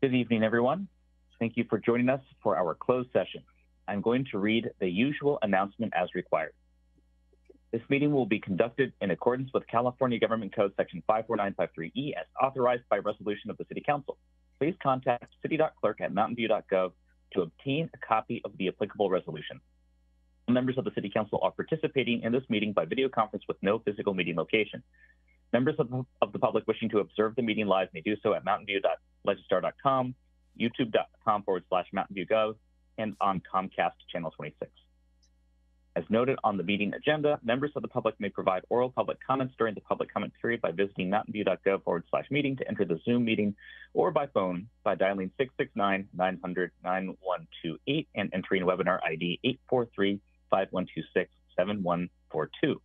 Good evening, everyone. Thank you for joining us for our closed session. I'm going to read the usual announcement as required. This meeting will be conducted in accordance with California Government Code Section 54953E as authorized by resolution of the City Council. Please contact city.clerk@mountainview.gov to obtain a copy of the applicable resolution. Members of the City Council are participating in this meeting by video conference with no physical meeting location. Members of the public wishing to observe the meeting live may do so at mountainview.legistar.com, youtube.com/mountainviewgov, and on Comcast Channel 26. As noted on the meeting agenda, members of the public may provide oral public comments during the public comment period by visiting mountainview.gov/meeting to enter the Zoom meeting, or by phone by dialing 669-900-9128 and entering webinar ID 843-5126-7142.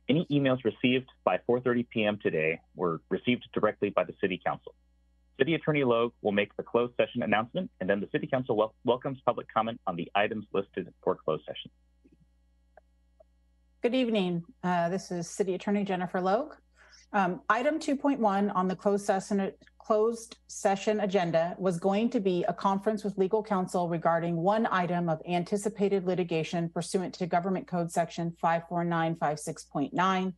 Any emails received by 4:30 p.m. today were received directly by the City Council. City Attorney Logue will make the closed session announcement, and then the City Council welcomes public comment on the items listed for closed session. Good evening. This is City Attorney Jennifer Logue. Item 2.1 on the closed session agenda was going to be a conference with legal counsel regarding one item of anticipated litigation pursuant to Government Code Section 54956.9.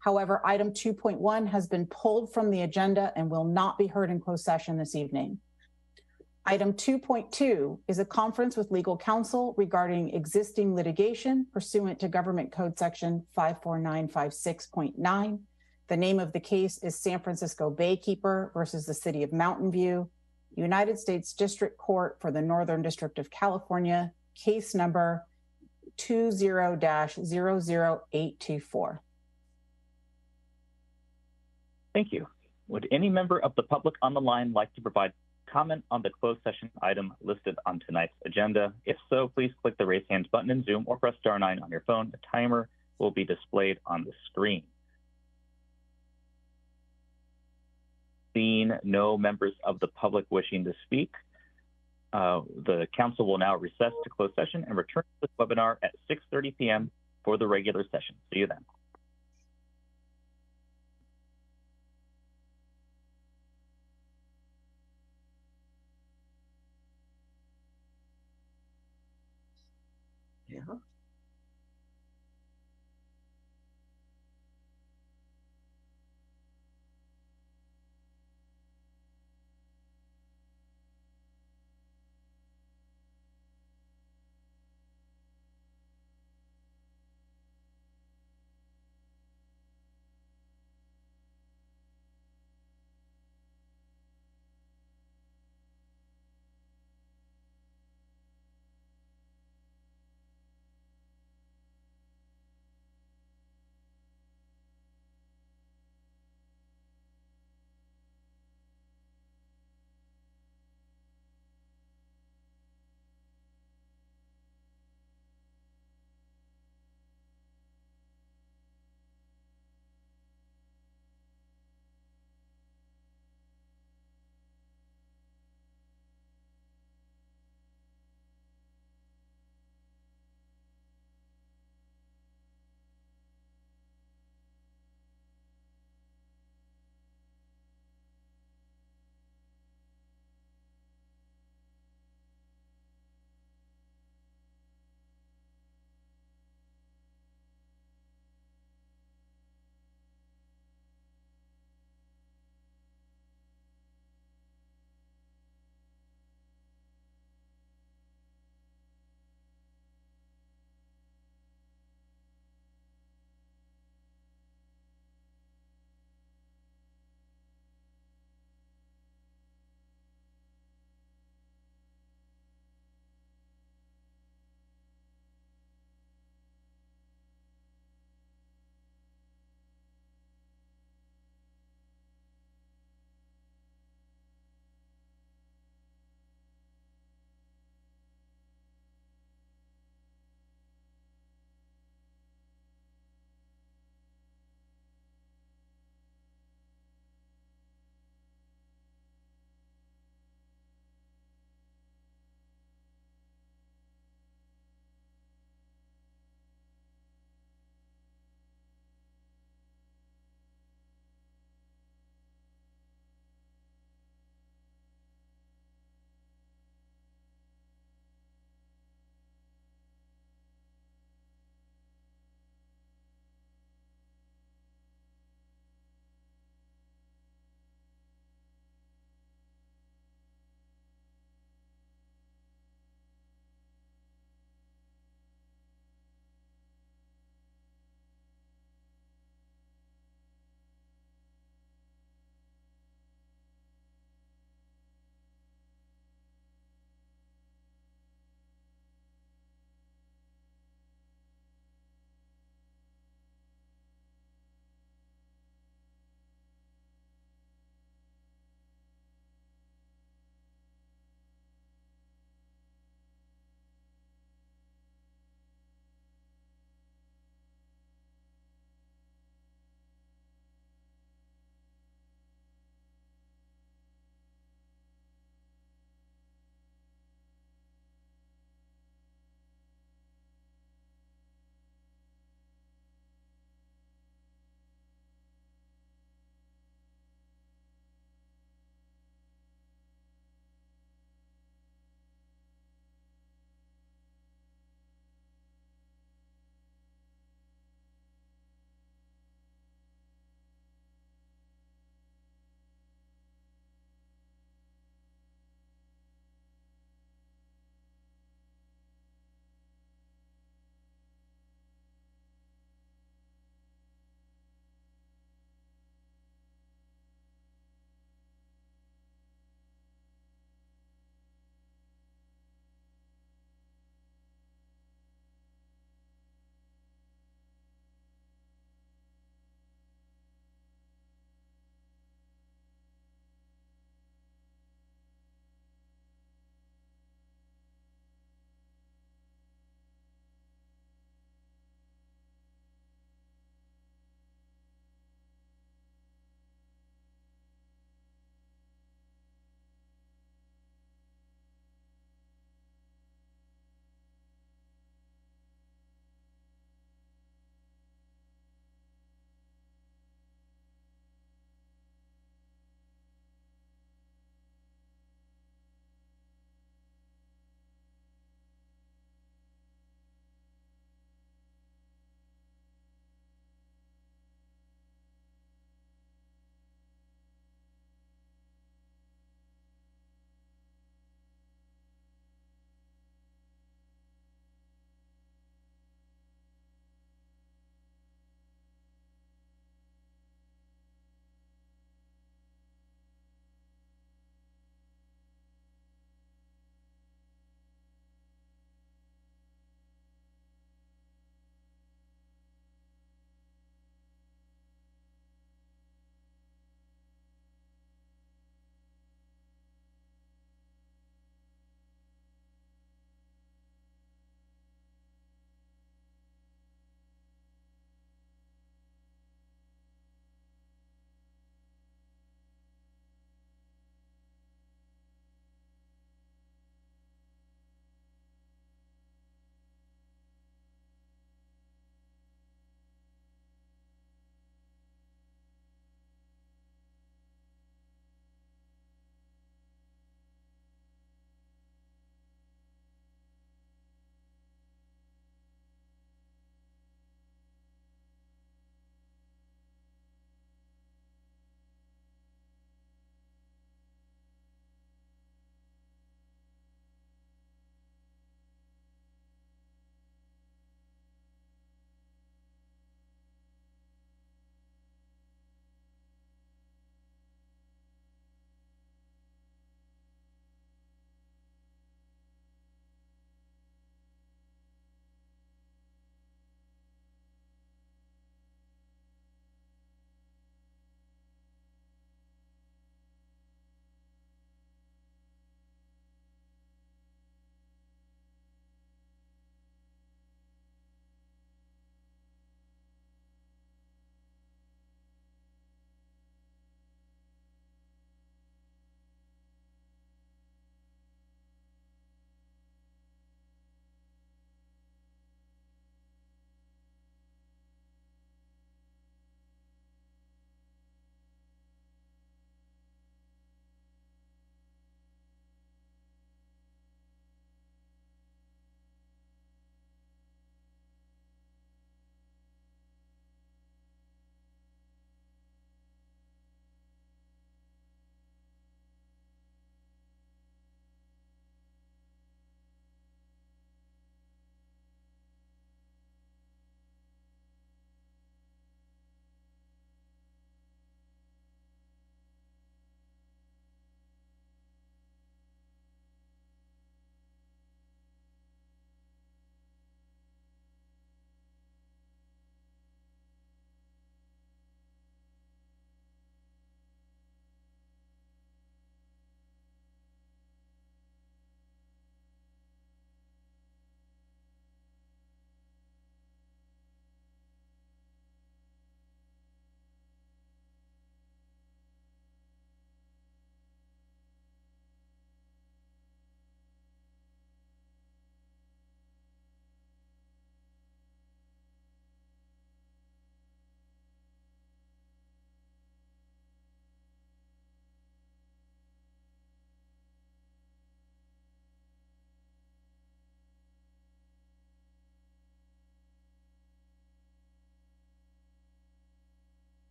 However, item 2.1 has been pulled from the agenda and will not be heard in closed session this evening. Item 2.2 is a conference with legal counsel regarding existing litigation pursuant to Government Code Section 54956.9. The name of the case is San Francisco Baykeeper versus the City of Mountain View, United States District Court for the Northern District of California, case number 20-00824. Thank you. Would any member of the public on the line like to provide comment on the closed session item listed on tonight's agenda? If so, please click the raise hand button in Zoom or press *9 on your phone. A timer will be displayed on the screen. Seeing no members of the public wishing to speak, the council will now recess to closed session and return to this webinar at 6:30 p.m. for the regular session. See you then. Yeah.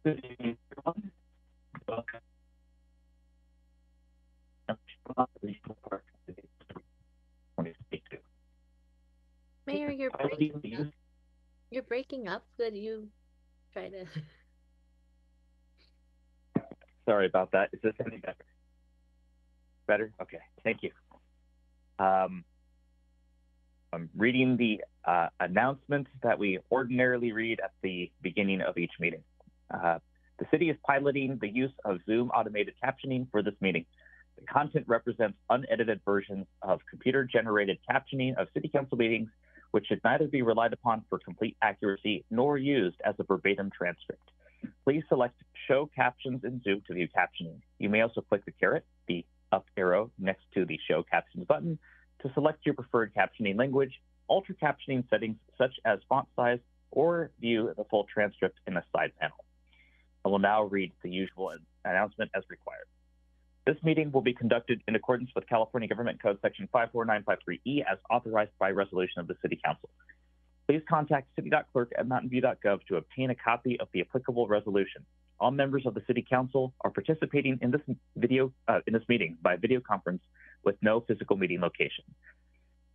Good evening, everyone. Welcome. Mayor, you're breaking up. Could you try to? Sorry about that. Is this any better? Better? Okay, thank you. I'm reading the announcements that we ordinarily read at the beginning of each meeting. The city is piloting the use of Zoom automated captioning for this meeting. The content represents unedited versions of computer-generated captioning of city council meetings, which should neither be relied upon for complete accuracy nor used as a verbatim transcript. Please select Show Captions in Zoom to view captioning. You may also click the caret, the up arrow next to the Show Captions button, to select your preferred captioning language, alter captioning settings such as font size, or view the full transcript in a side panel. I will now read the usual announcement as required. This meeting will be conducted in accordance with California Government Code Section 54953E as authorized by resolution of the City Council. Please contact city.clerk@mountainview.gov to obtain a copy of the applicable resolution. All members of the City Council are participating in this meeting by video conference with no physical meeting location.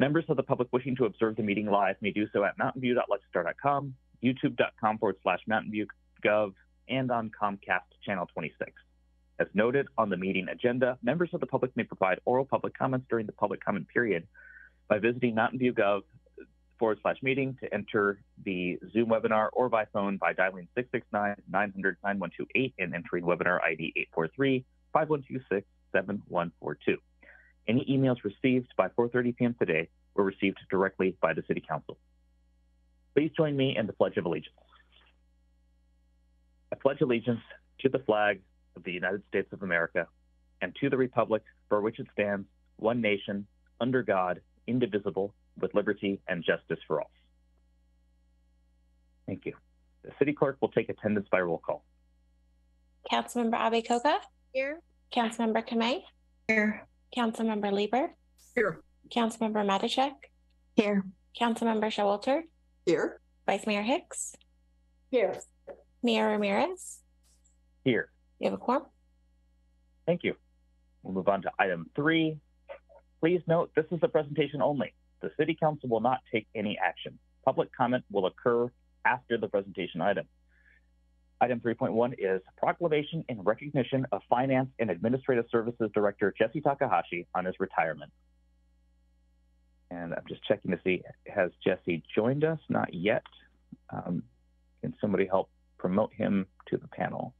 Members of the public wishing to observe the meeting live may do so at mountainview.lexstar.com, youtube.com/mountainviewgov, and on Comcast Channel 26. As noted on the meeting agenda, members of the public may provide oral public comments during the public comment period by visiting mountainviewgov/meeting to enter the Zoom webinar, or by phone by dialing 669-900-9128 and entering webinar ID 843-5126-7142. Any emails received by 4:30 p.m. today were received directly by the City Council. Please join me in the Pledge of Allegiance. I pledge allegiance to the flag of the United States of America and to the republic for which it stands, one nation, under God, indivisible, with liberty and justice for all. Thank you. The City Clerk will take attendance by roll call. Councilmember Abe Coca. Here. Councilmember Kamei. Here. Councilmember Lieber. Here. Councilmember Matichak. Here. Councilmember Showalter. Here. Vice Mayor Hicks. Here. Mayor Ramirez. Here. You have a quorum. Thank you. We'll move on to item 3. Please note this is a presentation only. The City Council will not take any action. Public comment will occur after the presentation item. Item 3.1 is proclamation in recognition of Finance and Administrative Services Director Jesse Takahashi on his retirement. And I'm just checking to see, has Jesse joined us? Not yet. Can somebody help promote him to the panel?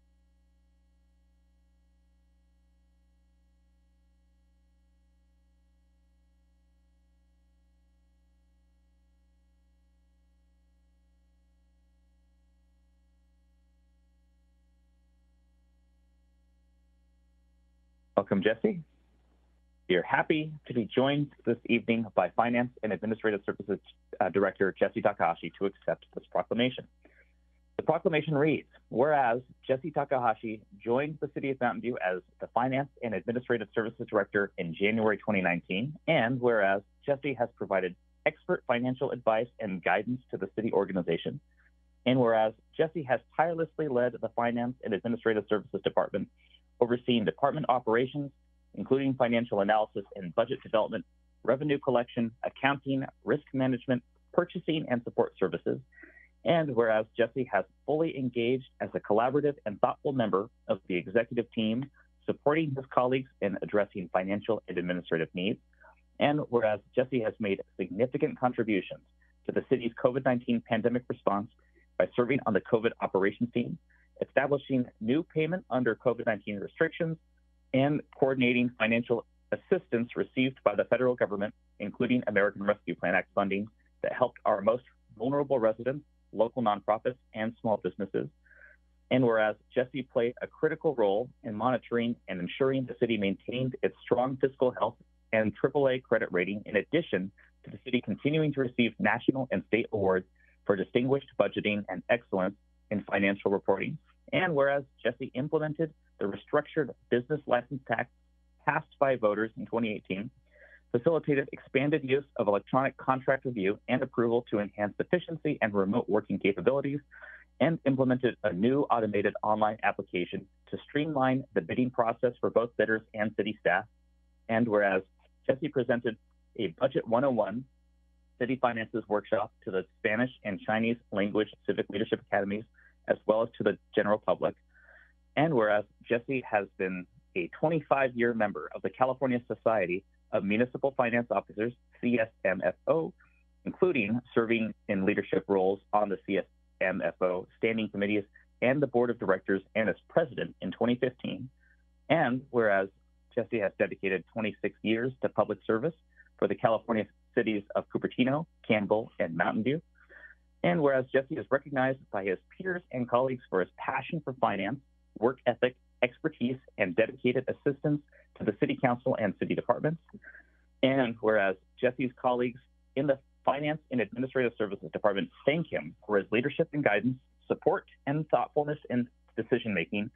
Welcome, Jesse. You're happy to be joined this evening by Finance and Administrative Services Director Jesse Takahashi to accept this proclamation. The proclamation reads, whereas Jesse Takahashi joined the City of Mountain View as the Finance and Administrative Services Director in January 2019, and whereas Jesse has provided expert financial advice and guidance to the city organization, and whereas Jesse has tirelessly led the Finance and Administrative Services Department, overseeing department operations, including financial analysis and budget development, revenue collection, accounting, risk management, purchasing, and support services. And whereas Jesse has fully engaged as a collaborative and thoughtful member of the executive team, supporting his colleagues in addressing financial and administrative needs. And whereas Jesse has made significant contributions to the city's COVID-19 pandemic response by serving on the COVID operations team, establishing new payment under COVID-19 restrictions, and coordinating financial assistance received by the federal government, including American Rescue Plan Act funding that helped our most vulnerable residents, local nonprofits, and small businesses. And whereas Jesse played a critical role in monitoring and ensuring the city maintained its strong fiscal health and AAA credit rating, in addition to the city continuing to receive national and state awards for distinguished budgeting and excellence in financial reporting. And whereas Jesse implemented the restructured business license tax passed by voters in 2018, facilitated expanded use of electronic contract review and approval to enhance efficiency and remote working capabilities, and implemented a new automated online application to streamline the bidding process for both bidders and city staff. And whereas Jesse presented a Budget 101 City Finances workshop to the Spanish and Chinese language civic leadership academies, as well as to the general public. And whereas Jesse has been a 25-year member of the California Society of Municipal Finance Officers, CSMFO, including serving in leadership roles on the CSMFO standing committees and the board of directors, and as president in 2015. And whereas Jesse has dedicated 26 years to public service for the California cities of Cupertino, Campbell, and Mountain View. And whereas Jesse is recognized by his peers and colleagues for his passion for finance, work ethic, expertise, and dedicated assistance to the city council and city departments. And whereas Jesse's colleagues in the Finance and Administrative Services Department thank him for his leadership and guidance, support, and thoughtfulness in decision-making,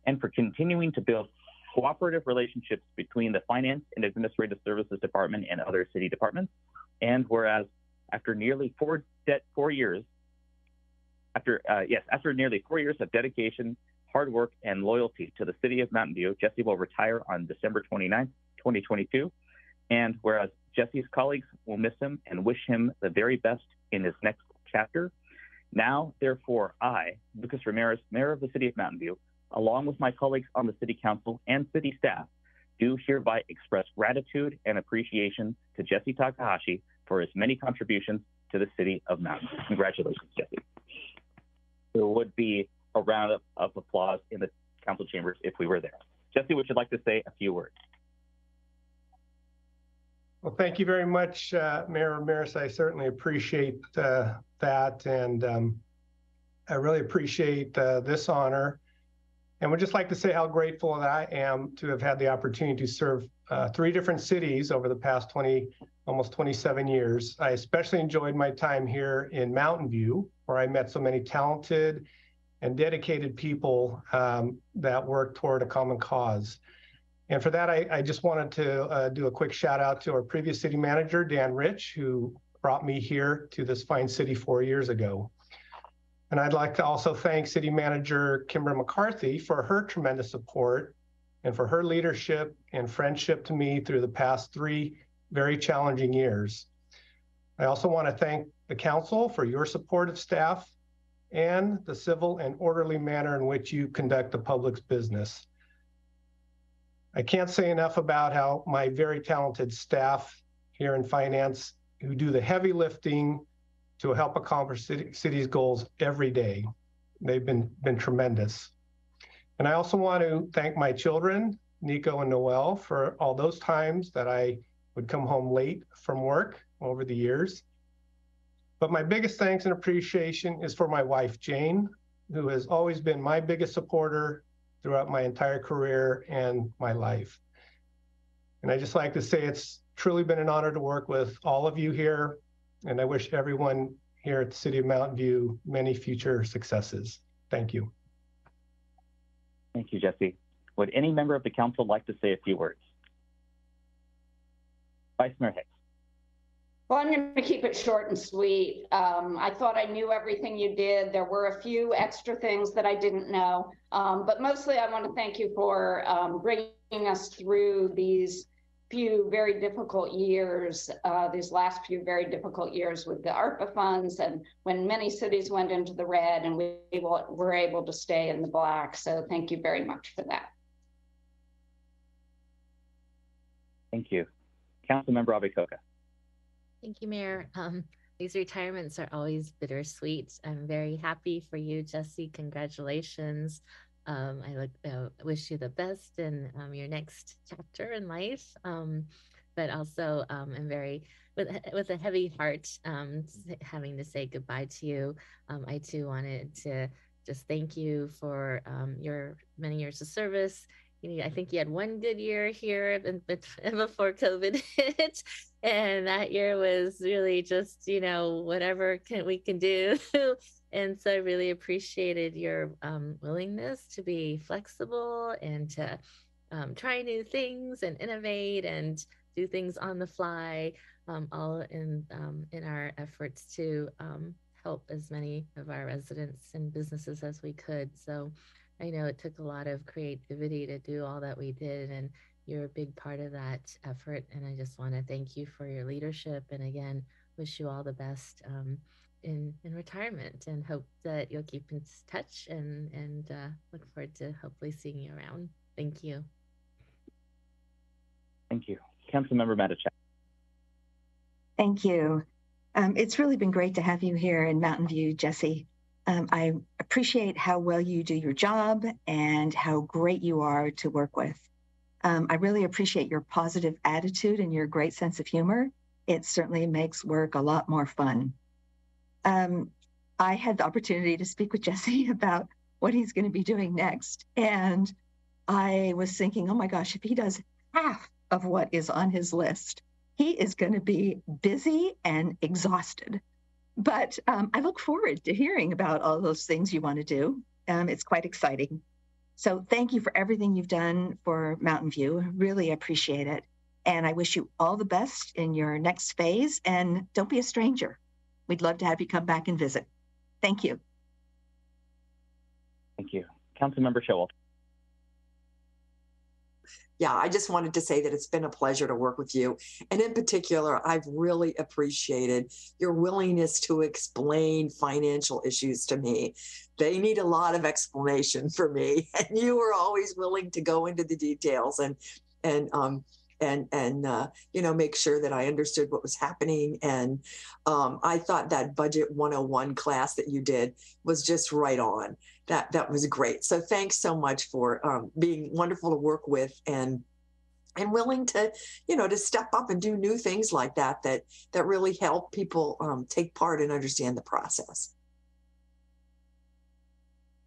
and for continuing to build cooperative relationships between the Finance and Administrative Services Department and other city departments. And whereas after nearly four years of dedication, hard work, and loyalty to the city of Mountain View, Jesse will retire on December 29th, 2022. And whereas Jesse's colleagues will miss him and wish him the very best in his next chapter, now, therefore, I, Lucas Ramirez, Mayor of the City of Mountain View, along with my colleagues on the City Council and city staff, do hereby express gratitude and appreciation to Jesse Takahashi for his many contributions to the City of Mountain View. Congratulations, Jesse. There would be a round of applause in the council chambers if we were there. Jesse, would you like to say a few words? Well, thank you very much, Mayor Ramirez. I certainly appreciate that, and I really appreciate this honor. And would just like to say how grateful that I am to have had the opportunity to serve 3 different cities over the past almost 27 years. I especially enjoyed my time here in Mountain View, where I met so many talented and dedicated people that work toward a common cause. And for that, I just wanted to do a quick shout out to our previous city manager, Dan Rich, who brought me here to this fine city 4 years ago. And I'd like to also thank City Manager Kimber McCarthy for her tremendous support and for her leadership and friendship to me through the past 3 very challenging years. I also want to thank the council for your support of staff and the civil and orderly manner in which you conduct the public's business. I can't say enough about how my very talented staff here in finance who do the heavy lifting to help accomplish city's goals every day. They've been tremendous. And I also want to thank my children, Nico and Noel, for all those times that I would come home late from work over the years. But my biggest thanks and appreciation is for my wife, Jane, who has always been my biggest supporter throughout my entire career and my life. And I just like to say it's truly been an honor to work with all of you here, and I wish everyone here at the City of Mountain View many future successes. Thank you. Thank you, Jesse. Would any member of the council like to say a few words? Vice Mayor Hicks. Well, I'm going to keep it short and sweet. I thought I knew everything you did. There were a few extra things that I didn't know, but mostly I want to thank you for bringing us through these few very difficult years, these last few very difficult years with the ARPA funds, and when many cities went into the red and we were able to stay in the black. So thank you very much for that. Thank you. Councilmember Abicoca. Thank you, Mayor. These retirements are always bittersweet. I'm very happy for you, Jesse. Congratulations. I wish you the best in your next chapter in life. But also, I'm very, with a heavy heart, having to say goodbye to you. I too wanted to just thank you for your many years of service. I think you had one good year here before COVID hit. And that year was really just, whatever we can do. And so I really appreciated your willingness to be flexible and to try new things and innovate and do things on the fly, all in our efforts to help as many of our residents and businesses as we could. So I know it took a lot of creativity to do all that we did, and you're a big part of that effort. And I just want to thank you for your leadership, and again, wish you all the best in retirement, and hope that you'll keep in touch, and look forward to hopefully seeing you around. Thank you. Thank you. Councilmember Matichak. Thank you. It's really been great to have you here in Mountain View, Jesse. I appreciate how well you do your job and how great you are to work with. I really appreciate your positive attitude and your great sense of humor. It certainly makes work a lot more fun. I had the opportunity to speak with Jesse about what he's going to be doing next. And I was thinking, oh my gosh, if he does half of what is on his list, he is going to be busy and exhausted. But I look forward to hearing about all those things you want to do. It's quite exciting. So thank you for everything you've done for Mountain View. Really appreciate it. And I wish you all the best in your next phase. And don't be a stranger. We'd love to have you come back and visit. Thank you. Thank you. Councilmember Showalter. Yeah, I just wanted to say that it's been a pleasure to work with you. And in particular, I've really appreciated your willingness to explain financial issues to me. They need a lot of explanation for me. And you were always willing to go into the details and make sure that I understood what was happening. And I thought that Budget 101 class that you did was just right on. That was great. So thanks so much for being wonderful to work with and willing to, to step up and do new things like that really help people take part and understand the process.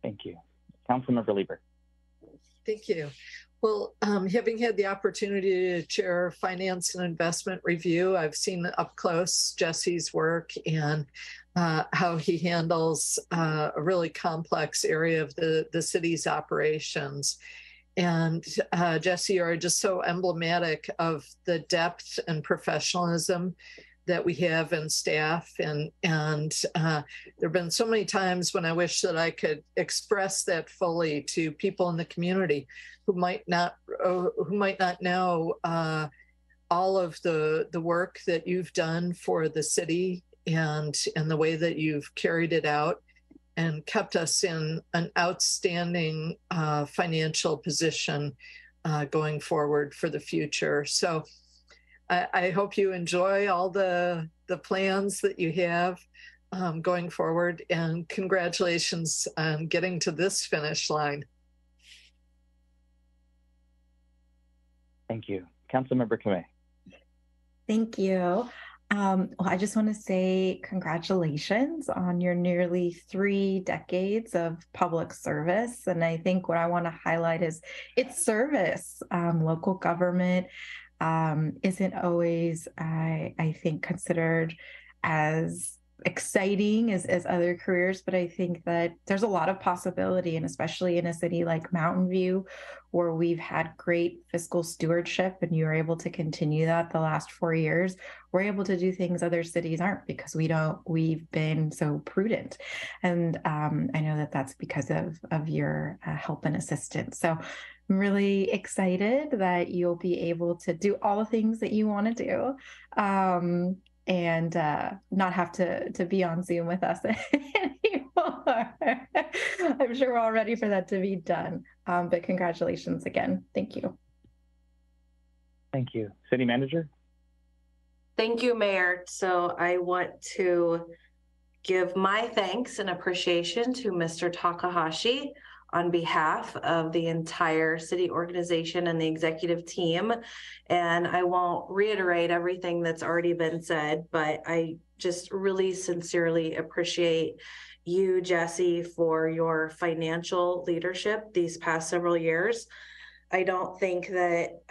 Thank you. Councilmember Lieber. Thank you. Well, having had the opportunity to chair Finance and Investment Review, I've seen up close Jesse's work and how he handles a really complex area of the city's operations. And Jesse, you're just so emblematic of the depth and professionalism that we have in staff. And there have been so many times when I wish that I could express that fully to people in the community who might not know all of the work that you've done for the city and the way that you've carried it out and kept us in an outstanding financial position going forward for the future. So I hope you enjoy all the plans that you have going forward, and congratulations on getting to this finish line. Thank you. Councilmember Kamei. Thank you. Well, I just want to say congratulations on your nearly 3 decades of public service. And I think what I want to highlight is its service. Local government isn't always, I think, considered as exciting as other careers, but I think that there's a lot of possibility, and especially in a city like Mountain View, where we've had great fiscal stewardship and you're able to continue that the last 4 years, we're able to do things other cities aren't because we've been so prudent. And I know that that's because of your help and assistance. So I'm really excited that you'll be able to do all the things that you want to do. And not have to be on Zoom with us anymore. I'm sure we're all ready for that to be done. But congratulations again. Thank you. Thank you. City Manager? Thank you, Mayor. So I want to give my thanks and appreciation to Mr. Takahashi on behalf of the entire city organization and the executive team. And I won't reiterate everything that's already been said, but I just really sincerely appreciate you, Jesse, for your financial leadership these past several years. I don't think that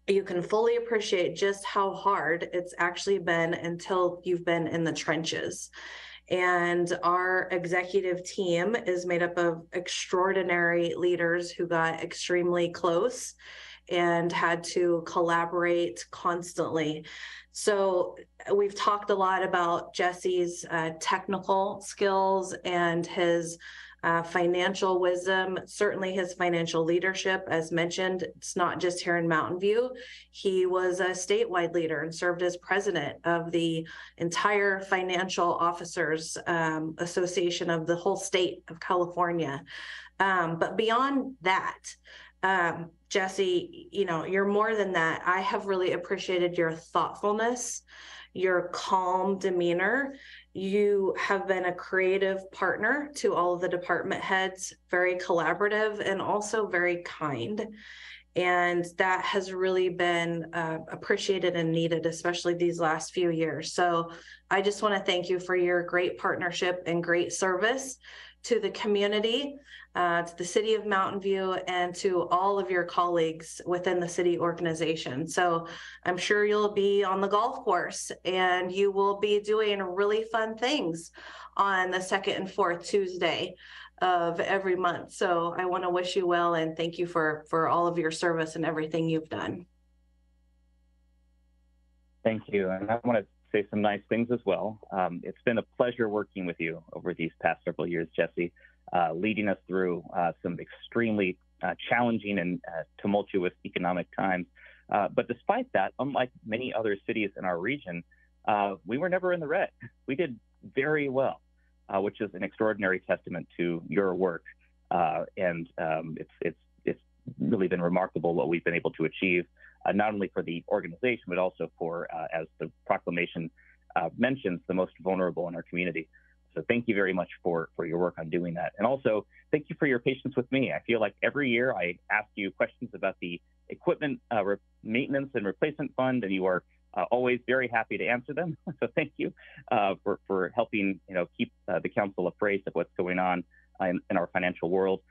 you can fully appreciate just how hard it's actually been until you've been in the trenches. And our executive team is made up of extraordinary leaders who got extremely close and had to collaborate constantly. So we've talked a lot about Jesse's technical skills and his financial wisdom, certainly his financial leadership. As mentioned, it's not just here in Mountain View. He was a statewide leader and served as president of the entire Financial Officers Association of the whole state of California. But beyond that, Jesse, you know, you're more than that. I have really appreciated your thoughtfulness, your calm demeanor. You have been a creative partner to all of the department heads, very collaborative and also very kind. And that has really been appreciated and needed, especially these last few years. So I just want to thank you for your great partnership and great service to the community, to the city of Mountain View, and to all of your colleagues within the city organization. So I'm sure you'll be on the golf course and you will be doing really fun things on the second and fourth Tuesday of every month. So I want to wish you well and thank you for all of your service and everything you've done. Thank you. And I want to say some nice things as well. It's been a pleasure working with you over these past several years, Jesse, leading us through some extremely challenging and tumultuous economic times. But despite that, unlike many other cities in our region, we were never in the red. We did very well, which is an extraordinary testament to your work. And it's really been remarkable what we've been able to achieve, not only for the organization, but also for, as the proclamation mentions, the most vulnerable in our community. So thank you very much for your work on doing that. And also, thank you for your patience with me. I feel like every year I ask you questions about the equipment maintenance and replacement fund, and you are always very happy to answer them. So thank you for helping keep the council appraised of what's going on in our financial world.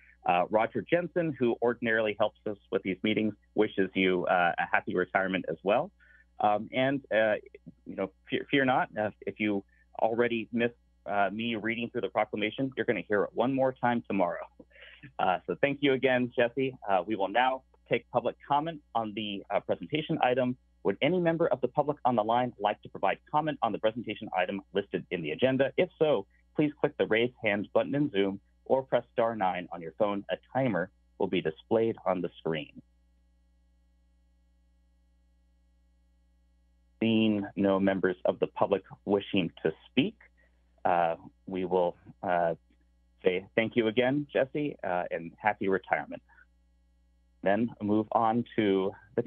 Roger Jensen, who ordinarily helps us with these meetings, wishes you a happy retirement as well. Fear not, if you already missed me reading through the proclamation, you're going to hear it one more time tomorrow. So thank you again, Jesse. We will now take public comment on the presentation item. Would any member of the public on the line like to provide comment on the presentation item listed in the agenda? If so, please click the raise hand button in Zoom or press *9 on your phone. A timer will be displayed on the screen. Seeing no members of the public wishing to speak, we will say thank you again, Jesse, and happy retirement. Then move on to the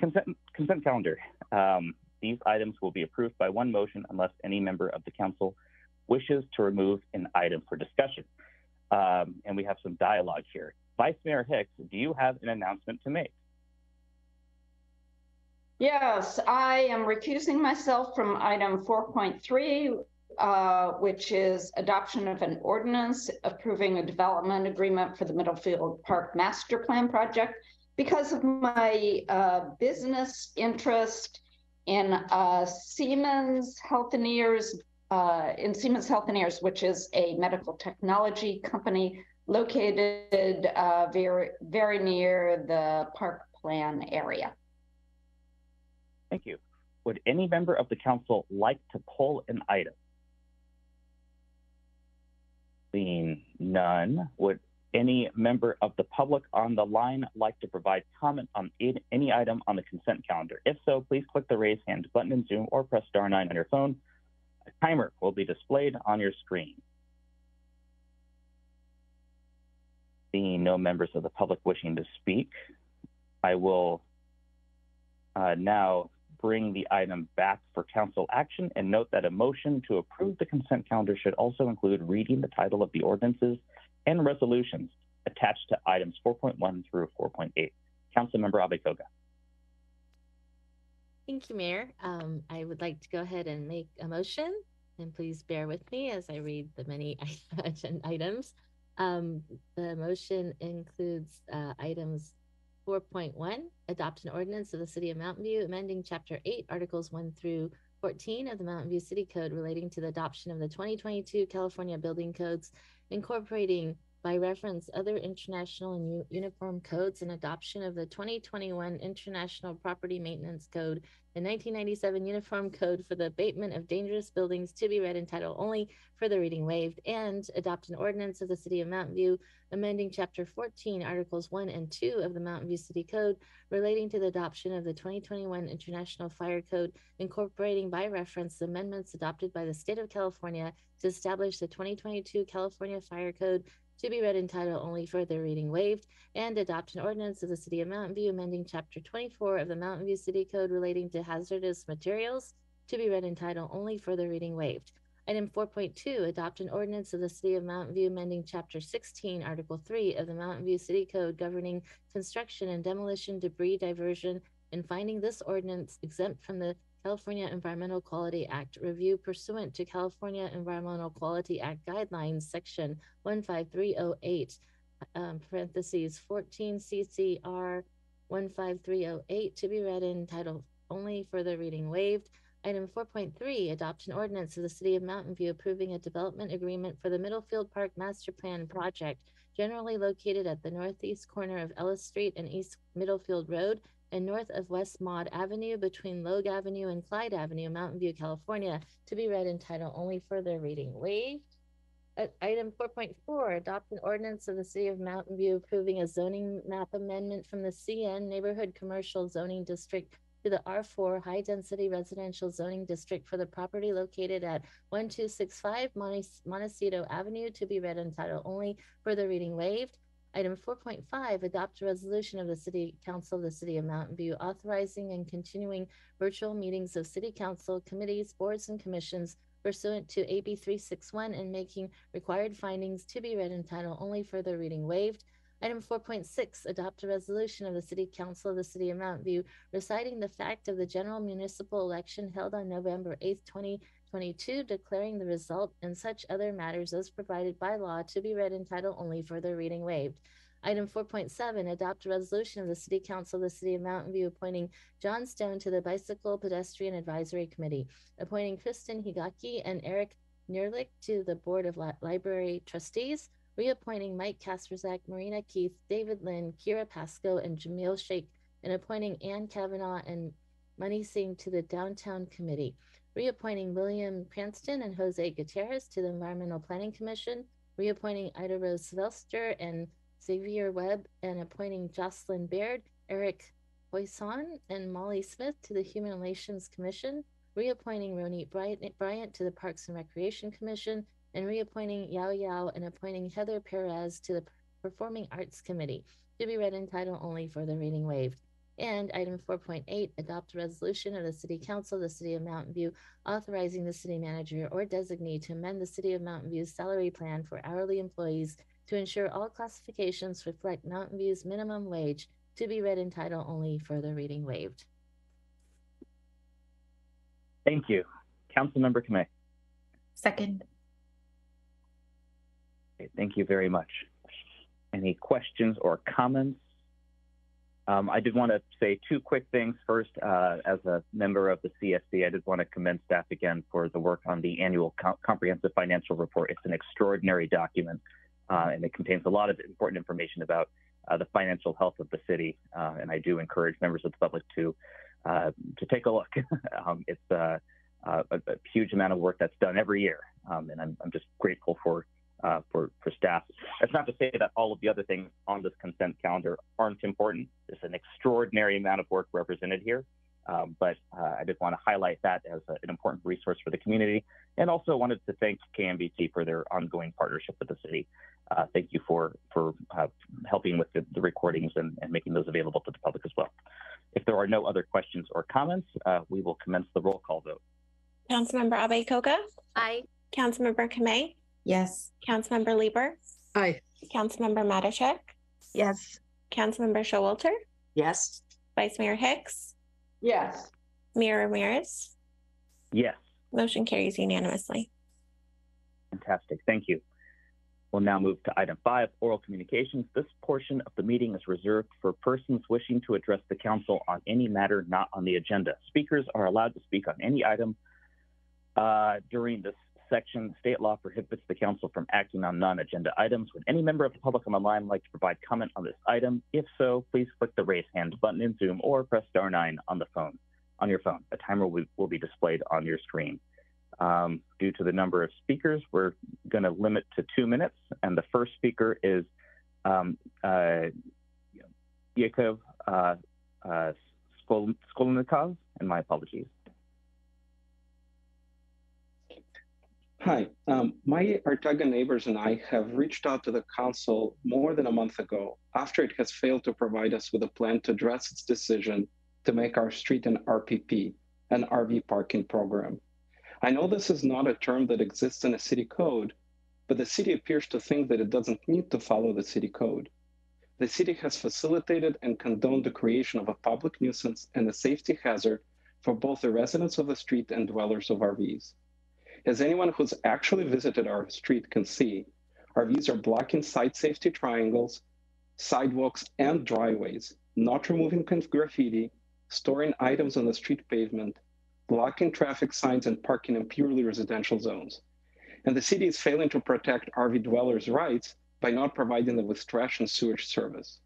consent calendar. These items will be approved by one motion unless any member of the council wishes to remove an item for discussion. And we have some dialogue here. Vice Mayor Hicks, do you have an announcement to make? Yes, I am recusing myself from item 4.3, which is adoption of an ordinance approving a development agreement for the Middlefield Park Master Plan project because of my business interest in Siemens Healthineers, which is a medical technology company located very near the park plan area. Thank you. Would any member of the council like to pull an item? Seeing none, would any member of the public on the line like to provide comment on any item on the consent calendar? If so, please click the raise hand button in Zoom or press *9 on your phone. A timer will be displayed on your screen. Seeing no members of the public wishing to speak, I will now bring the item back for council action and note that a motion to approve the consent calendar should also include reading the title of the ordinances and resolutions attached to items 4.1 through 4.8. Councilmember Abekoga. Thank you, Mayor. I would like to go ahead and make a motion, and please bear with me as I read the many agenda items. The motion includes items 4.1, adopt an ordinance of the City of Mountain View, amending Chapter 8, Articles 1 through 14 of the Mountain View City Code relating to the adoption of the 2022 California Building Codes, incorporating by reference other international and uniform codes, and adoption of the 2021 International Property Maintenance Code, the 1997 Uniform Code for the Abatement of Dangerous Buildings to be read in title only, further reading waived, and adopt an ordinance of the City of Mountain View amending Chapter 14, Articles 1 and 2 of the Mountain View City Code relating to the adoption of the 2021 International Fire Code, incorporating by reference the amendments adopted by the State of California to establish the 2022 California Fire Code to be read in title only, further reading waived, and adopt an ordinance of the City of Mountain View amending Chapter 24 of the Mountain View City Code relating to hazardous materials to be read in title only, further reading waived. Item 4.2, adopt an ordinance of the City of Mountain View amending Chapter 16, Article 3 of the Mountain View City Code governing construction and demolition debris diversion, and finding this ordinance exempt from the California Environmental Quality Act review pursuant to California Environmental Quality Act Guidelines, Section 15308, parentheses 14 CCR 15308, to be read in title only, further reading waived. Item 4.3, adopt an ordinance of the City of Mountain View approving a development agreement for the Middlefield Park Master Plan project, generally located at the northeast corner of Ellis Street and East Middlefield Road, and north of West Maud Avenue between Logue Avenue and Clyde Avenue, Mountain View, California, to be read in title only, further reading waived. Item 4.4, adopt an ordinance of the City of Mountain View approving a zoning map amendment from the CN Neighborhood Commercial Zoning District to the R4 High Density Residential Zoning District for the property located at 1265 Montecito Avenue, to be read in title only, further reading waived. Item 4.5, adopt a resolution of the City Council of the City of Mountain View authorizing and continuing virtual meetings of City Council, committees, boards, and commissions pursuant to AB 361 and making required findings, to be read in title only, further reading waived. Item 4.6, adopt a resolution of the City Council of the City of Mountain View reciting the fact of the general municipal election held on November 8th, 2022, declaring the result and such other matters as provided by law, to be read in title only, further reading waived. Item 4.7, adopt a resolution of the City Council of the City of Mountain View appointing John Stone to the Bicycle Pedestrian Advisory Committee, appointing Kristen Higaki and Eric Nerlich to the Board of Library Trustees, reappointing Mike Kasperzak, Marina Keith, David Lynn, Kira Pascoe, and Jamil Sheikh, and appointing Ann Kavanaugh and Money Singh to the Downtown Committee, reappointing William Cranston and Jose Gutierrez to the Environmental Planning Commission, reappointing Ida Rose Sylvester and Xavier Webb, and appointing Jocelyn Baird, Eric Poisson, and Molly Smith to the Human Relations Commission, reappointing Ronit Bryant to the Parks and Recreation Commission, and reappointing Yao Yao and appointing Heather Perez to the Performing Arts Committee, to be read in title only, further reading waived. And item 4.8, adopt a resolution of the City Council of the City of Mountain View authorizing the city manager or designee to amend the City of Mountain View's salary plan for hourly employees to ensure all classifications reflect Mountain View's minimum wage, to be read in title only, further reading waived. Thank you. Councilmember Kamei. Second. Okay, thank you very much. Any questions or comments? I did want to say two quick things. First, as a member of the CSC, I did want to commend staff again for the work on the annual comprehensive financial report. It's an extraordinary document, and it contains a lot of important information about the financial health of the city. And I do encourage members of the public to take a look. It's a huge amount of work that's done every year, and I'm just grateful for staff. That's not to say that all of the other things on this consent calendar aren't important. There's an extraordinary amount of work represented here, but I just want to highlight that as an important resource for the community, and also wanted to thank KMBT for their ongoing partnership with the city. Thank you for helping with the recordings and making those available to the public as well. If there are no other questions or comments, we will commence the roll call vote. Councilmember Abe-Koga? Aye. Councilmember Kamei? Yes. Councilmember Lieber? Aye. Councilmember Matichak? Yes. Councilmember Showalter? Yes. Vice Mayor Hicks? Yes. Mayor Ramirez? Yes. Motion carries unanimously. Fantastic. Thank you. We'll now move to item 5, oral communications. This portion of the meeting is reserved for persons wishing to address the council on any matter not on the agenda. Speakers are allowed to speak on any item during this section, state law prohibits the council from acting on non-agenda items. Would any member of the public on the line like to provide comment on this item? If so, please click the raise hand button in Zoom or press *9 on your phone. A timer will be displayed on your screen. Due to the number of speakers, we're going to limit to 2 minutes, and the first speaker is Yakov Skolnikov, and my apologies. Hi, my Ortega neighbors and I have reached out to the council more than a month ago after it has failed to provide us with a plan to address its decision to make our street an RPP, an RV parking program. I know this is not a term that exists in a city code, but the city appears to think that it doesn't need to follow the city code. The city has facilitated and condoned the creation of a public nuisance and a safety hazard for both the residents of the street and dwellers of RVs. As anyone who's actually visited our street can see, RVs are blocking site safety triangles, sidewalks, and driveways, not removing graffiti, storing items on the street pavement, blocking traffic signs, and parking in purely residential zones. And the city is failing to protect RV dwellers' rights by not providing them with trash and sewage service.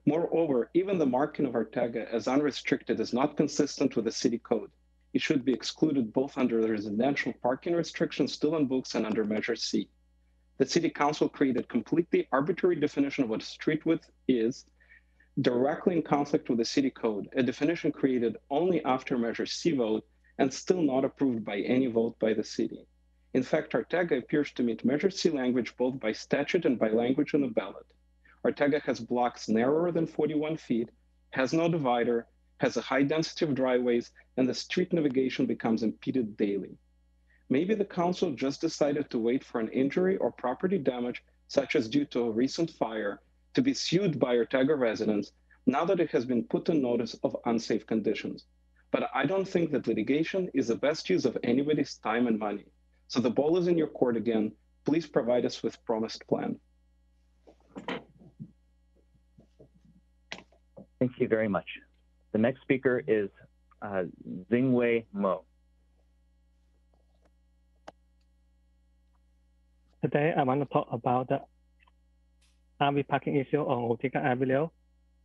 Moreover, even the marking of Ortega as unrestricted is not consistent with the city code. It should be excluded both under the residential parking restrictions still in books and under Measure C. The City Council created completely arbitrary definition of what street width is, directly in conflict with the city code, a definition created only after Measure C vote and still not approved by any vote by the city. In fact, Ortega appears to meet Measure C language both by statute and by language on the ballot. Ortega has blocks narrower than 41 feet, has no divider, has a high density of driveways, and the street navigation becomes impeded daily. Maybe the council just decided to wait for an injury or property damage, such as due to a recent fire, to be sued by Ortega residents now that it has been put on notice of unsafe conditions. But I don't think that litigation is the best use of anybody's time and money. So the ball is in your court again. Please provide us with promised plan. Thank you very much. The next speaker is Xingwei Mo. Today, I want to talk about the RV parking issue on Ortega Avenue.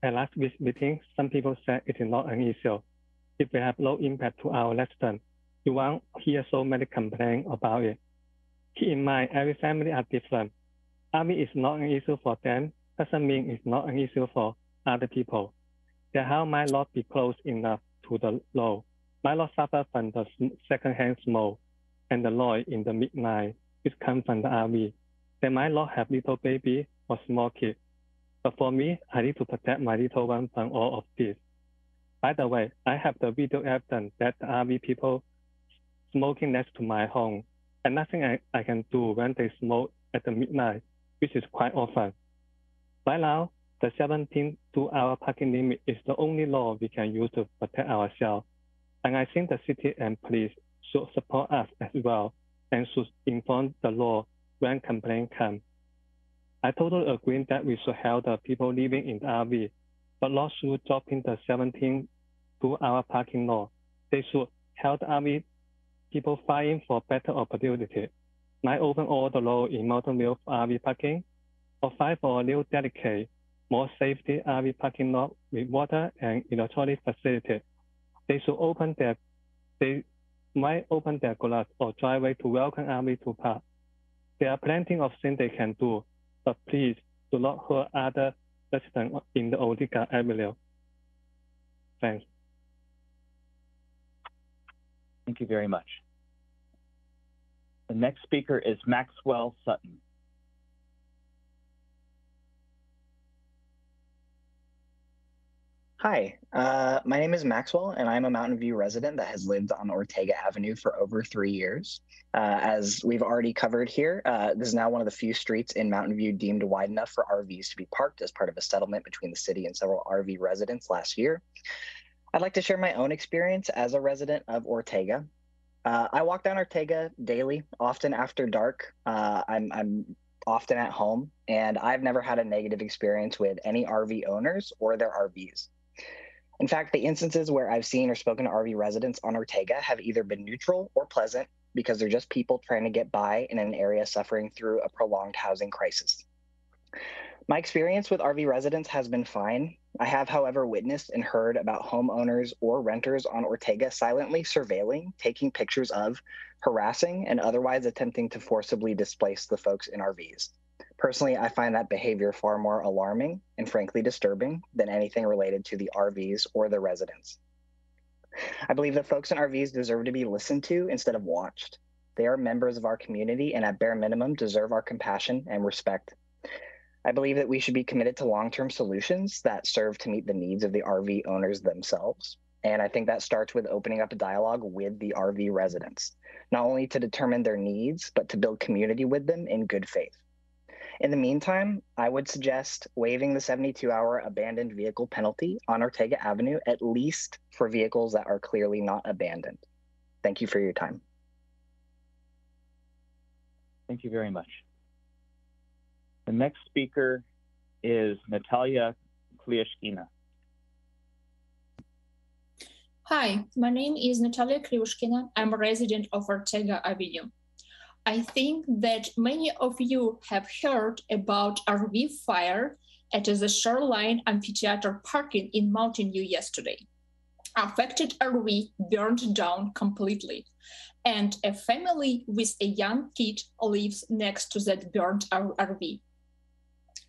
At last week's meeting, some people said it is not an issue. If we have low impact to our residents, you won't hear so many complaints about it. Keep in mind, every family are different. RV is not an issue for them, doesn't mean it's not an issue for other people. The house might not be close enough to the road, might not suffer from the secondhand smoke and the noise in the midnight, which comes from the RV. They might not have little baby or small kids. But for me, I need to protect my little one from all of this. By the way, I have the video evidence that the RV people smoking next to my home, and nothing I can do when they smoke at the midnight, which is quite often. Right now, the 17 2-hour parking limit is the only law we can use to protect ourselves. And I think the city and police should support us as well and should inform the law when complaints come. I totally agree that we should help the people living in the RV, but not through dropping the 17 2-hour parking law. They should help the RV people fighting for better opportunity, like open all the law in Mountain View for RV parking, or fight for a new dedicated, more safety RV parking lot with water and electronic facility. They might open their garage or driveway to welcome RV to park. There are plenty of things they can do, but please do not hurt other residents in the Ortega Avenue. Thanks. Thank you very much. The next speaker is Maxwell Sutton. Hi, my name is Maxwell, and I'm a Mountain View resident that has lived on Ortega Avenue for over 3 years. As we've already covered here, this is now one of the few streets in Mountain View deemed wide enough for RVs to be parked as part of a settlement between the city and several RV residents last year. I'd like to share my own experience as a resident of Ortega. I walk down Ortega daily, often after dark. I'm often at home, and I've never had a negative experience with any RV owners or their RVs. In fact, the instances where I've seen or spoken to RV residents on Ortega have either been neutral or pleasant, because they're just people trying to get by in an area suffering through a prolonged housing crisis. My experience with RV residents has been fine. I have, however, witnessed and heard about homeowners or renters on Ortega silently surveilling, taking pictures of, harassing, and otherwise attempting to forcibly displace the folks in RVs. Personally, I find that behavior far more alarming and frankly disturbing than anything related to the RVs or the residents. I believe that folks in RVs deserve to be listened to instead of watched. They are members of our community and at bare minimum deserve our compassion and respect. I believe that we should be committed to long-term solutions that serve to meet the needs of the RV owners themselves. And I think that starts with opening up a dialogue with the RV residents, not only to determine their needs, but to build community with them in good faith. In the meantime, I would suggest waiving the 72-hour abandoned vehicle penalty on Ortega Avenue, at least for vehicles that are clearly not abandoned. Thank you for your time. Thank you very much. The next speaker is Natalia Kliushkina. Hi, my name is Natalia Kliushkina. I'm a resident of Ortega Avenue. I think that many of you have heard about RV fire at the Shoreline amphitheater parking in Mountain View yesterday. Affected RV burned down completely, and a family with a young kid lives next to that burned RV.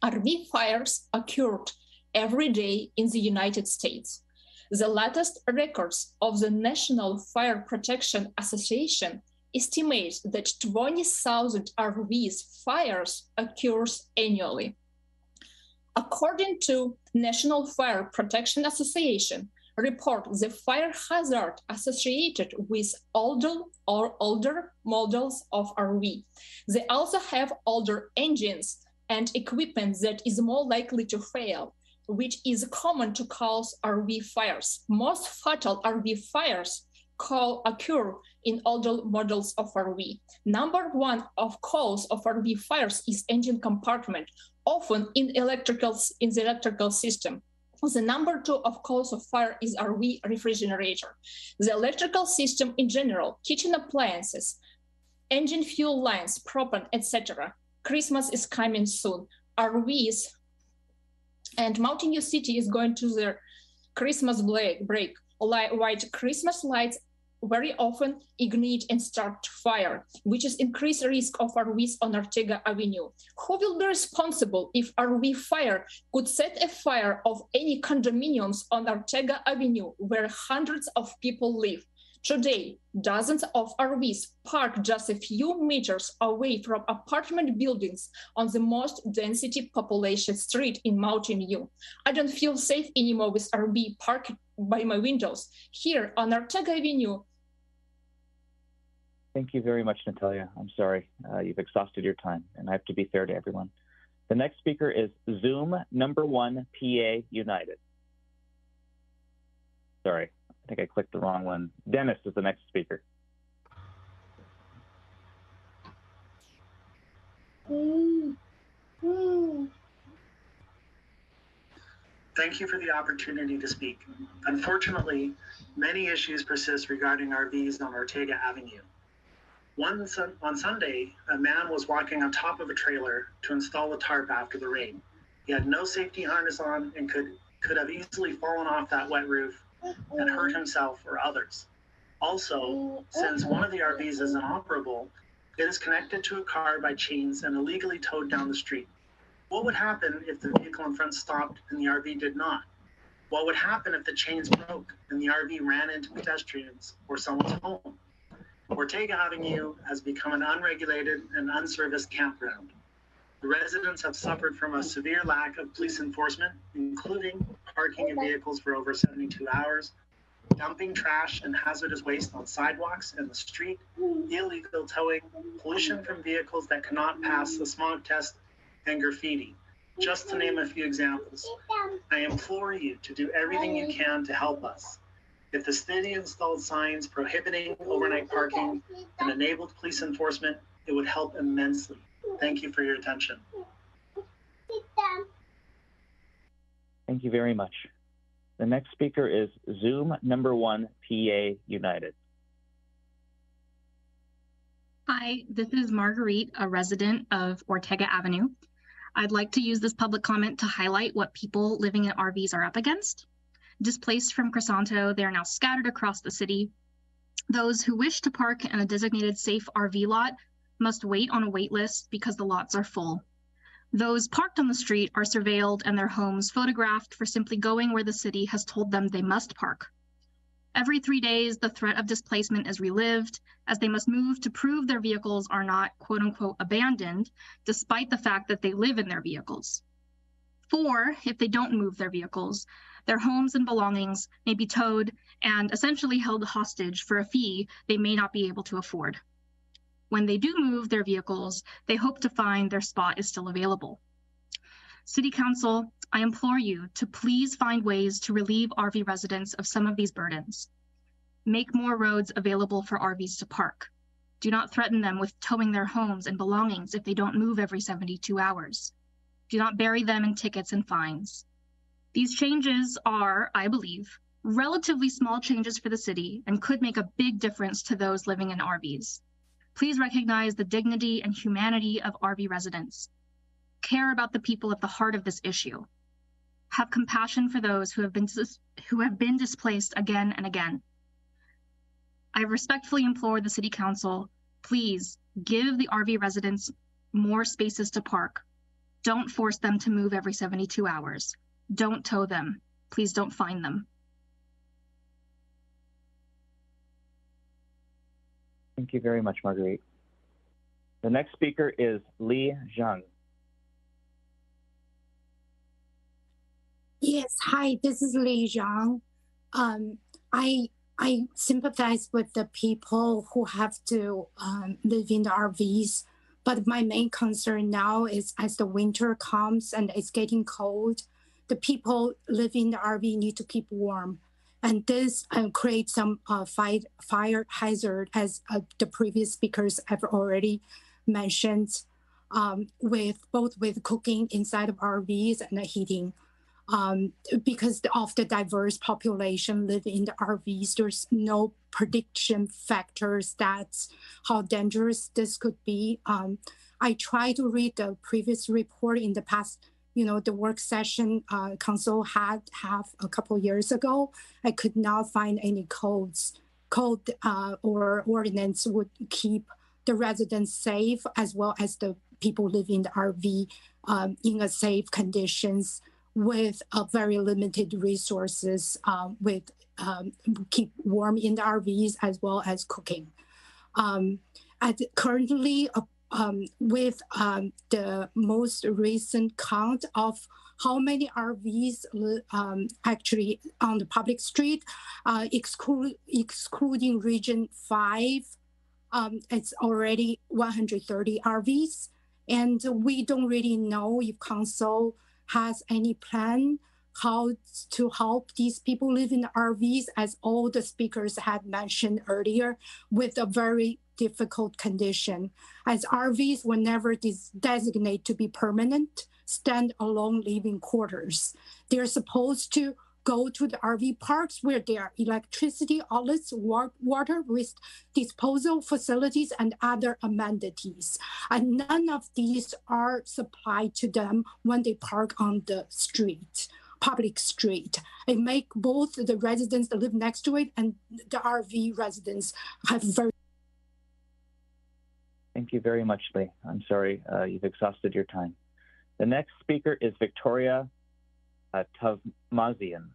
RV fires occurred every day in the United States. The latest records of the National Fire Protection Association estimate that 20,000 RVs fires occurs annually. According to National Fire Protection Association report, the fire hazard associated with older models of RV. They also have older engines and equipment that is more likely to fail, which is common to cause RV fires. Most fatal RV fires occur in older models of RV. Number one of cause of RV fires is engine compartment, often in the electrical system. The number two of cause of fire is RV refrigerator. The electrical system in general, kitchen appliances, engine fuel lines, propane, etc. Christmas is coming soon. RVs and Mountain View City is going to their Christmas break. White Christmas lights very often ignite and start fire, which is increased risk of RVs on Ortega Avenue. Who will be responsible if RV fire could set a fire of any condominiums on Ortega Avenue where hundreds of people live? Today, dozens of RVs park just a few meters away from apartment buildings on the most density population street in Mountain View. I don't feel safe anymore with RV parked by my windows. Here on Ortega Avenue. Thank you very much, Natalia. I'm sorry, you've exhausted your time, and I have to be fair to everyone. The next speaker is Zoom number 1 PA United. Sorry. I think I clicked the wrong one. Dennis is the next speaker. Thank you for the opportunity to speak. Unfortunately, many issues persist regarding RVs on Ortega Avenue. On Sunday, a man was walking on top of a trailer to install a tarp after the rain. He had no safety harness on and could have easily fallen off that wet roof and hurt himself or others. Also, since one of the RVs is inoperable, it is connected to a car by chains and illegally towed down the street. What would happen if the vehicle in front stopped and the RV did not? What would happen if the chains broke and the RV ran into pedestrians or someone's home? Ortega Avenue has become an unregulated and unserviced campground. The residents have suffered from a severe lack of police enforcement, including parking in vehicles for over 72 hours, dumping trash and hazardous waste on sidewalks and the street, illegal towing, pollution from vehicles that cannot pass the smog test, and graffiti, just to name a few examples. I implore you to do everything you can to help us. If the city installed signs prohibiting overnight parking and enabled police enforcement, it would help immensely. Thank you for your attention. Thank you very much. The next speaker is Zoom number 1 PA United. Hi, this is Marguerite, a resident of Ortega Avenue. I'd like to use this public comment to highlight what people living in RVs are up against. Displaced from Crisanto, they are now scattered across the city. Those who wish to park in a designated safe RV lot must wait on a wait list because the lots are full. Those parked on the street are surveilled and their homes photographed for simply going where the city has told them they must park. Every 3 days, the threat of displacement is relived as they must move to prove their vehicles are not quote unquote abandoned, despite the fact that they live in their vehicles. 4, if they don't move their vehicles, their homes and belongings may be towed and essentially held hostage for a fee they may not be able to afford. When they do move their vehicles, they hope to find their spot is still available. City Council, I implore you to please find ways to relieve RV residents of some of these burdens. Make more roads available for RVs to park. Do not threaten them with towing their homes and belongings if they don't move every 72 hours. Do not bury them in tickets and fines. These changes are, I believe, relatively small changes for the city and could make a big difference to those living in RVs. Please recognize the dignity and humanity of RV residents. Care about the people at the heart of this issue. Have compassion for those who have been displaced again and again. I respectfully implore the City Council, please give the RV residents more spaces to park. Don't force them to move every 72 hours. Don't tow them. Please don't fine them. Thank you very much, Marguerite. The next speaker is Li Zhang. Yes, hi, this is Li Zhang. I sympathize with the people who have to live in the RVs, but my main concern now is as the winter comes and it's getting cold, the people living in the RV need to keep warm. And this creates some fire hazard, as the previous speakers have already mentioned, with cooking inside of RVs and the heating. Because of the diverse population living in the RVs, there's no prediction factors that's how dangerous this could be. I tried to read the previous report in the past, the work session council had a couple of years ago. I could not find any code or ordinance would keep the residents safe as well as the people living in the RV in a safe conditions with very limited resources, with keep warm in the RVs as well as cooking. Currently, with the most recent count of how many RVs actually on the public street, excluding Region 5, it's already 130 RVs. And we don't really know if council has any plan how to help these people live in RVs, as all the speakers had mentioned earlier, with a very difficult condition, as RVs were never designated to be permanent, stand-alone living quarters. They're supposed to go to the RV parks where there are electricity outlets, water waste disposal facilities, and other amenities. And none of these are supplied to them when they park on the street, public street. It makes both the residents that live next to it and the RV residents have very... Thank you very much, Lee. I'm sorry, you've exhausted your time. The next speaker is Victoria Tavmazian.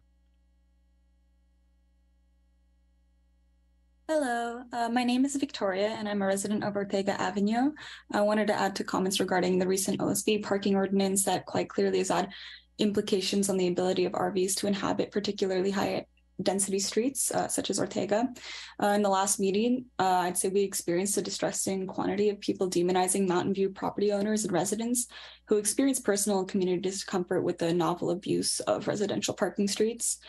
Hello, my name is Victoria and I'm a resident of Ortega Avenue. I wanted to add to comments regarding the recent OSB parking ordinance that quite clearly has had implications on the ability of RVs to inhabit particularly high density streets such as Ortega. In the last meeting, I'd say we experienced a distressing quantity of people demonizing Mountain View property owners and residents who experience personal and community discomfort with the novel abuse of residential parking streets.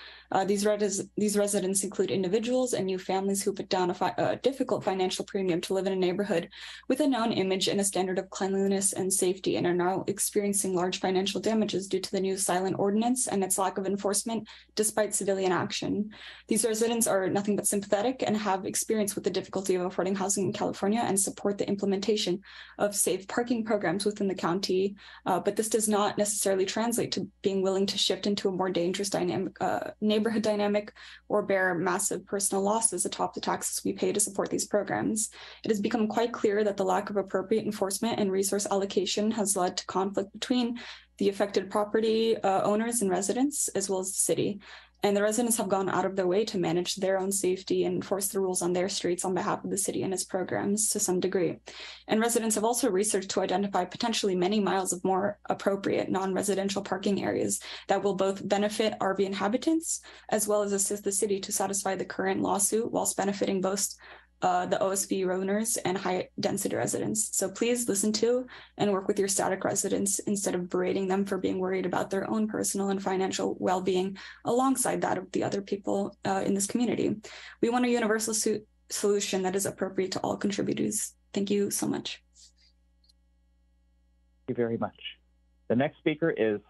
These residents include individuals and new families who put down a difficult financial premium to live in a neighborhood with a known image and a standard of cleanliness and safety, and are now experiencing large financial damages due to the new silent ordinance and its lack of enforcement despite civilian action. soon. These residents are nothing but sympathetic and have experience with the difficulty of affording housing in California and support the implementation of safe parking programs within the county. But this does not necessarily translate to being willing to shift into a more dangerous neighborhood dynamic or bear massive personal losses atop the taxes we pay to support these programs. It has become quite clear that the lack of appropriate enforcement and resource allocation has led to conflict between the affected property owners and residents, as well as the city. And the residents have gone out of their way to manage their own safety and enforce the rules on their streets on behalf of the city and its programs to some degree. And residents have also researched to identify potentially many miles of more appropriate non-residential parking areas that will both benefit RV inhabitants, as well as assist the city to satisfy the current lawsuit whilst benefiting both the OSB owners and high density residents. So please listen to and work with your static residents instead of berating them for being worried about their own personal and financial well-being alongside that of the other people in this community. We want a universal solution that is appropriate to all contributors. Thank you so much. Thank you very much. The next speaker is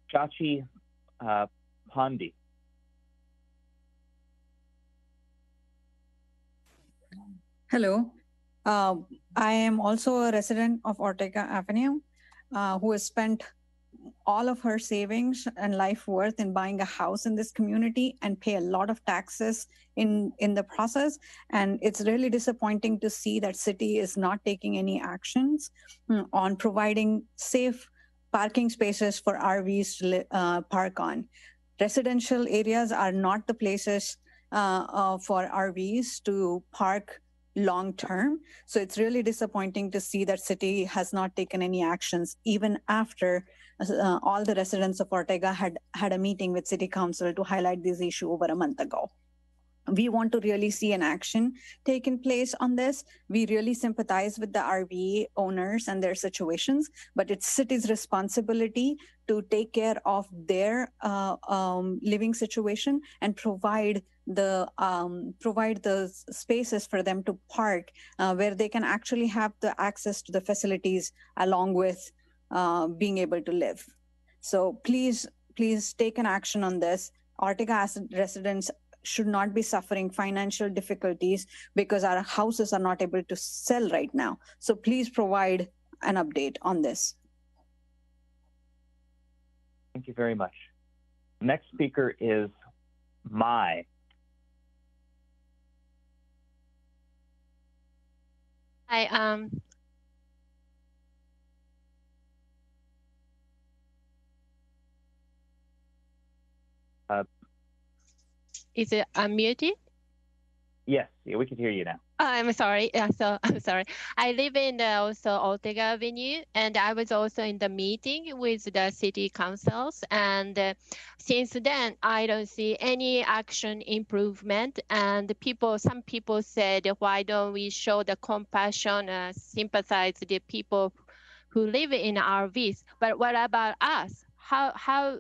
Chachi Pandi. Hello, I am also a resident of Ortega Avenue who has spent all of her savings and life worth in buying a house in this community and pay a lot of taxes in the process. And it's really disappointing to see that city is not taking any actions on providing safe parking spaces for RVs to park on. Residential areas are not the places for RVs to park long term. So it's really disappointing to see that city has not taken any actions, even after all the residents of Ortega had a meeting with city council to highlight this issue over a month ago. We want to really see an action taking place on this. We really sympathize with the RV owners and their situations, but it's city's responsibility to take care of their living situation and provide the spaces for them to park where they can actually have the access to the facilities along with being able to live. So please take an action on this. Ortega residents should not be suffering financial difficulties because our houses are not able to sell right now. So please provide an update on this. Thank you very much. Next speaker is Mai. Hi, is it unmuted? Yes, we can hear you now. I'm sorry. Yeah, so I'm sorry. I live in also Ortega Avenue, and I was also in the meeting with the city councils. And since then, I don't see any action improvement. And some people said, why don't we show the compassion, sympathize with the people who live in RVs? But what about us? How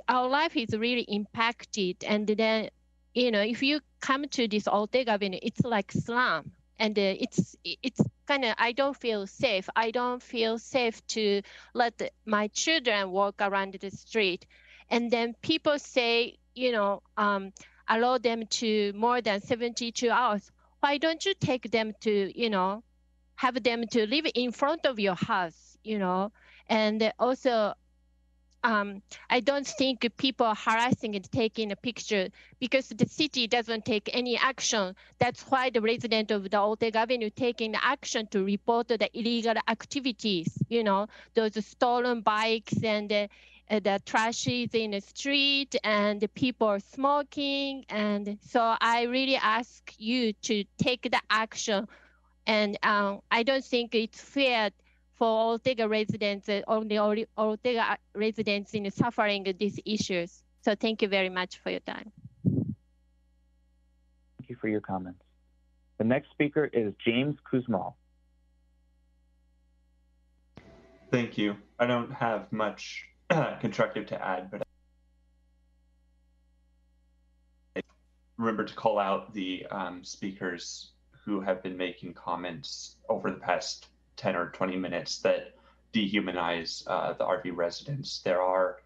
our life is really impacted, and then if you come to this Ortega Avenue, it's like slum, and it's kind of, I don't feel safe. I don't feel safe to let my children walk around the street. And then people say, allow them to more than 72 hours. Why don't you take them to, have them to live in front of your house, And also, I don't think people are harassing and taking a picture because the city doesn't take any action. That's why the resident of the Ortega Avenue taking action to report the illegal activities, those stolen bikes and the trashes in the street and the people smoking. And so I really ask you to take the action. And I don't think it's fair for Ortega residents, only Ortega residents in suffering these issues. So thank you very much for your time. Thank you for your comments. The next speaker is James Kuzmal. Thank you. I don't have much constructive to add, but I remember to call out the speakers who have been making comments over the past 10 or 20 minutes that dehumanize the RV residents. There are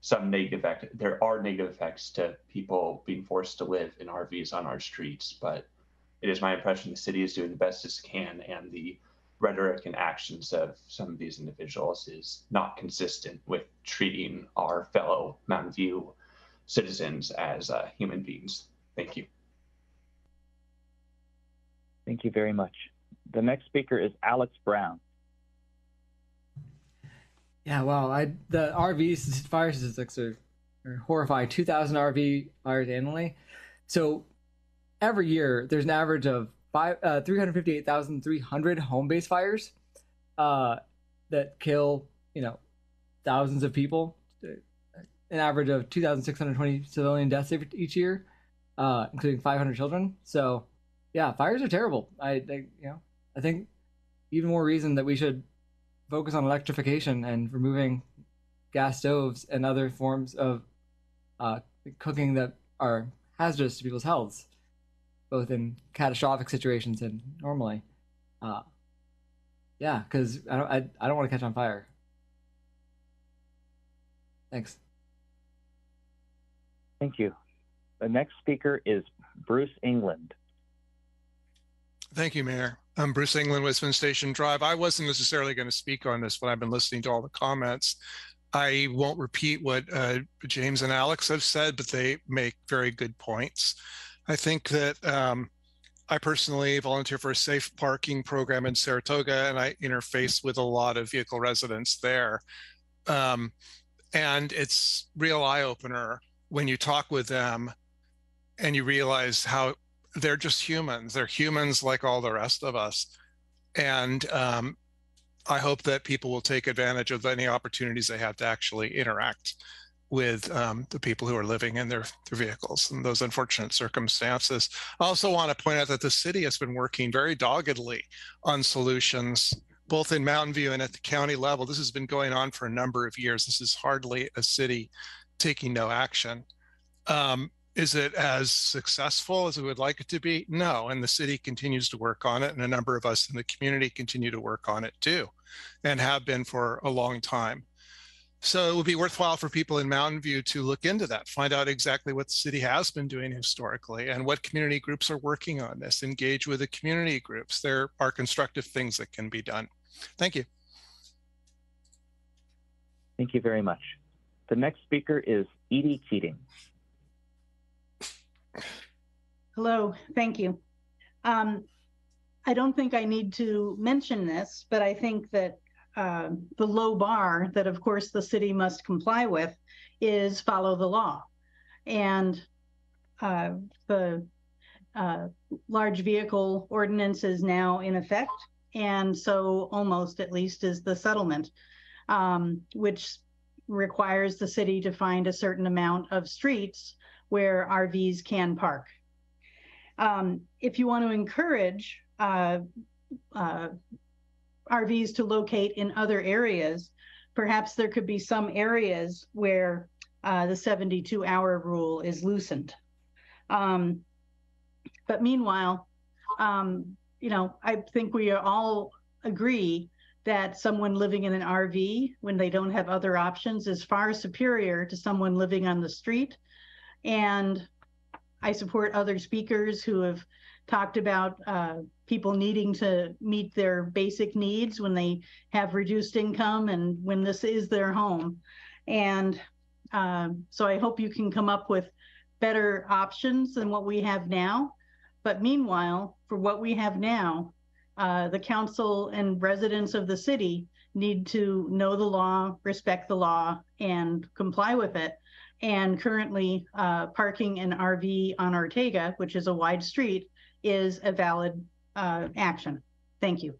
there are negative effects to people being forced to live in RVs on our streets, but it is my impression the city is doing the best it can, and the rhetoric and actions of some of these individuals is not consistent with treating our fellow Mountain View citizens as human beings. Thank you. Thank you very much. The next speaker is Alex Brown. Yeah, well, the RV fire statistics are horrifying. 2,000 RV fires annually. So every year there's an average of 358,300 home-based fires that kill, thousands of people. An average of 2,620 civilian deaths each year, including 500 children. So, yeah, fires are terrible. I think even more reason that we should focus on electrification and removing gas stoves and other forms of cooking that are hazardous to people's healths, both in catastrophic situations and normally. Yeah, because I don't want to catch on fire. Thanks. Thank you. The next speaker is Bruce England. Thank you, Mayor. I'm Bruce England, Westman Station Drive. I wasn't necessarily going to speak on this, but I've been listening to all the comments. I won't repeat what James and Alex have said, but they make very good points. I think that I personally volunteer for a safe parking program in Saratoga, and I interface with a lot of vehicle residents there. And it's real eye-opener when you talk with them and you realize how they're just humans. They're humans like all the rest of us. And I hope that people will take advantage of any opportunities they have to actually interact with the people who are living in their vehicles in those unfortunate circumstances. I also want to point out that the city has been working very doggedly on solutions, both in Mountain View and at the county level. This has been going on for a number of years. This is hardly a city taking no action. Is it as successful as we would like it to be? No, and the city continues to work on it, and a number of us in the community continue to work on it too, and have been for a long time. So it would be worthwhile for people in Mountain View to look into that, find out exactly what the city has been doing historically and what community groups are working on this, engage with the community groups. There are constructive things that can be done. Thank you. Thank you very much. The next speaker is Edie Keating. Hello, thank you. I don't think I need to mention this, but I think that the low bar that, of course, the city must comply with is follow the law. And the large vehicle ordinance is now in effect. And so almost at least is the settlement, which requires the city to find a certain amount of streets where RVs can park. If you want to encourage RVs to locate in other areas, perhaps there could be some areas where the 72-hour rule is loosened. But meanwhile, I think we all agree that someone living in an RV when they don't have other options is far superior to someone living on the street. And I support other speakers who have talked about people needing to meet their basic needs when they have reduced income and when this is their home. And so I hope you can come up with better options than what we have now. But meanwhile, for what we have now, the council and residents of the city need to know the law, respect the law, and comply with it. And currently, parking an RV on Ortega, which is a wide street, is a valid action. Thank you.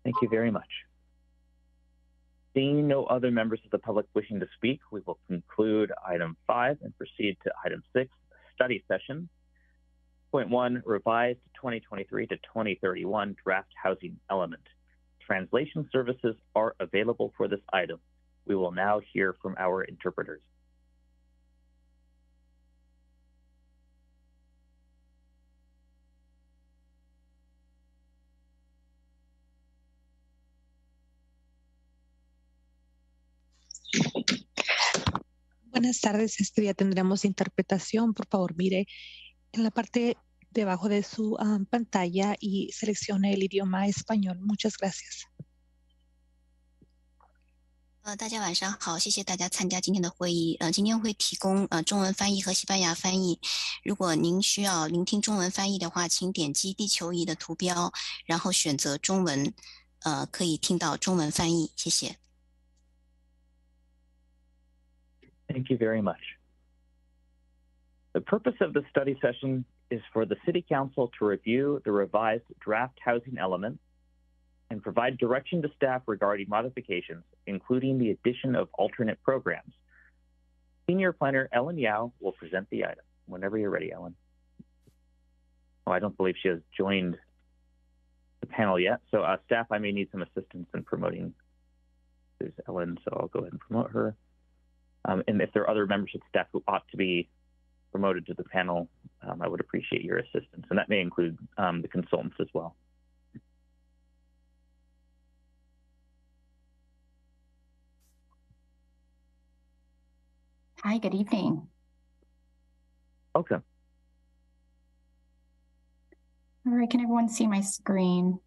Thank you very much. Seeing no other members of the public wishing to speak, we will conclude item 5 and proceed to item 6, study session. Point 1, revised 2023 to 2031 draft housing element. Translation services are available for this item. We will now hear from our interpreters. Buenas tardes, este día tendremos interpretación. Por favor, mire en la parte debajo de su pantalla y seleccione el idioma español. Muchas gracias. 大家晚上好，谢谢大家参加今天的会议。今天会提供中文翻译和西班牙翻译。如果您需要聆听中文翻译的话，请点击地球仪的图标，然后选择中文，可以听到中文翻译。谢谢。Thank you very much. The purpose of the study session is for the City Council to review the revised draft housing element and provide direction to staff regarding modifications, including the addition of alternate programs. Senior Planner Ellen Yao will present the item. Whenever you're ready, Ellen. Oh, I don't believe she has joined the panel yet. So staff, I may need some assistance in promoting this Ellen, so I'll go ahead and promote her. And if there are other members of staff who ought to be promoted to the panel, I would appreciate your assistance. And that may include the consultants as well. Hi, good evening. Okay. All right, can everyone see my screen?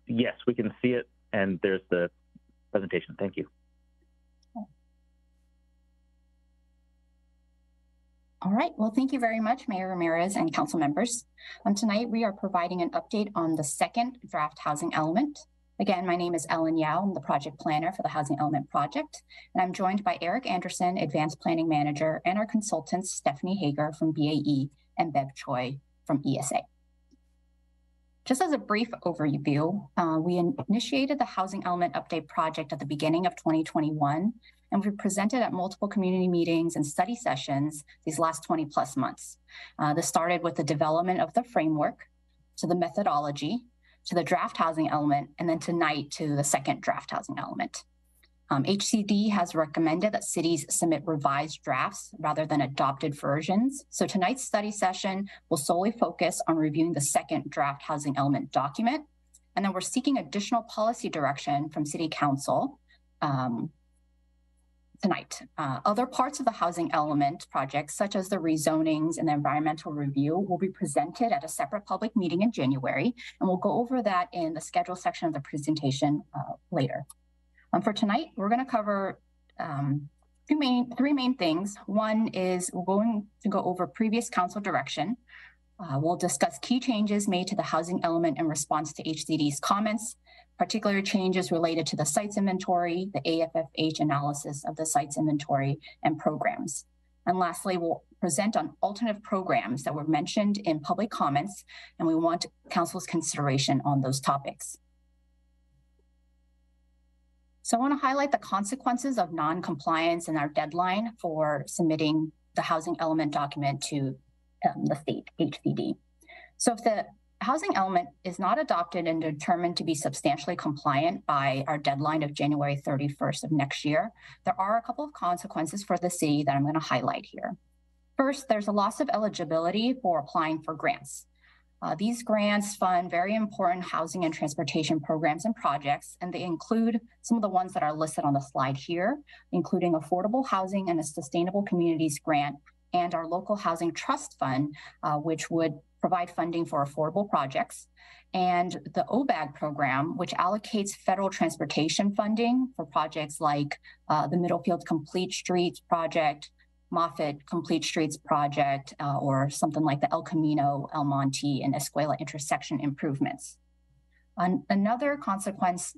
Yes, we can see it, and there's the presentation. Thank you. All right, well, thank you very much, Mayor Ramirez and council members. Tonight, we are providing an update on the second draft housing element. Again, my name is Ellen Yao. I'm the project planner for the Housing Element Project, and I'm joined by Eric Anderson, Advanced Planning Manager, and our consultants, Stephanie Hager from BAE and Bev Choi from ESA. Just as a brief overview, we initiated the Housing Element Update Project at the beginning of 2021, and we've presented at multiple community meetings and study sessions these last 20 plus months. This started with the development of the framework, to the methodology, to the draft housing element, and then tonight to the second draft housing element. HCD has recommended that cities submit revised drafts rather than adopted versions. So tonight's study session will solely focus on reviewing the second draft housing element document. And then we're seeking additional policy direction from City Council tonight. Other parts of the housing element project, such as the rezonings and the environmental review, will be presented at a separate public meeting in January, and we'll go over that in the schedule section of the presentation later. For tonight, we're going to cover three main things. One is we're going to go over previous council direction. We'll discuss key changes made to the housing element in response to HCD's comments, particular changes related to the sites inventory, the AFFH analysis of the sites inventory and programs. And lastly, we'll present on alternative programs that were mentioned in public comments, and we want council's consideration on those topics. So I want to highlight the consequences of non-compliance and our deadline for submitting the housing element document to the state HCD. So if the housing element is not adopted and determined to be substantially compliant by our deadline of January 31st of next year, there are a couple of consequences for the city that I'm going to highlight here. First, there's a loss of eligibility for applying for grants. These grants fund very important housing and transportation programs and projects, and they include some of the ones that are listed on the slide here, including Affordable Housing and a Sustainable Communities Grant, and our Local Housing Trust Fund, which would provide funding for affordable projects, and the OBAG program, which allocates federal transportation funding for projects like the Middlefield Complete Streets project, Moffett Complete Streets project, or something like the El Camino, El Monte, and Escuela intersection improvements. Another consequence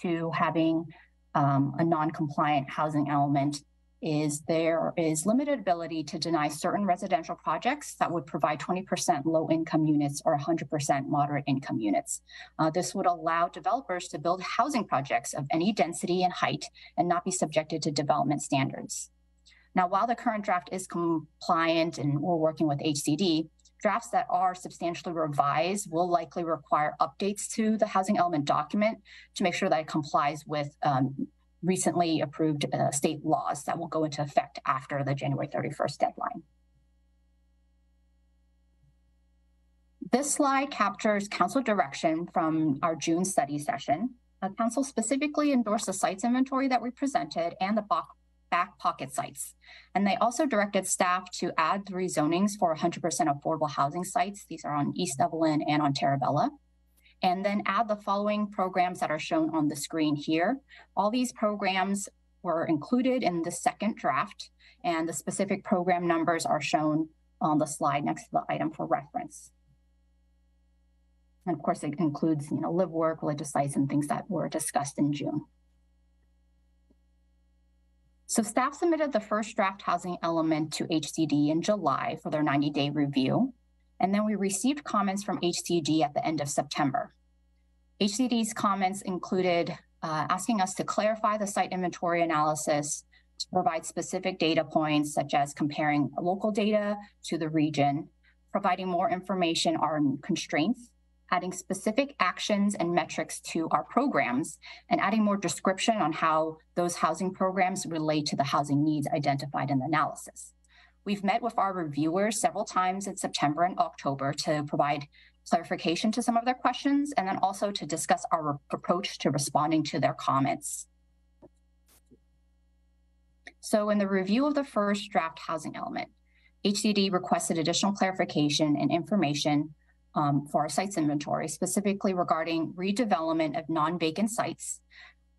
to having a non-compliant housing element is there is limited ability to deny certain residential projects that would provide 20% low-income units or 100% moderate income units. This would allow developers to build housing projects of any density and height and not be subjected to development standards. Now, while the current draft is compliant and we're working with HCD, drafts that are substantially revised will likely require updates to the housing element document to make sure that it complies with recently approved state laws that will go into effect after the January 31st deadline. This slide captures council direction from our June study session. Council specifically endorsed the sites inventory that we presented and the back pocket sites. And they also directed staff to add the rezonings for 100% affordable housing sites. These are on East Evelyn and on Terabella. And then add the following programs that are shown on the screen here. All these programs were included in the second draft, and the specific program numbers are shown on the slide next to the item for reference. And of course, it includes, live, work, religious sites, and things that were discussed in June. So staff submitted the first draft housing element to HCD in July for their 90-day review. And then we received comments from HCD at the end of September. HCD's comments included asking us to clarify the site inventory analysis, to provide specific data points, such as comparing local data to the region, providing more information on constraints, adding specific actions and metrics to our programs, and adding more description on how those housing programs relate to the housing needs identified in the analysis. We've met with our reviewers several times in September and October to provide clarification to some of their questions, and then also to discuss our approach to responding to their comments. So in the review of the first draft housing element, HCD requested additional clarification and information for our sites inventory, specifically regarding redevelopment of non-vacant sites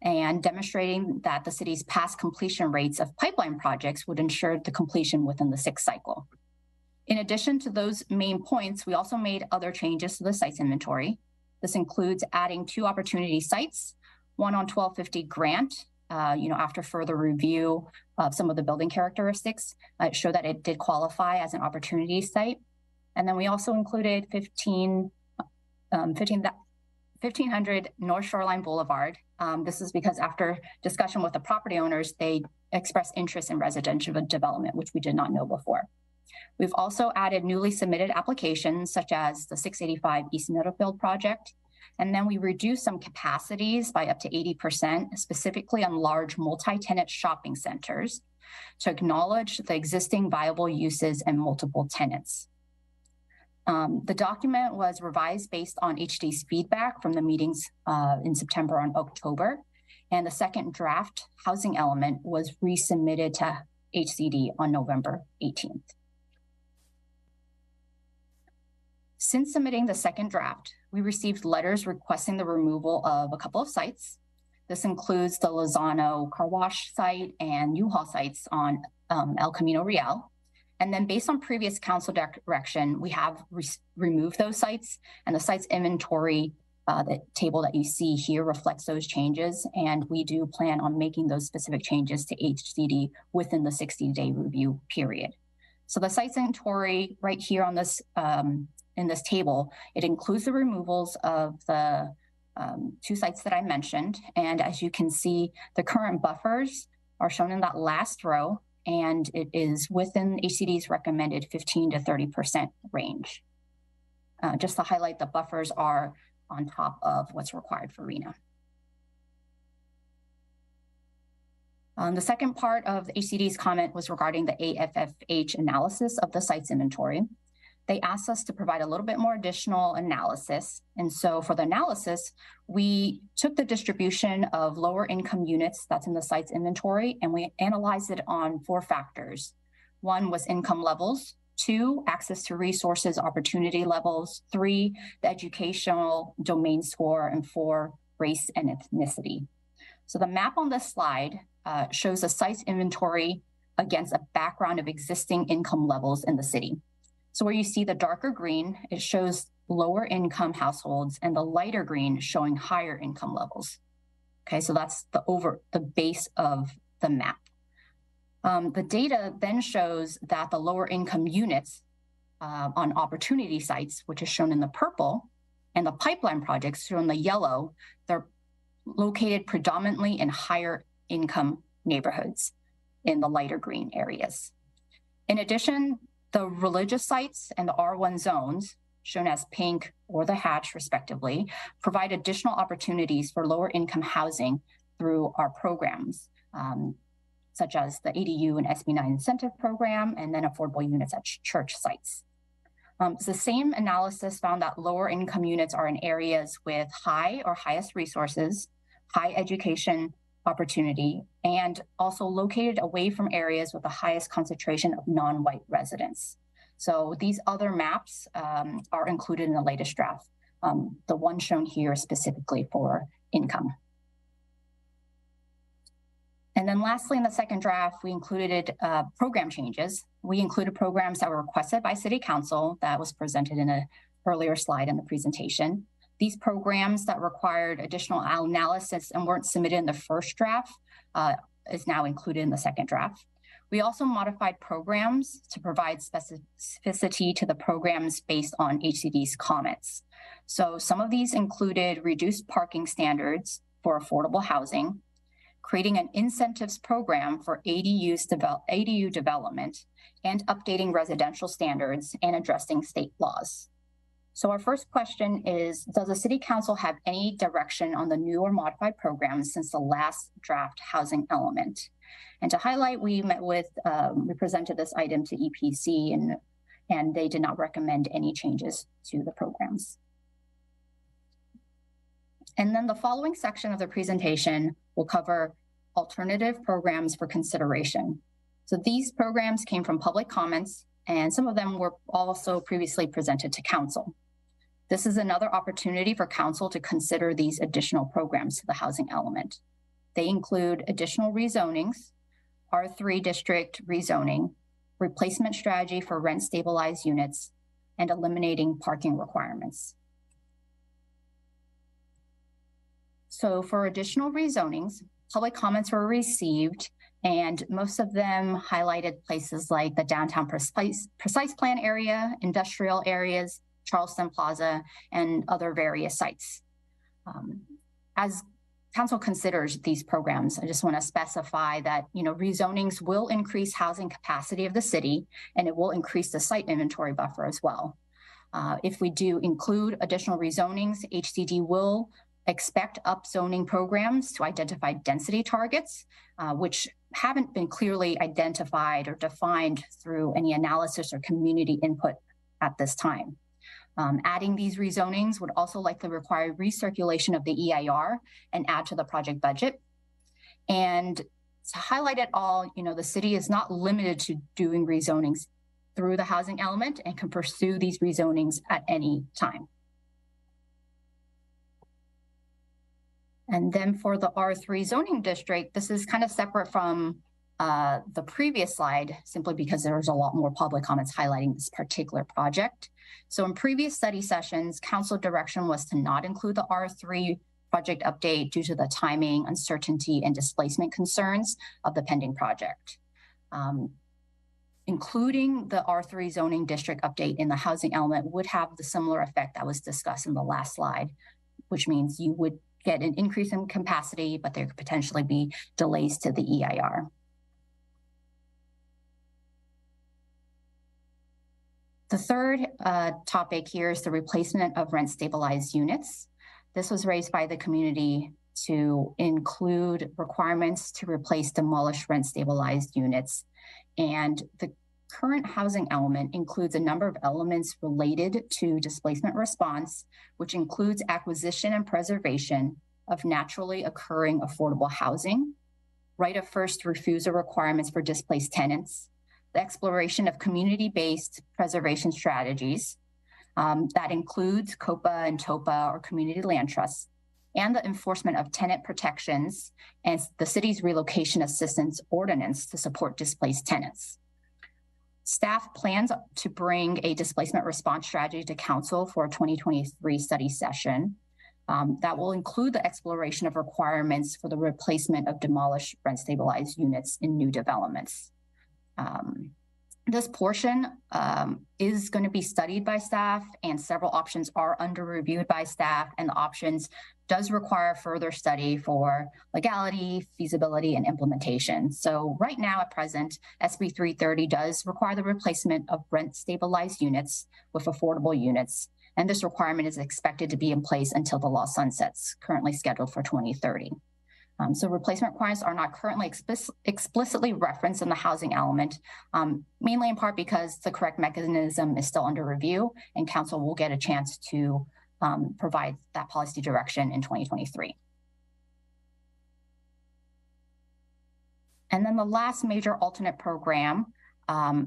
and demonstrating that the city's past completion rates of pipeline projects would ensure the completion within the 6th cycle. In addition to those main points, we also made other changes to the sites inventory. This includes adding 2 opportunity sites, one on 1250 Grant, after further review of some of the building characteristics, it showed that it did qualify as an opportunity site. And then we also included 1500 North Shoreline Boulevard. This is because after discussion with the property owners, they expressed interest in residential development, which we did not know before. We've also added newly submitted applications, such as the 685 East Middlefield project. And then we reduced some capacities by up to 80%, specifically on large multi-tenant shopping centers, to acknowledge the existing viable uses and multiple tenants. The document was revised based on HD's feedback from the meetings in September and October, and the second draft housing element was resubmitted to HCD on November 18th. Since submitting the second draft, we received letters requesting the removal of a couple of sites. This includes the Lozano Car Wash site and U-Haul sites on El Camino Real. And then based on previous council direction, we have removed those sites, and the sites inventory, the table that you see here reflects those changes. And we do plan on making those specific changes to HCD within the 60-day review period. So the sites inventory right here on this, in this table, it includes the removals of the 2 sites that I mentioned. And as you can see, the current buffers are shown in that last row, and it is within HCD's recommended 15 to 30% range. Just to highlight, the buffers are on top of what's required for RENA. The second part of the HCD's comment was regarding the AFFH analysis of the sites inventory. They asked us to provide a little bit more additional analysis. And so for the analysis, we took the distribution of lower income units that's in the sites inventory, and we analyzed it on 4 factors. 1 was income levels, 2, access to resources, opportunity levels, 3, the educational domain score, and 4, race and ethnicity. So the map on this slide shows a sites inventory against a background of existing income levels in the city. So where you see the darker green, it shows lower income households, and the lighter green showing higher income levels. Okay, so that's the base of the map. The data then shows that the lower income units on opportunity sites, which is shown in the purple, and the pipeline projects shown in the yellow, they're located predominantly in higher income neighborhoods in the lighter green areas. In addition, the religious sites and the R1 zones, shown as pink or the hatch respectively, provide additional opportunities for lower income housing through our programs, such as the ADU and SB9 incentive program, and then affordable units at church sites. The same analysis found that lower income units are in areas with high or highest resources, high education opportunity and also located away from areas with the highest concentration of non-white residents. So these other maps are included in the latest draft. The one shown here is specifically for income. And then lastly, in the second draft, we included program changes. We included programs that were requested by City Council that was presented in an earlier slide in the presentation. These programs that required additional analysis and weren't submitted in the first draft is now included in the second draft. We also modified programs to provide specificity to the programs based on HCD's comments. So some of these included reduced parking standards for affordable housing, creating an incentives program for ADU development, and updating residential standards and addressing state laws. So our first question is, does the City Council have any direction on the new or modified programs since the last draft housing element? And to highlight, we presented this item to EPC and they did not recommend any changes to the programs. And then the following section of the presentation will cover alternative programs for consideration. So these programs came from public comments, and some of them were also previously presented to Council. This is another opportunity for Council to consider these additional programs to the housing element. They include additional rezonings, R3 district rezoning, replacement strategy for rent stabilized units, and eliminating parking requirements. So for additional rezonings, public comments were received, and most of them highlighted places like the downtown precise plan area, industrial areas, Charleston Plaza, and other various sites. As Council considers these programs, I just want to specify that rezonings will increase housing capacity of the city, and it will increase the site inventory buffer as well. If we do include additional rezonings, HCD will expect upzoning programs to identify density targets, which haven't been clearly identified or defined through any analysis or community input at this time. Adding these rezonings would also likely require recirculation of the EIR and add to the project budget. And to highlight it all, the city is not limited to doing rezonings through the housing element and can pursue these rezonings at any time. And then for the R3 zoning district, this is kind of separate from the previous slide, simply because there was a lot more public comments highlighting this particular project. So in previous study sessions, Council direction was to not include the R3 project update due to the timing, uncertainty, and displacement concerns of the pending project. Including the R3 zoning district update in the housing element would have the similar effect that was discussed in the last slide, which means you would get an increase in capacity, but there could potentially be delays to the EIR. The third topic here is the replacement of rent stabilized units. This was raised by the community to include requirements to replace demolished rent stabilized units. And the current housing element includes a number of elements related to displacement response, which includes acquisition and preservation of naturally occurring affordable housing, right of first refusal requirements for displaced tenants, the exploration of community-based preservation strategies that includes COPA and TOPA or community land trusts, and the enforcement of tenant protections and the city's relocation assistance ordinance to support displaced tenants. Staff plans to bring a displacement response strategy to Council for a 2023 study session that will include the exploration of requirements for the replacement of demolished rent stabilized units in new developments. This portion is going to be studied by staff, and several options are under review by staff, and the options does require further study for legality, feasibility, and implementation. So right now at present, SB 330 does require the replacement of rent stabilized units with affordable units, and this requirement is expected to be in place until the law sunsets, currently scheduled for 2030. So replacement requirements are not currently explicitly referenced in the housing element, mainly in part because the correct mechanism is still under review, and Council will get a chance to provide that policy direction in 2023. And then the last major alternate program,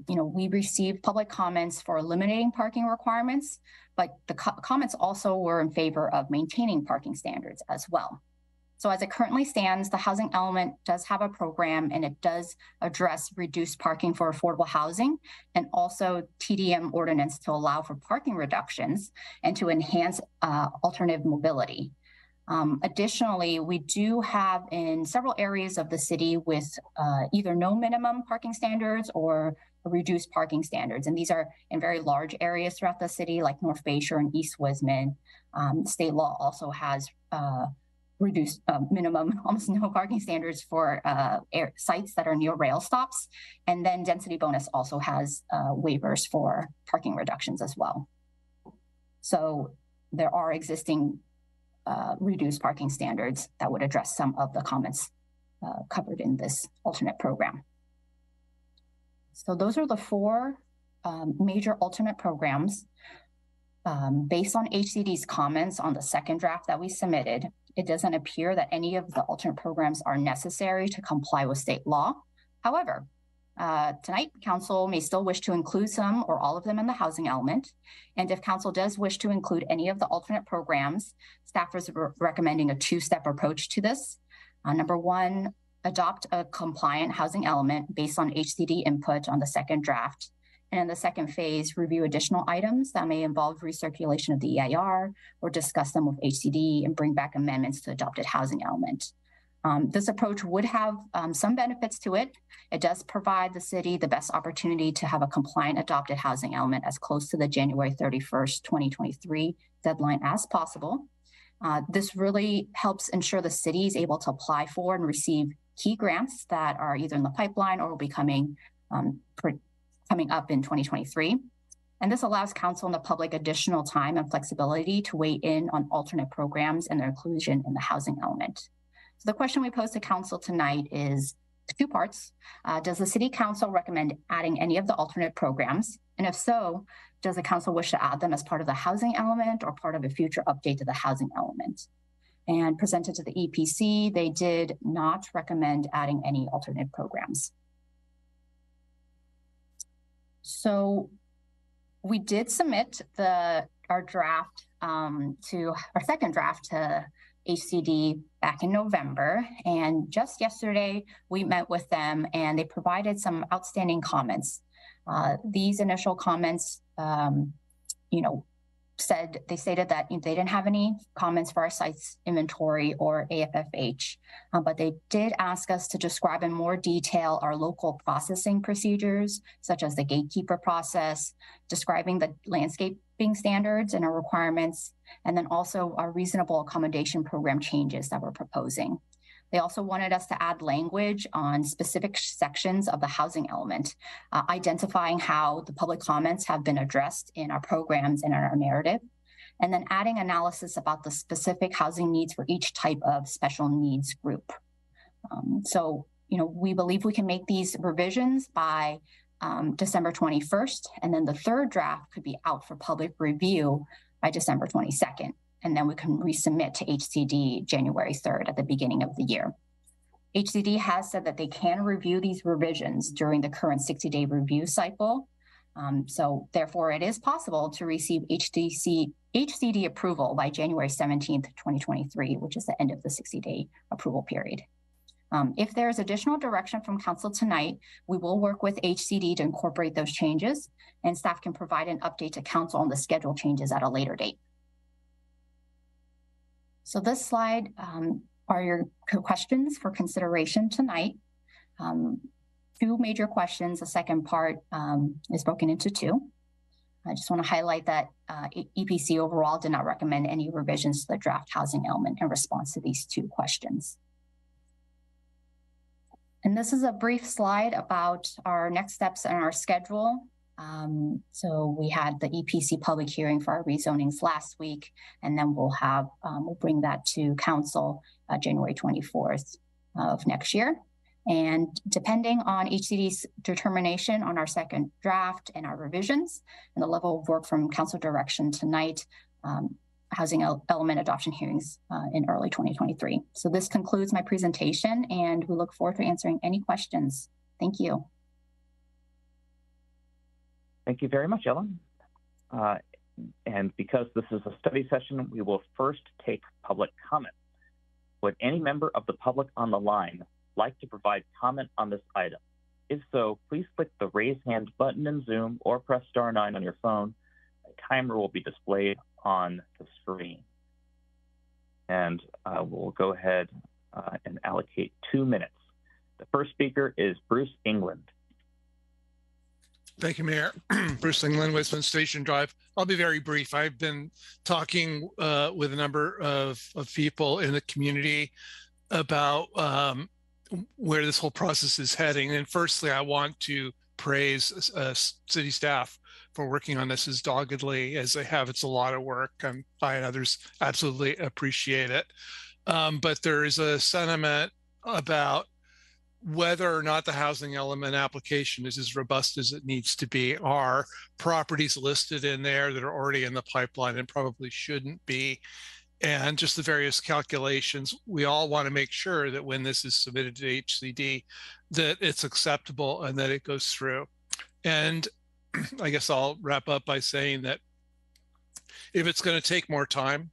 we received public comments for eliminating parking requirements, but the comments also were in favor of maintaining parking standards as well. So as it currently stands, the housing element does have a program and it does address reduced parking for affordable housing and also TDM ordinance to allow for parking reductions and to enhance alternative mobility. Additionally, we do have in several areas of the city with either no minimum parking standards or reduced parking standards. And these are in very large areas throughout the city like North Bayshore and East Wisman. State law also has reduced minimum, almost no parking standards for sites that are near rail stops. And then density bonus also has waivers for parking reductions as well. So there are existing reduced parking standards that would address some of the comments covered in this alternate program. So those are the four major alternate programs. Based on HCD's comments on the second draft that we submitted, it doesn't appear that any of the alternate programs are necessary to comply with state law. However, tonight, council may still wish to include some or all of them in the housing element. And if council does wish to include any of the alternate programs, staff is recommending a two-step approach to this. Number one, adopt a compliant housing element based on HCD input on the second draft. And in the second phase, review additional items that may involve recirculation of the EIR or discuss them with HCD and bring back amendments to the adopted housing element. This approach would have some benefits to it. It does provide the city the best opportunity to have a compliant adopted housing element as close to the January 31st, 2023 deadline as possible. This really helps ensure the city is able to apply for and receive key grants that are either in the pipeline or will be coming up in 2023. And this allows council and the public additional time and flexibility to weigh in on alternate programs and their inclusion in the housing element. So the question we pose to council tonight is two parts. Does the city council recommend adding any of the alternate programs? And if so, does the council wish to add them as part of the housing element or part of a future update to the housing element? And presented to the EPC, they did not recommend adding any alternate programs. So we did submit our draft to our second draft to HCD back in November. And just yesterday, we met with them and they provided some outstanding comments. These initial comments, they stated that they didn't have any comments for our sites inventory or AFFH, but they did ask us to describe in more detail our local processing procedures, such as the gatekeeper process, describing the landscaping standards and our requirements, and then also our reasonable accommodation program changes that we're proposing. They also wanted us to add language on specific sections of the housing element, identifying how the public comments have been addressed in our programs and in our narrative, and then adding analysis about the specific housing needs for each type of special needs group. We believe we can make these revisions by December 21st, and then the third draft could be out for public review by December 22nd. And then we can resubmit to HCD January 3rd at the beginning of the year. HCD has said that they can review these revisions during the current 60-day review cycle. So therefore, it is possible to receive HCD approval by January 17th, 2023, which is the end of the 60-day approval period. If there is additional direction from council tonight, we will work with HCD to incorporate those changes, and staff can provide an update to council on the schedule changes at a later date. So this slide are your questions for consideration tonight. Two major questions. The second part is broken into two. I just want to highlight that EPC overall did not recommend any revisions to the draft housing element in response to these two questions. And this is a brief slide about our next steps and our schedule. So we had the EPC public hearing for our rezonings last week, and then we'll bring that to council January 24th of next year. And depending on HCD's determination on our second draft and our revisions and the level of work from council direction tonight, housing element adoption hearings in early 2023. So this concludes my presentation, and we look forward to answering any questions. Thank you. Thank you very much, Ellen. And because this is a study session, we will first take public comment. Would any member of the public on the line like to provide comment on this item? If so, please click the raise hand button in Zoom or press *9 on your phone. A timer will be displayed on the screen. And we'll go ahead and allocate 2 minutes. The first speaker is Bruce England. Thank you, Mayor. Bruce England, Westman Station Drive. I'll be very brief. I've been talking with a number of people in the community about where this whole process is heading. And firstly, I want to praise city staff for working on this as doggedly as they have. It's a lot of work. I and others absolutely appreciate it. But there is a sentiment about whether or not the housing element application is as robust as it needs to be. Are properties listed in there that are already in the pipeline and probably shouldn't be? And just the various calculations, we all want to make sure that when this is submitted to HCD, that it's acceptable and that it goes through. And I guess I'll wrap up by saying that if it's going to take more time,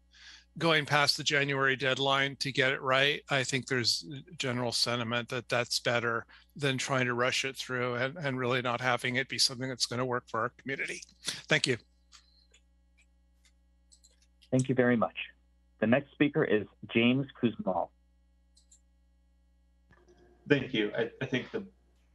going past the January deadline to get it right, I think there's general sentiment that that's better than trying to rush it through and really not having it be something that's going to work for our community. Thank you. Thank you very much. The next speaker is James Kuzmal. Thank you. I think the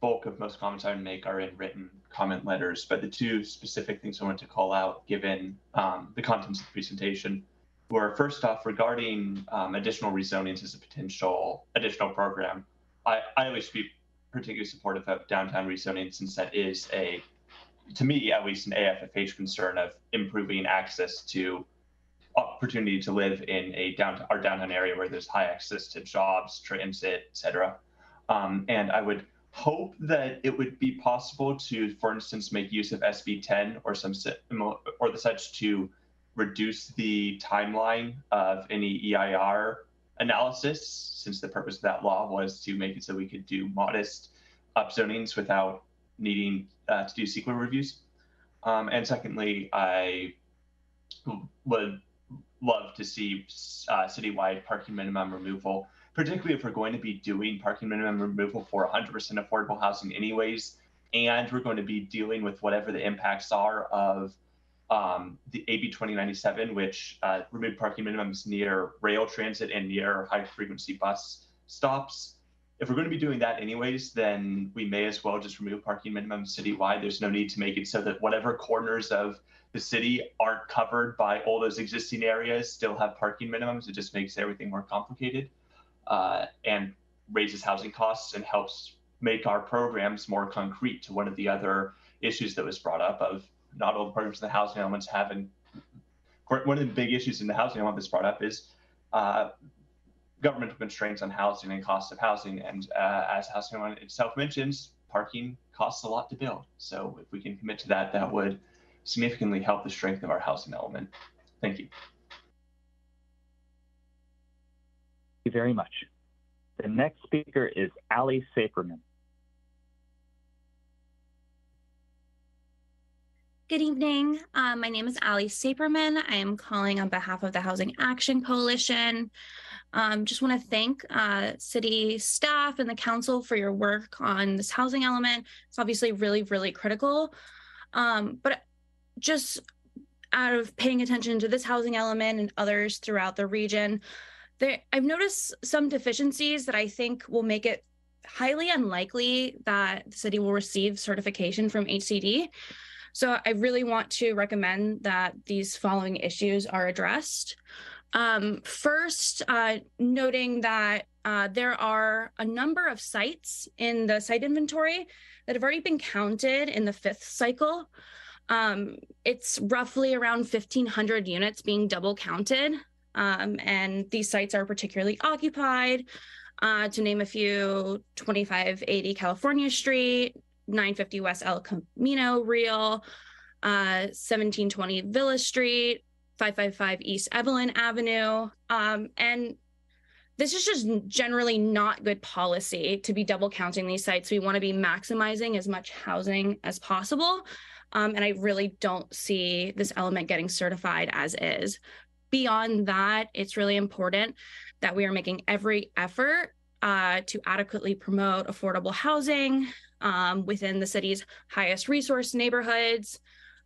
bulk of most comments I would make are in written comment letters, but the two specific things I want to call out given the contents of the presentation were, first off, regarding additional rezonings as a potential additional program. I always be particularly supportive of downtown rezoning, since that is to me at least, an AFFH concern of improving access to opportunity to live in our downtown area where there's high access to jobs, transit, etc. And I would hope that it would be possible to, for instance, make use of SB 10 or the such to reduce the timeline of any EIR analysis, since the purpose of that law was to make it so we could do modest upzonings without needing to do CEQA reviews. And secondly, I would love to see citywide parking minimum removal, particularly if we're going to be doing parking minimum removal for 100% affordable housing anyways, and we're going to be dealing with whatever the impacts are of the AB 2097, which removed parking minimums near rail transit and near high frequency bus stops. If we're going to be doing that anyways, then we may as well just remove parking minimums citywide. There's no need to make it so that whatever corners of the city aren't covered by all those existing areas still have parking minimums. It just makes everything more complicated and raises housing costs and helps make our programs more concrete to one of the other issues that was brought up of not all the programs in the housing elements have. And one of the big issues in the housing element that's brought up is governmental constraints on housing and cost of housing. And as housing element itself mentions, parking costs a lot to build. So if we can commit to that, that would significantly help the strength of our housing element. Thank you. Thank you very much. The next speaker is Ali Saperman. Good evening. My name is Ali Saperman. I am calling on behalf of the Housing Action Coalition. Just want to thank city staff and the council for your work on this housing element. It's obviously really, really critical. But just out of paying attention to this housing element and others throughout the region, I've noticed some deficiencies that I think will make it highly unlikely that the city will receive certification from HCD. So I really want to recommend that these following issues are addressed. First, noting that there are a number of sites in the site inventory that have already been counted in the 5th cycle. It's roughly around 1,500 units being double counted. And these sites are particularly occupied. To name a few, 2580 California Street, 950 West El Camino Real, 1720 Villa Street, 555 East Evelyn Avenue. And this is just generally not good policy to be double counting these sites. We want to be maximizing as much housing as possible. And I really don't see this element getting certified as is. Beyond that, it's really important that we are making every effort to adequately promote affordable housing within the city's highest resource neighborhoods,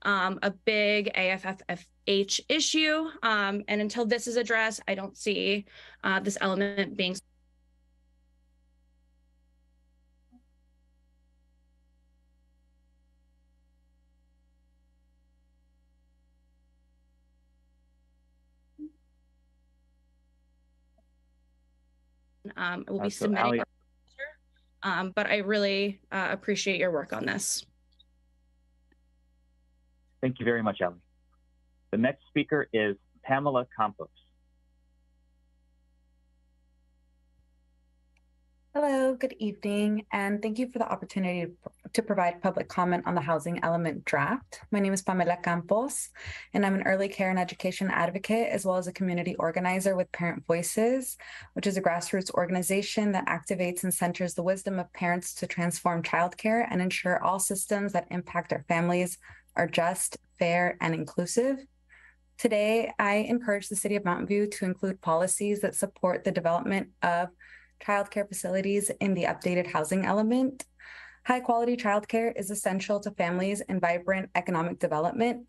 a big AFFH issue. And until this is addressed, I don't see this element being will be submitting, but I really appreciate your work on this. Thank you very much, Ali. The next speaker is Pamela Campos. Hello, good evening, and thank you for the opportunity to provide public comment on the housing element draft. My name is Pamela Campos, and I'm an early care and education advocate, as well as a community organizer with Parent Voices, which is a grassroots organization that activates and centers the wisdom of parents to transform childcare and ensure all systems that impact our families are just, fair, and inclusive. Today, I encourage the City of Mountain View to include policies that support the development of childcare facilities in the updated housing element. High-quality childcare is essential to families and vibrant economic development,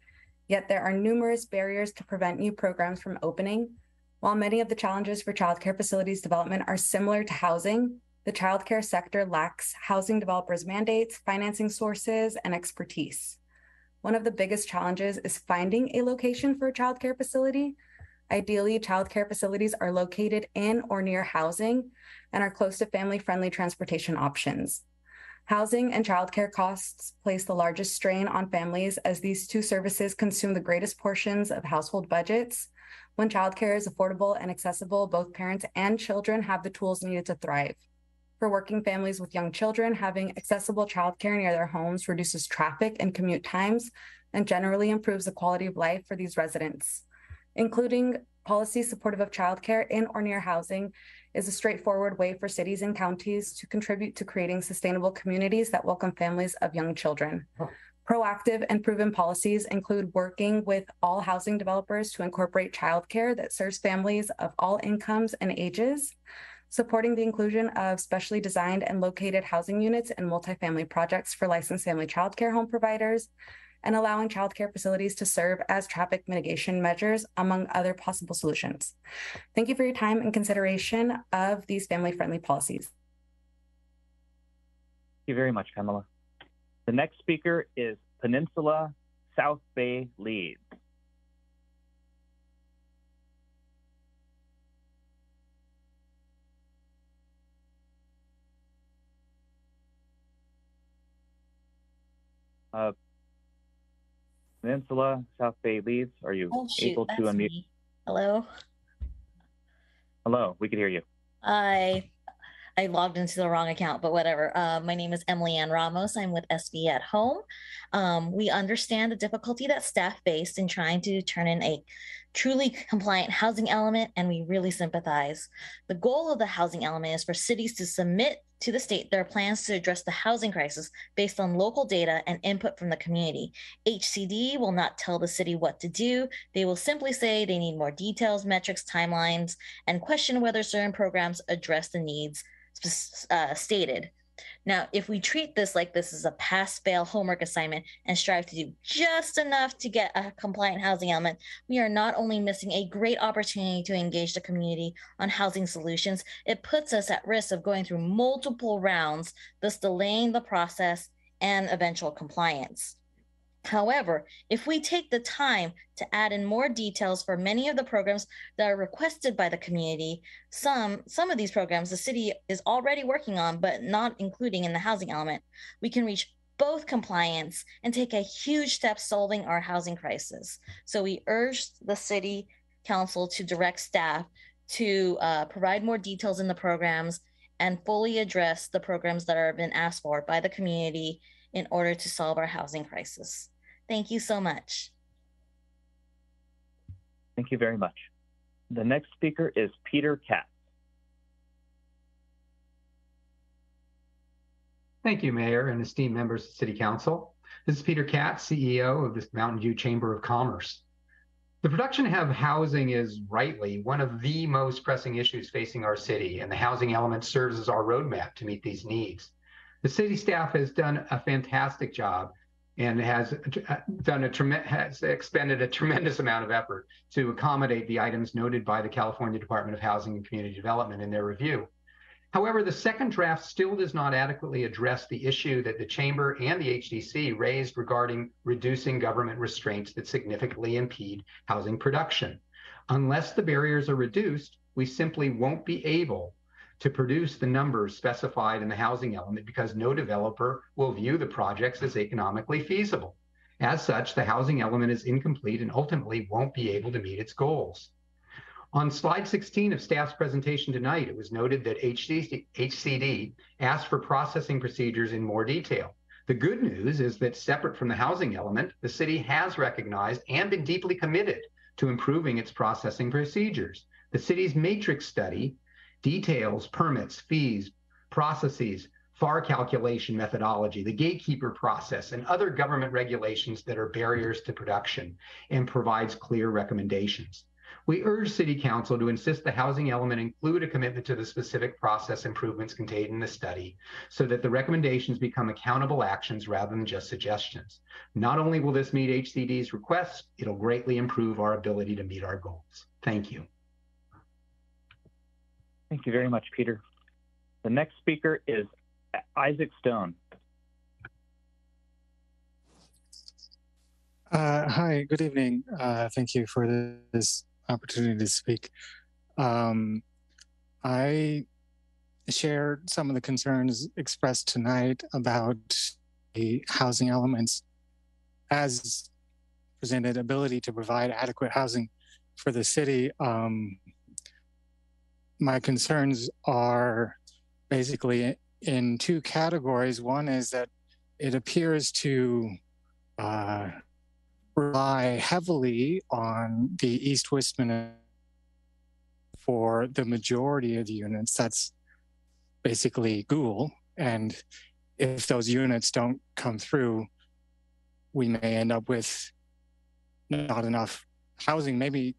yet there are numerous barriers to prevent new programs from opening. While many of the challenges for childcare facilities development are similar to housing, the childcare sector lacks housing developers' mandates, financing sources, and expertise. One of the biggest challenges is finding a location for a childcare facility. Ideally, childcare facilities are located in or near housing and are close to family-friendly transportation options. Housing and childcare costs place the largest strain on families as these two services consume the greatest portions of household budgets. When childcare is affordable and accessible, both parents and children have the tools needed to thrive. For working families with young children, having accessible childcare near their homes reduces traffic and commute times and generally improves the quality of life for these residents. Including policies supportive of childcare in or near housing is a straightforward way for cities and counties to contribute to creating sustainable communities that welcome families of young children. Proactive and proven policies include working with all housing developers to incorporate childcare that serves families of all incomes and ages, supporting the inclusion of specially designed and located housing units and multifamily projects for licensed family childcare home providers, and allowing childcare facilities to serve as traffic mitigation measures, among other possible solutions. Thank you for your time and consideration of these family-friendly policies. Thank you very much, Pamela. The next speaker is Peninsula South Bay Leads. Peninsula South Bay Leads, are you able to unmute? Me. Hello? Hello, we can hear you. I logged into the wrong account, but whatever. My name is Emily Ann Ramos. I'm with SB at Home. We understand the difficulty that staff faced in trying to turn in a truly compliant housing element, and we really sympathize. The goal of the housing element is for cities to submit to the state their plans to address the housing crisis based on local data and input from the community. HCD will not tell the city what to do. They will simply say they need more details, metrics, timelines, and question whether certain programs address the needs stated. Now, if we treat this like this is a pass-fail homework assignment and strive to do just enough to get a compliant housing element, we are not only missing a great opportunity to engage the community on housing solutions, it puts us at risk of going through multiple rounds, thus delaying the process and eventual compliance. However, if we take the time to add in more details for many of the programs that are requested by the community, some of these programs the city is already working on but not including in the housing element, we can reach both compliance and take a huge step solving our housing crisis. So we urge the city council to direct staff to provide more details in the programs and fully address the programs that are been asked for by the community in order to solve our housing crisis. Thank you so much. Thank you very much. The next speaker is Peter Katz. Thank you, Mayor and esteemed members of City Council. This is Peter Katz, CEO of the Mountain View Chamber of Commerce. The production of housing is rightly one of the most pressing issues facing our city, and the housing element serves as our roadmap to meet these needs. The city staff has done a fantastic job and has expended a tremendous amount of effort to accommodate the items noted by the California Department of Housing and Community Development in their review. However, the second draft still does not adequately address the issue that the Chamber and the HDC raised regarding reducing government restraints that significantly impede housing production. Unless the barriers are reduced, we simply won't be able to produce the numbers specified in the housing element because no developer will view the projects as economically feasible. As such, the housing element is incomplete and ultimately won't be able to meet its goals. On slide 16 of staff's presentation tonight, it was noted that HCD asked for processing procedures in more detail. The good news is that separate from the housing element, the city has recognized and been deeply committed to improving its processing procedures. The city's matrix study details permits, fees, processes, FAR calculation methodology, the gatekeeper process, and other government regulations that are barriers to production, and provides clear recommendations. We urge City Council to insist the housing element include a commitment to the specific process improvements contained in the study so that the recommendations become accountable actions rather than just suggestions. Not only will this meet HCD's requests, it'll greatly improve our ability to meet our goals. Thank you. Thank you very much, Peter. The next speaker is Isaac Stone. Hi, good evening. Thank you for this opportunity to speak. I shared some of the concerns expressed tonight about the housing elements as presented ability to provide adequate housing for the city. My concerns are basically in two categories. One is that it appears to rely heavily on the East Westman for the majority of the units. That's basically Google. And if those units don't come through, we may end up with not enough housing. Maybe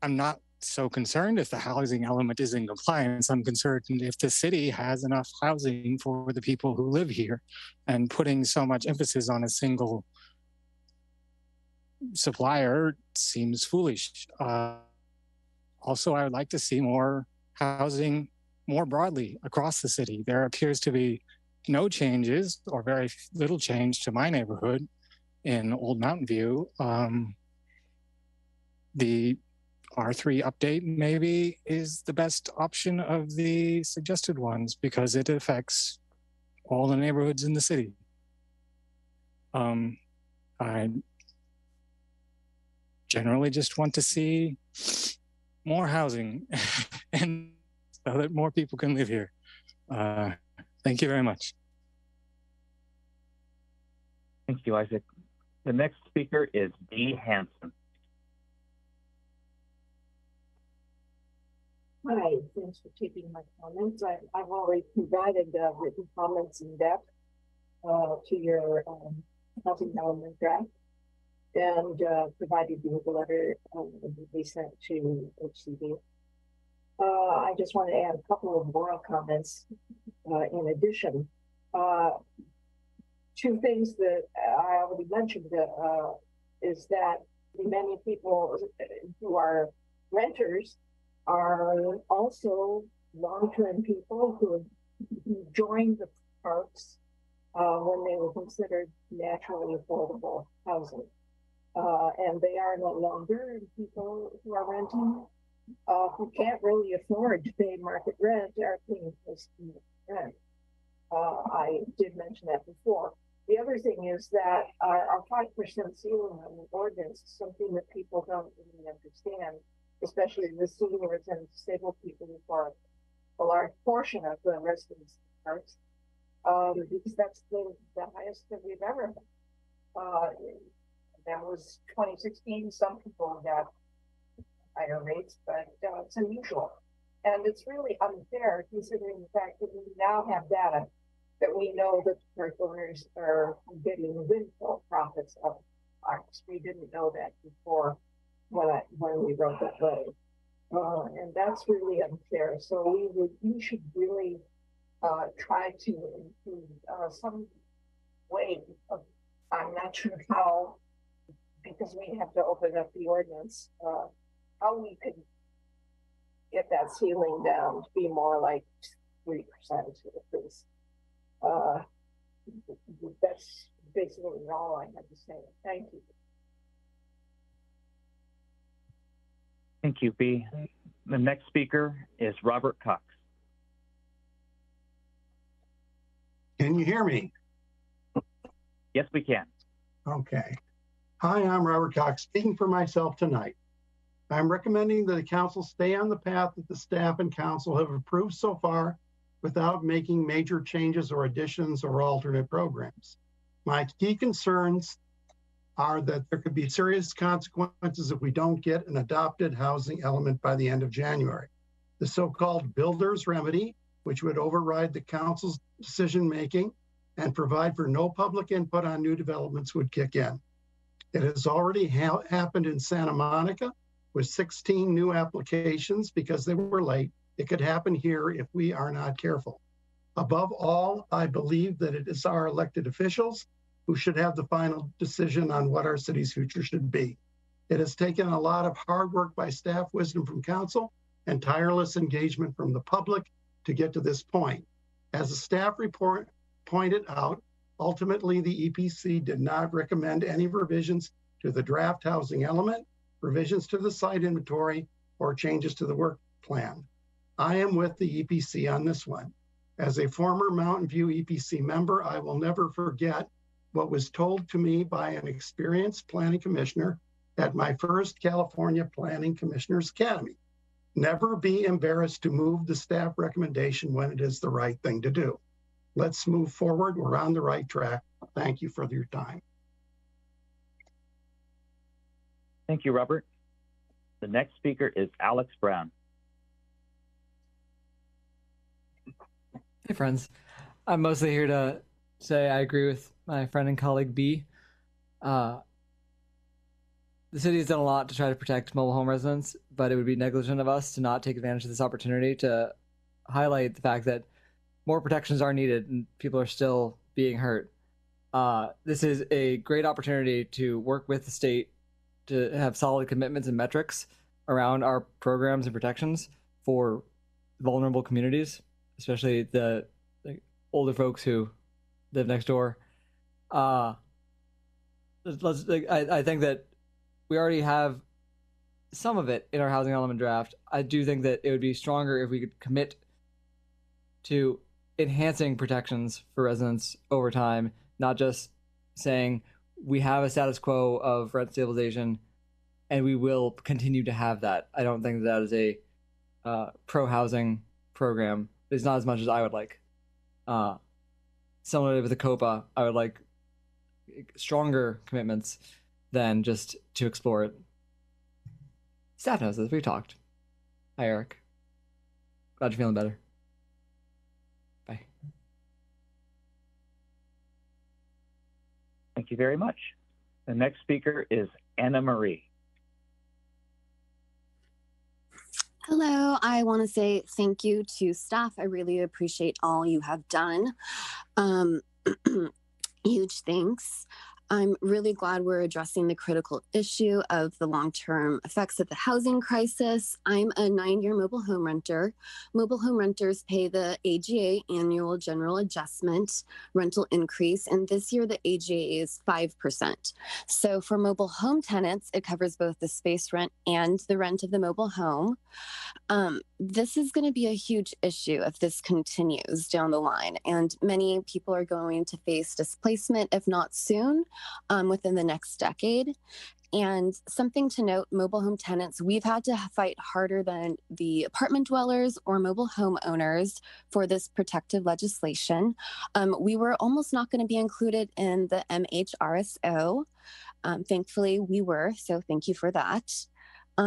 I'm not so concerned if the housing element is in compliance. I'm concerned if the city has enough housing for the people who live here, and putting so much emphasis on a single supplier seems foolish. Also, I would like to see more housing more broadly across the city. There appears to be no changes or very little change to my neighborhood in Old Mountain View. The R3 update maybe is the best option of the suggested ones because it affects all the neighborhoods in the city. I generally just want to see more housing and so that more people can live here. Thank you very much. Thank you, Isaac. The next speaker is Dee Hanson. Hi, thanks for taking my comments. I've already provided written comments in depth to your housing element draft and provided you with a letter we sent to HCD. I just want to add a couple of oral comments in addition. Two things that I already mentioned is that many people who are renters are also long-term people who joined the parks when they were considered naturally affordable housing. And they are no longer people who are renting, who can't really afford to pay market rent, are paying rent. I did mention that before. The other thing is that our 5% ceiling on the ordinance is something that people don't really understand, especially the seniors and disabled people who are a large portion of the residents parks, because that's the highest that we've ever had. That was 2016. Some people got higher rates, but it's unusual. And it's really unfair considering the fact that we now have data that we know that park owners are getting windfall profits of parks. We didn't know that before when we wrote that letter. And that's really unfair. So we should really try to include some way of, I'm not sure how, because we have to open up the ordinance, how we could get that ceiling down to be more like 3% at least. That's basically all I have to say. Thank you. Thank you, B. The next speaker is Robert Cox. Can you hear me? Yes, we can. Okay. Hi, I'm Robert Cox, speaking for myself tonight. I'm recommending that the council stay on the path that the staff and council have approved so far without making major changes or additions or alternate programs. My key concerns are that there could be serious consequences if we don't get an adopted housing element by the end of January. The so-called builder's remedy, which would override the council's decision-making and provide for no public input on new developments, would kick in. It has already happened in Santa Monica with 16 new applications because they were late. It could happen here if we are not careful. Above all, I believe that it is our elected officials who should have the final decision on what our city's future should be. It has taken a lot of hard work by staff, wisdom from council, and tireless engagement from the public to get to this point. As the staff report pointed out, ultimately the EPC did not recommend any revisions to the draft housing element, revisions to the site inventory, or changes to the work plan. I am with the EPC on this one. As a former Mountain View EPC member, I will never forget what was told to me by an experienced planning commissioner at my first California Planning Commissioners Academy. Never be embarrassed to move the staff recommendation when it is the right thing to do. Let's move forward. We're on the right track. Thank you for your time. Thank you, Robert. The next speaker is Alex Brown. Hey, friends. I'm mostly here to say I agree with my friend and colleague B. The city has done a lot to try to protect mobile home residents, but it would be negligent of us to not take advantage of this opportunity to highlight the fact that more protections are needed and people are still being hurt. This is a great opportunity to work with the state to have solid commitments and metrics around our programs and protections for vulnerable communities, especially the older folks who live next door. I think that we already have some of it in our housing element draft. I do think that it would be stronger if we could commit to enhancing protections for residents over time, not just saying we have a status quo of rent stabilization and we will continue to have that. I don't think that is a pro-housing program. It's not as much as I would like. Similarly with the COPA, I would like stronger commitments than just to explore it. Staff knows this. We talked. Hi, Eric. Glad you're feeling better. Bye. Thank you very much. The next speaker is Anna Marie. Hello, I want to say thank you to staff. I really appreciate all you have done. Huge thanks. I'm really glad we're addressing the critical issue of the long-term effects of the housing crisis. I'm a 9-year mobile home renter. Mobile home renters pay the AGA annual general adjustment rental increase, and this year the AGA is 5%. So for mobile home tenants, it covers both the space rent and the rent of the mobile home. This is going to be a huge issue if this continues down the line, and many people are going to face displacement, if not soon, within the next decade. And something to note, mobile home tenants, we've had to fight harder than the apartment dwellers or mobile home owners for this protective legislation. We were almost not going to be included in the MHRSO. Thankfully, we were, so thank you for that.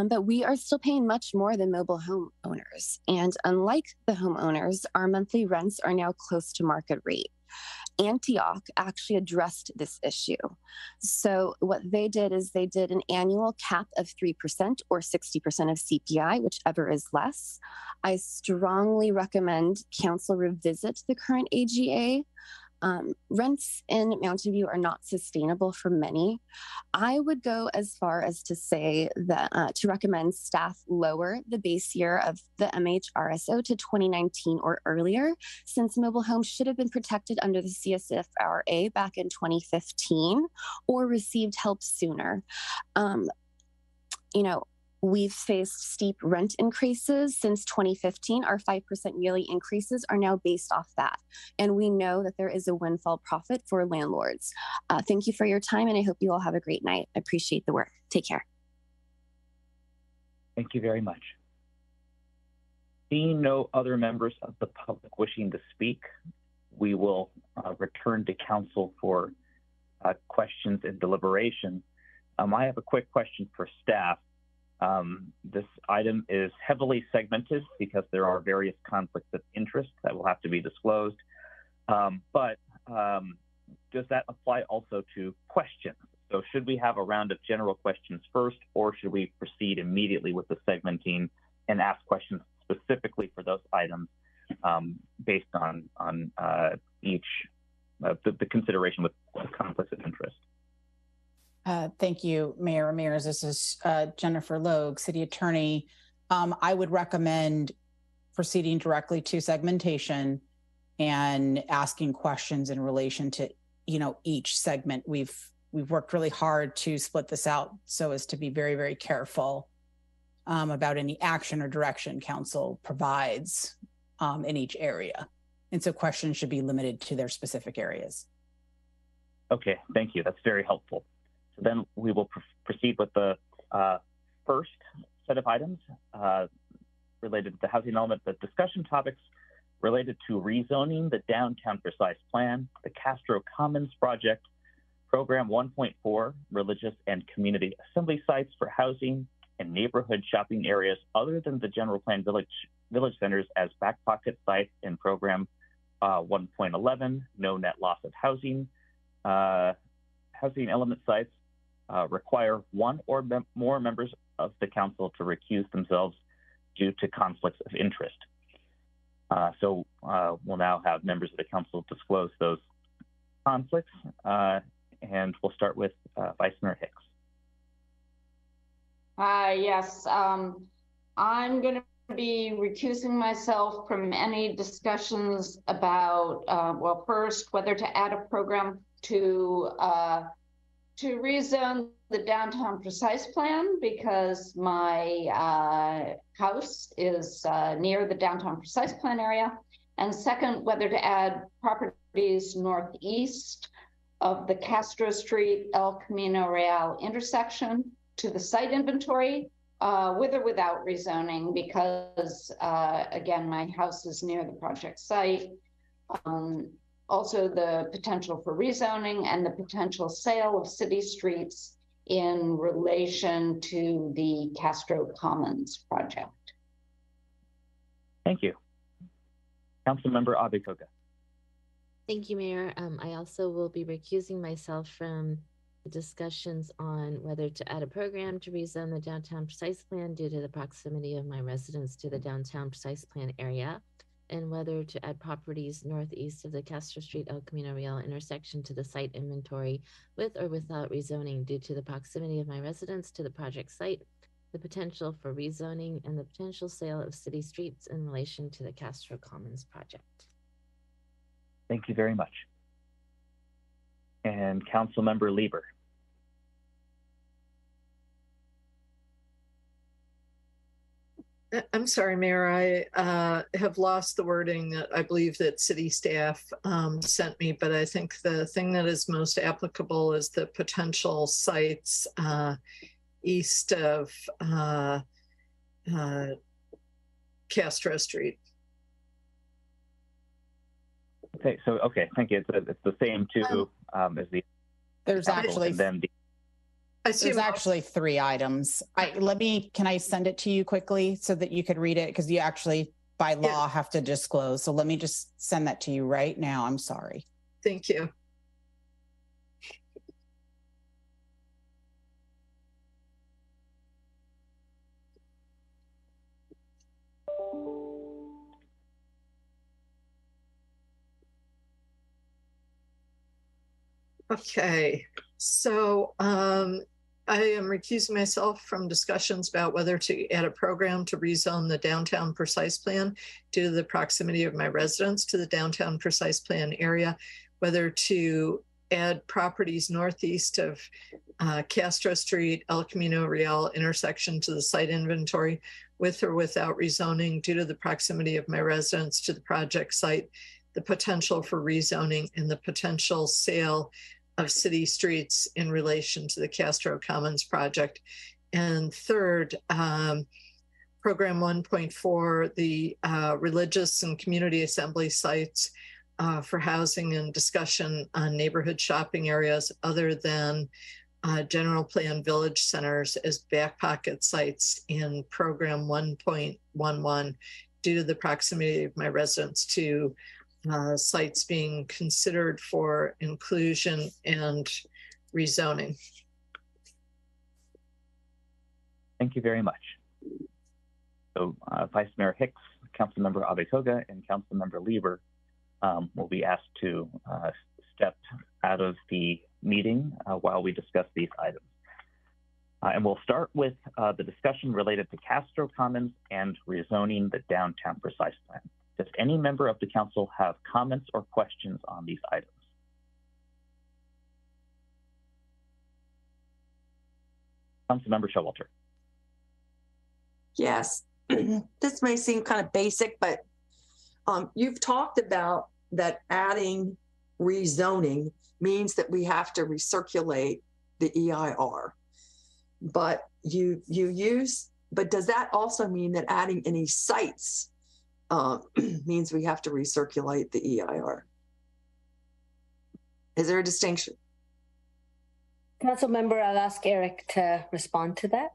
But we are still paying much more than mobile home owners. And unlike the homeowners, our monthly rents are now close to market rate. Antioch actually addressed this issue. So what they did is they did an annual cap of 3% or 60% of CPI, whichever is less. I strongly recommend council revisit the current AGA. Rents in Mountain View are not sustainable for many. I would go as far as to say that to recommend staff lower the base year of the MHRSO to 2019 or earlier, since mobile homes should have been protected under the CSFRA back in 2015 or received help sooner. We've faced steep rent increases since 2015. Our 5% yearly increases are now based off that. And we know that there is a windfall profit for landlords. Thank you for your time, and I hope you all have a great night. I appreciate the work. Take care. Thank you very much. Seeing no other members of the public wishing to speak, we will return to council for questions and deliberation. I have a quick question for staff. This item is heavily segmented because there are various conflicts of interest that will have to be disclosed. But does that apply also to questions? So should we have a round of general questions first, or should we proceed immediately with the segmenting and ask questions specifically for those items based on each the consideration with conflicts of interest? Thank you, Mayor Ramirez. This is Jennifer Logue, City Attorney. I would recommend proceeding directly to segmentation and asking questions in relation to, each segment. We've worked really hard to split this out so as to be very, very careful about any action or direction council provides in each area. And so questions should be limited to their specific areas. Okay, thank you. That's very helpful. So then we will proceed with the first set of items related to the housing element. The discussion topics related to rezoning the downtown precise plan, the Castro Commons project, program 1.4, religious and community assembly sites for housing and neighborhood shopping areas other than the general plan village centers as back pocket sites in program 1.11, no net loss of housing. Housing element sites require one or more members of the council to recuse themselves due to conflicts of interest. So we'll now have members of the council disclose those conflicts, and we'll start with Vice Mayor Hicks. Yes, I'm going to be recusing myself from any discussions about, well, first, whether to add a program to rezone the downtown precise plan, because my house is near the downtown precise plan area. And second, whether to add properties northeast of the Castro Street El Camino Real intersection to the site inventory, with or without rezoning, because again, my house is near the project site. Also the potential for rezoning and the potential sale of city streets in relation to the Castro Commons project. Thank you. Councilmember Abikoga. Thank you, Mayor. I also will be recusing myself from the discussions on whether to add a program to rezone the downtown precise plan due to the proximity of my residence to the downtown precise plan area, and whether to add properties northeast of the Castro Street El Camino Real intersection to the site inventory with or without rezoning due to the proximity of my residence to the project site, the potential for rezoning, and the potential sale of city streets in relation to the Castro Commons project. Thank you very much. And Councilmember Lieber. I'm sorry, Mayor, I have lost the wording that I believe that city staff sent me, but I think the thing that is most applicable is the potential sites east of Castro Street. Okay, so, okay, thank you. It's the same too as the... There's actually... There's actually 3 items. Can I send it to you quickly so that you could read it? Because you actually, by law, have to disclose. So let me just send that to you right now. I'm sorry. Thank you. Okay, so I am recusing myself from discussions about whether to add a program to rezone the downtown precise plan due to the proximity of my residence to the downtown precise plan area, whether to add properties northeast of Castro Street, El Camino Real intersection to the site inventory with or without rezoning due to the proximity of my residence to the project site, the potential for rezoning and the potential sale of city streets in relation to the Castro Commons project. And third, program 1.4, the religious and community assembly sites for housing and discussion on neighborhood shopping areas other than general plan village centers as back pocket sites in program 1.11 due to the proximity of my residence to sites being considered for inclusion and rezoning. Thank you very much. So Vice Mayor Hicks, Councilmember Abetoga, and Councilmember Lieber will be asked to step out of the meeting while we discuss these items. And we'll start with the discussion related to Castro Commons and rezoning the downtown precise plan. Does any member of the council have comments or questions on these items? Councilmember Showalter. Yes, this may seem kind of basic, but you've talked about that adding rezoning means that we have to recirculate the EIR. But but does that also mean that adding any sites means we have to recirculate the EIR? Is there a distinction? Councilmember, I'll ask Eric to respond to that.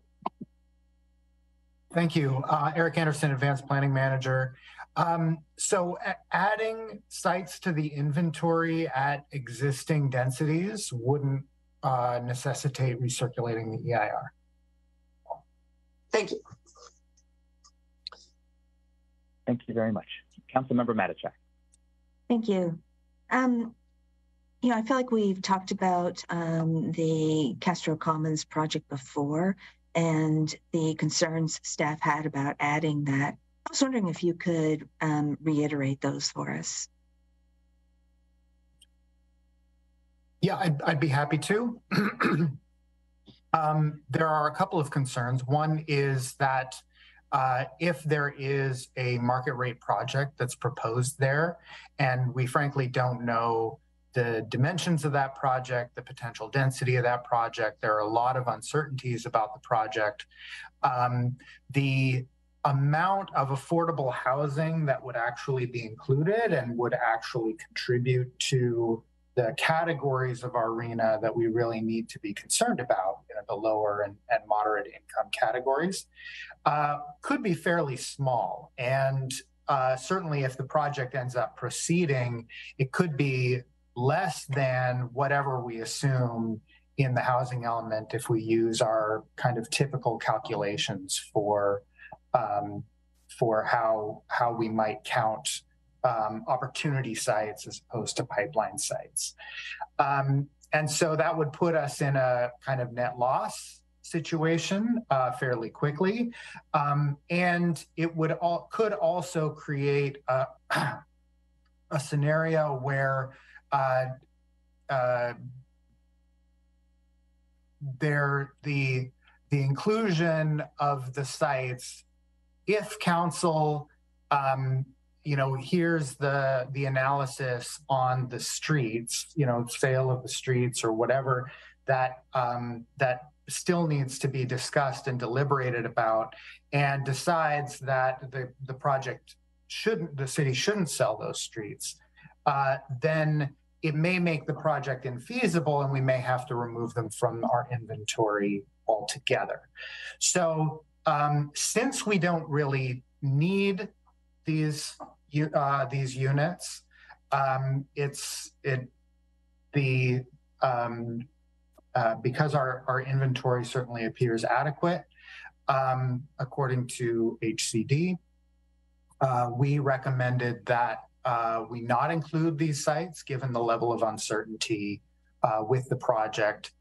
Thank you. Eric Anderson, Advanced Planning Manager. So adding sites to the inventory at existing densities wouldn't necessitate recirculating the EIR. Thank you. Thank you very much. Councilmember Matichak. Thank you. You know, I feel like we've talked about the Castro Commons project before and the concerns staff had about adding that. I was wondering if you could reiterate those for us. Yeah, I'd be happy to. There are a couple of concerns. One is that if there is a market rate project that's proposed there, and we frankly don't know the dimensions of that project, the potential density of that project, there are a lot of uncertainties about the project. The amount of affordable housing that would actually be included and would actually contribute to the categories of our RHNA that we really need to be concerned about, you know, the lower and moderate income categories, could be fairly small. And certainly if the project ends up proceeding, it could be less than whatever we assume in the housing element if we use our kind of typical calculations for how we might count opportunity sites as opposed to pipeline sites. And so that would put us in a kind of net loss situation fairly quickly. And it could also create a scenario where the inclusion of the sites, if council you know, here's the analysis on the streets, you know, sale of the streets or whatever, that that still needs to be discussed and deliberated about, and decides that the city shouldn't sell those streets, then it may make the project infeasible and we may have to remove them from our inventory altogether. So since we don't really need these units, because our inventory certainly appears adequate, according to HCD, we recommended that we not include these sites given the level of uncertainty with the project's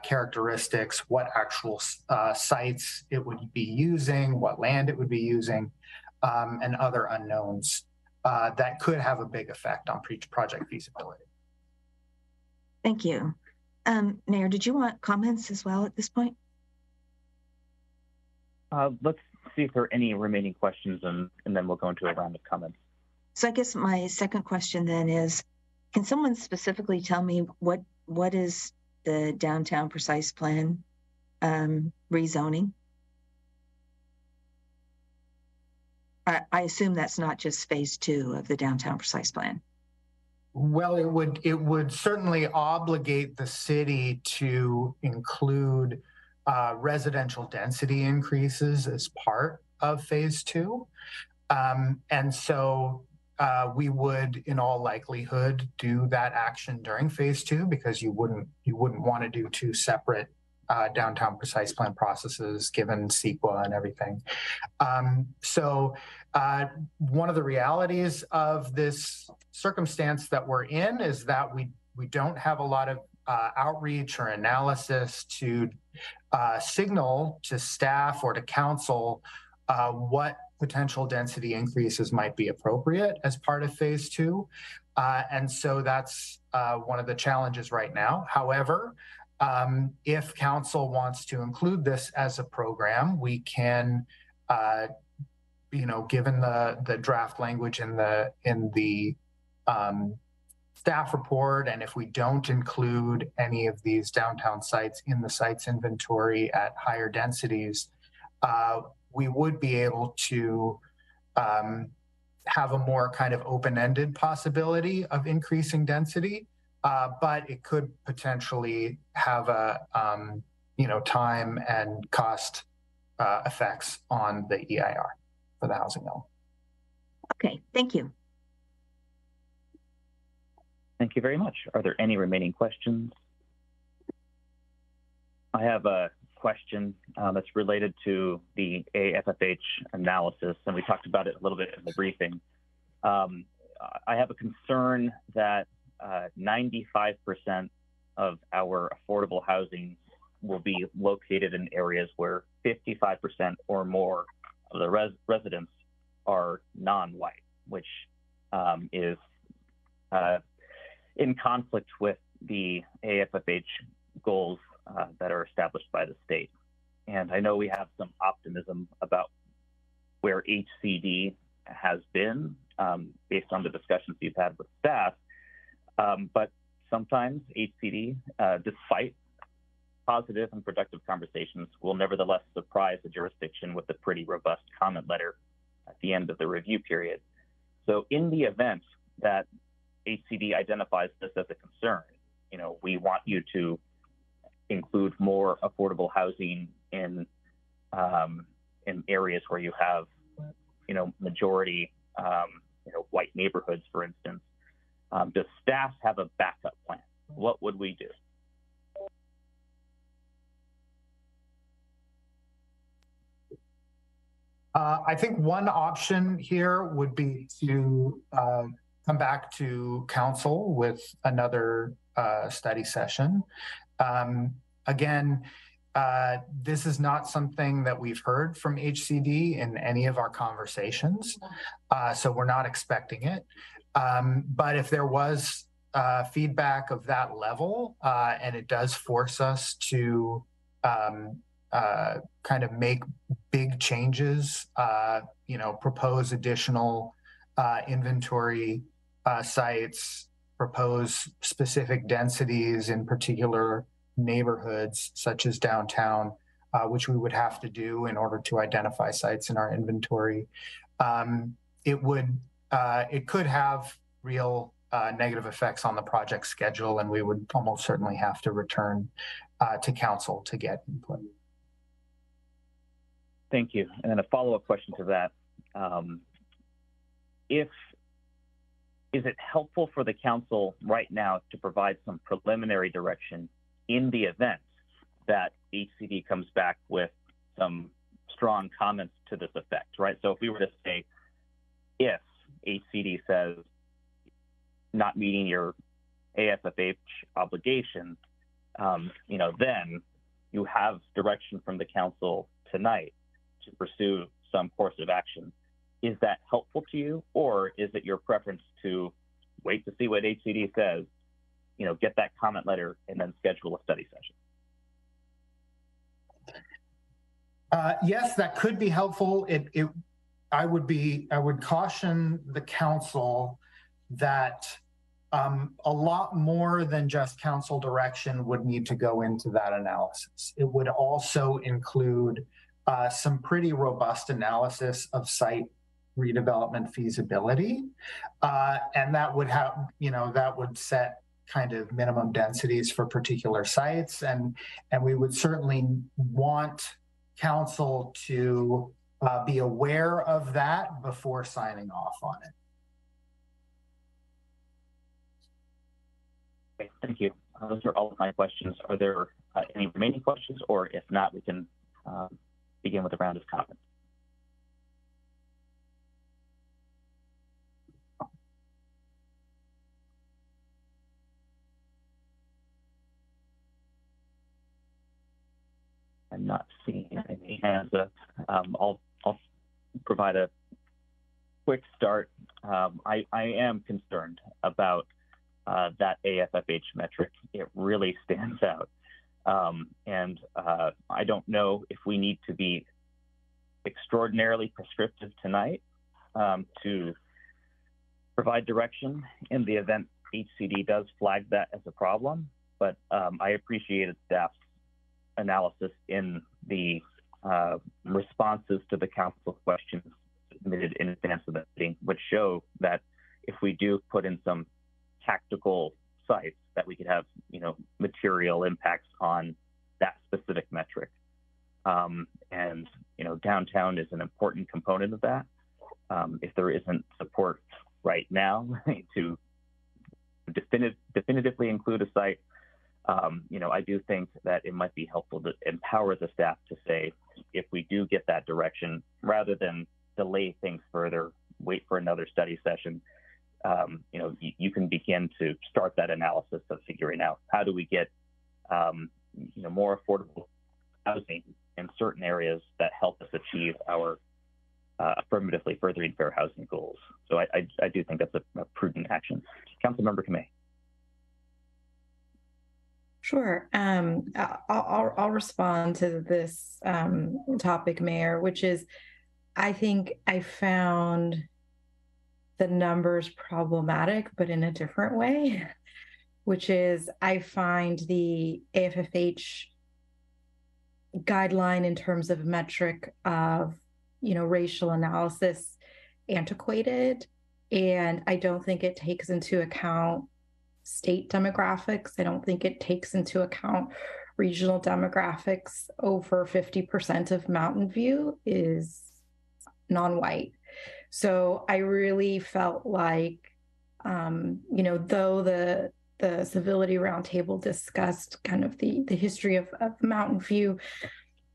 characteristics, what actual sites it would be using, what land it would be using, and other unknowns that could have a big effect on project feasibility. Thank you. Mayor, did you want comments as well at this point? Let's see if there are any remaining questions, and then we'll go into a round of comments. So I guess my second question then is, can someone specifically tell me what is the downtown precise plan rezoning? I assume that's not just phase 2 of the downtown precise plan. Well, it would certainly obligate the city to include residential density increases as part of phase 2. And so we would, in all likelihood, do that action during phase 2 because you wouldn't want to do 2 separate downtown precise plan processes given CEQA and everything. So one of the realities of this circumstance that we're in is that we don't have a lot of outreach or analysis to signal to staff or to council what potential density increases might be appropriate as part of phase 2. And so that's one of the challenges right now. However, if council wants to include this as a program, we can, given the draft language in the staff report, and if we don't include any of these downtown sites in the sites inventory at higher densities, we would be able to have a more kind of open-ended possibility of increasing density. But it could potentially have a, time and cost effects on the EIR for the housing element. Okay, thank you. Thank you very much. Are there any remaining questions? I have a question that's related to the AFFH analysis, and we talked about it a little bit in the briefing. I have a concern that 95% of our affordable housing will be located in areas where 55% or more of the residents are non-white, which is in conflict with the AFFH goals that are established by the state. And I know we have some optimism about where HCD has been based on the discussions you've had with staff. But sometimes HCD, despite positive and productive conversations, will nevertheless surprise the jurisdiction with a pretty robust comment letter at the end of the review period. So in the event that HCD identifies this as a concern, we want you to include more affordable housing in areas where you have, majority, white neighborhoods, for instance. Does staff have a backup plan? What would we do? I think one option here would be to come back to council with another study session. Again, this is not something that we've heard from HCD in any of our conversations, so we're not expecting it. But if there was feedback of that level, and it does force us to kind of make big changes, propose additional inventory sites, propose specific densities in particular neighborhoods such as downtown, which we would have to do in order to identify sites in our inventory. It could have real negative effects on the project schedule, and we would almost certainly have to return to council to get input. Thank you. And then a follow-up question to that. Is it helpful for the council right now to provide some preliminary direction in the event that HCD comes back with some strong comments to this effect, right? So if we were to say, if HCD says not meeting your AFFH obligation, then you have direction from the council tonight to pursue some course of action. Is that helpful to you, or is it your preference to wait to see what HCD says, get that comment letter and then schedule a study session? Yes, that could be helpful. I would caution the council that a lot more than just council direction would need to go into that analysis. It would also include some pretty robust analysis of site redevelopment feasibility, and that would have, that would set kind of minimum densities for particular sites, and we would certainly want council to be aware of that before signing off on it. Okay, thank you. Those are all of my questions. Are there any remaining questions, or if not, we can begin with a round of comments. I'm not seeing any hands up. I'll provide a quick start. I am concerned about that AFFH metric. It really stands out. And I don't know if we need to be extraordinarily prescriptive tonight to provide direction in the event HCD does flag that as a problem, but I appreciated staff's analysis in the responses to the council questions submitted in advance of the meeting, which show that if we do put in some tactical sites, that we could have, material impacts on that specific metric. And, downtown is an important component of that. If there isn't support right now to definitively include a site, I do think that it might be helpful to empower the staff to say, if we do get that direction, rather than delay things further, wait for another study session, you can begin to start that analysis of figuring out how do we get, more affordable housing in certain areas that help us achieve our affirmatively furthering fair housing goals. So I do think that's a prudent action. Councilmember Kamei. Sure. I'll respond to this topic, Mayor, which is, I think I found the numbers problematic, but in a different way, which is I find the AFFH guideline in terms of metric of, racial analysis antiquated. And I don't think it takes into account state demographics. I don't think it takes into account regional demographics. Over 50% of Mountain View is non-white. So I really felt like, though the Civility Roundtable discussed kind of the history of Mountain View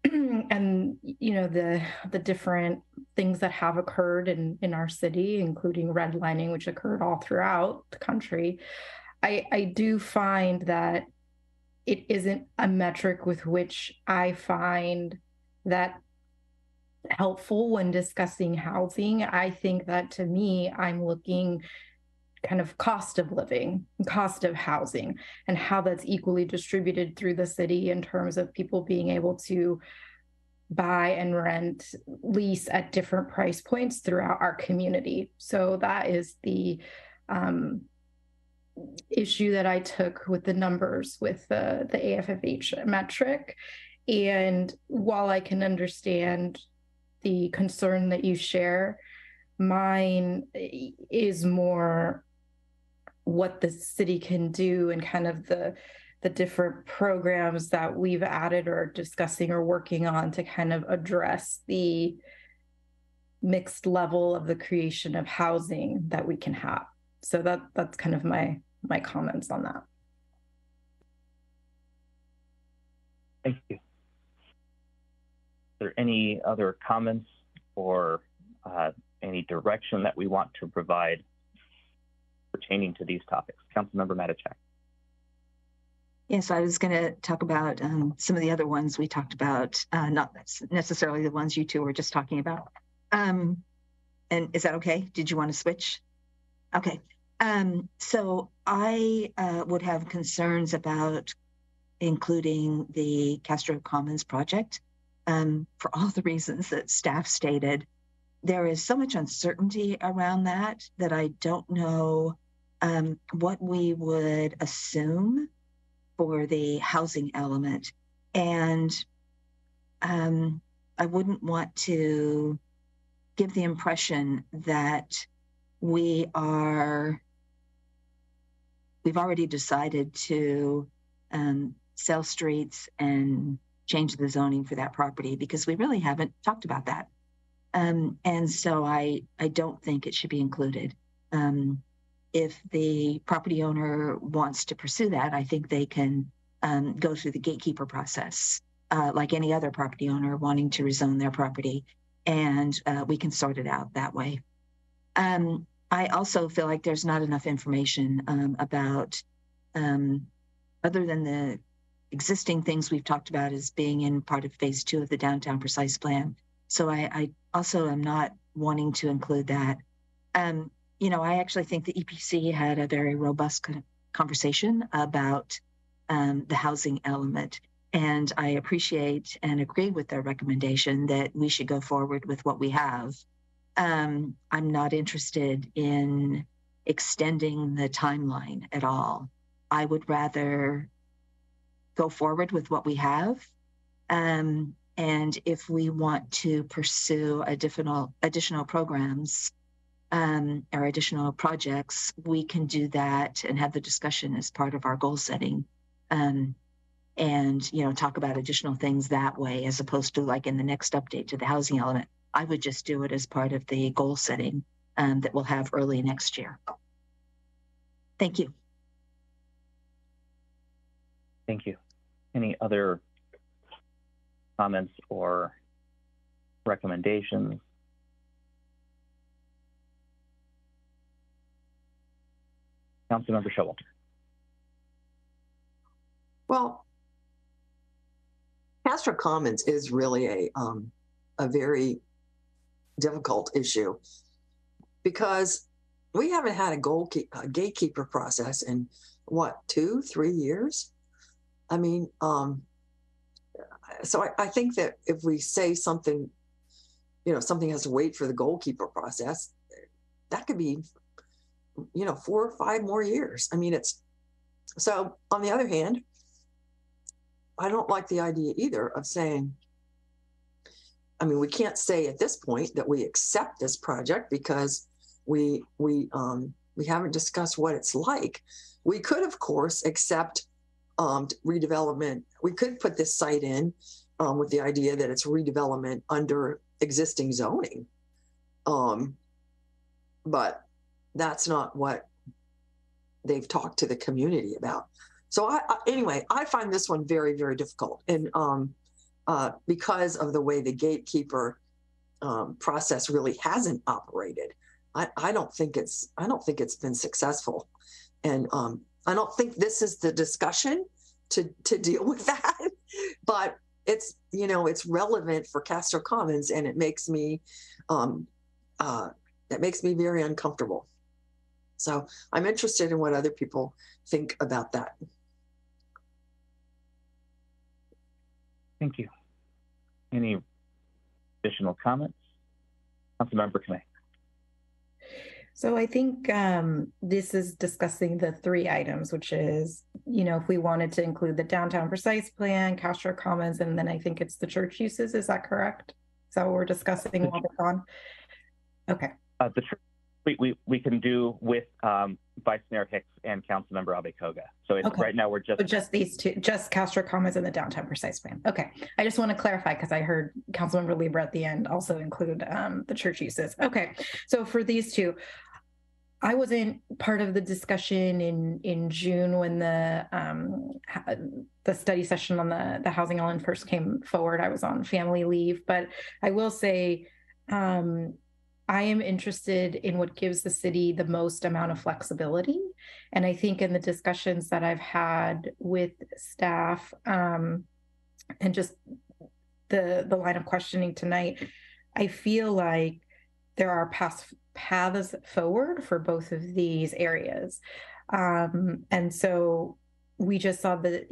and, the different things that have occurred in our city, including redlining, which occurred all throughout the country, I do find that it isn't a metric with which I find that helpful when discussing housing. I think that, to me, I'm looking kind of cost of living, cost of housing, and how that's equally distributed through the city in terms of people being able to buy and rent, lease at different price points throughout our community. So that is the issue that I took with the numbers with the AFFH metric. And while I can understand the concern that you share, mine is more what the city can do and kind of the different programs that we've added or discussing or working on to kind of address the mixed level of the creation of housing that we can have. So that's kind of my comments on that. Thank you. Are there any other comments or any direction that we want to provide pertaining to these topics? Councilmember Matichak. Yes, I was going to talk about some of the other ones we talked about, not necessarily the ones you two were just talking about. And is that okay? Did you want to switch? Okay. So I would have concerns about including the Castro Commons project for all the reasons that staff stated. There is so much uncertainty around that I don't know what we would assume for the housing element. And I wouldn't want to give the impression that we've already decided to sell streets and change the zoning for that property, because we really haven't talked about that. And so I don't think it should be included. If the property owner wants to pursue that, I think they can go through the gatekeeper process, like any other property owner wanting to rezone their property, and we can sort it out that way. I also feel like there's not enough information about, other than the existing things we've talked about as being in part of phase 2 of the downtown precise plan. So I also am not wanting to include that. You know, I actually think the EPC had a very robust conversation about the housing element. And I appreciate and agree with their recommendation that we should go forward with what we have. I'm not interested in extending the timeline at all. I would rather go forward with what we have. And if we want to pursue additional programs or additional projects, we can do that and have the discussion as part of our goal setting. And, you know, talk about additional things that way, as opposed to like in the next update to the housing element. I would just do it as part of the goal setting that we'll have early next year. Thank you. Thank you. Any other comments or recommendations? Councilmember Showalter. Well, Castro Commons is really a very difficult issue, because we haven't had a gatekeeper process in what, 2-3 years? I mean, so I think that if we say something, you know, something has to wait for the goalkeeper process, that could be, you know, 4 or 5 more years. I mean, it's, so on the other hand, I don't like the idea either of saying, I mean, we can't say at this point that we accept this project because we haven't discussed what it's like. We could, of course, accept redevelopment. We could put this site in with the idea that it's redevelopment under existing zoning. But that's not what they've talked to the community about. So anyway, I find this one very, very difficult. And because of the way the gatekeeper process really hasn't operated, I don't think it's been successful. And I don't think this is the discussion to deal with that, but it's, you know, it's relevant for Castro Commons, and it makes me very uncomfortable. So I'm interested in what other people think about that. Thank you. Any additional comments? Councilmember Kamei. So I think this is discussing the 3 items, which is, you know, if we wanted to include the downtown precise plan, Castro Commons, and then I think it's the church uses. Is that correct? Is that what we're discussing while we're on? Okay. The church we can do with Vice Mayor Hicks and Councilmember Abekoga. So it's, Okay. right now we're just these two, just Castro Commons and the downtown precise plan. Okay, I just want to clarify because I heard Councilmember Lieber at the end also include the church uses. Okay, so for these two, I wasn't part of the discussion in June when the study session on the housing element first came forward. I was on family leave, but I will say I am interested in what gives the city the most amount of flexibility. And I think in the discussions that I've had with staff and just the line of questioning tonight, I feel like there are paths forward for both of these areas. And so we just saw that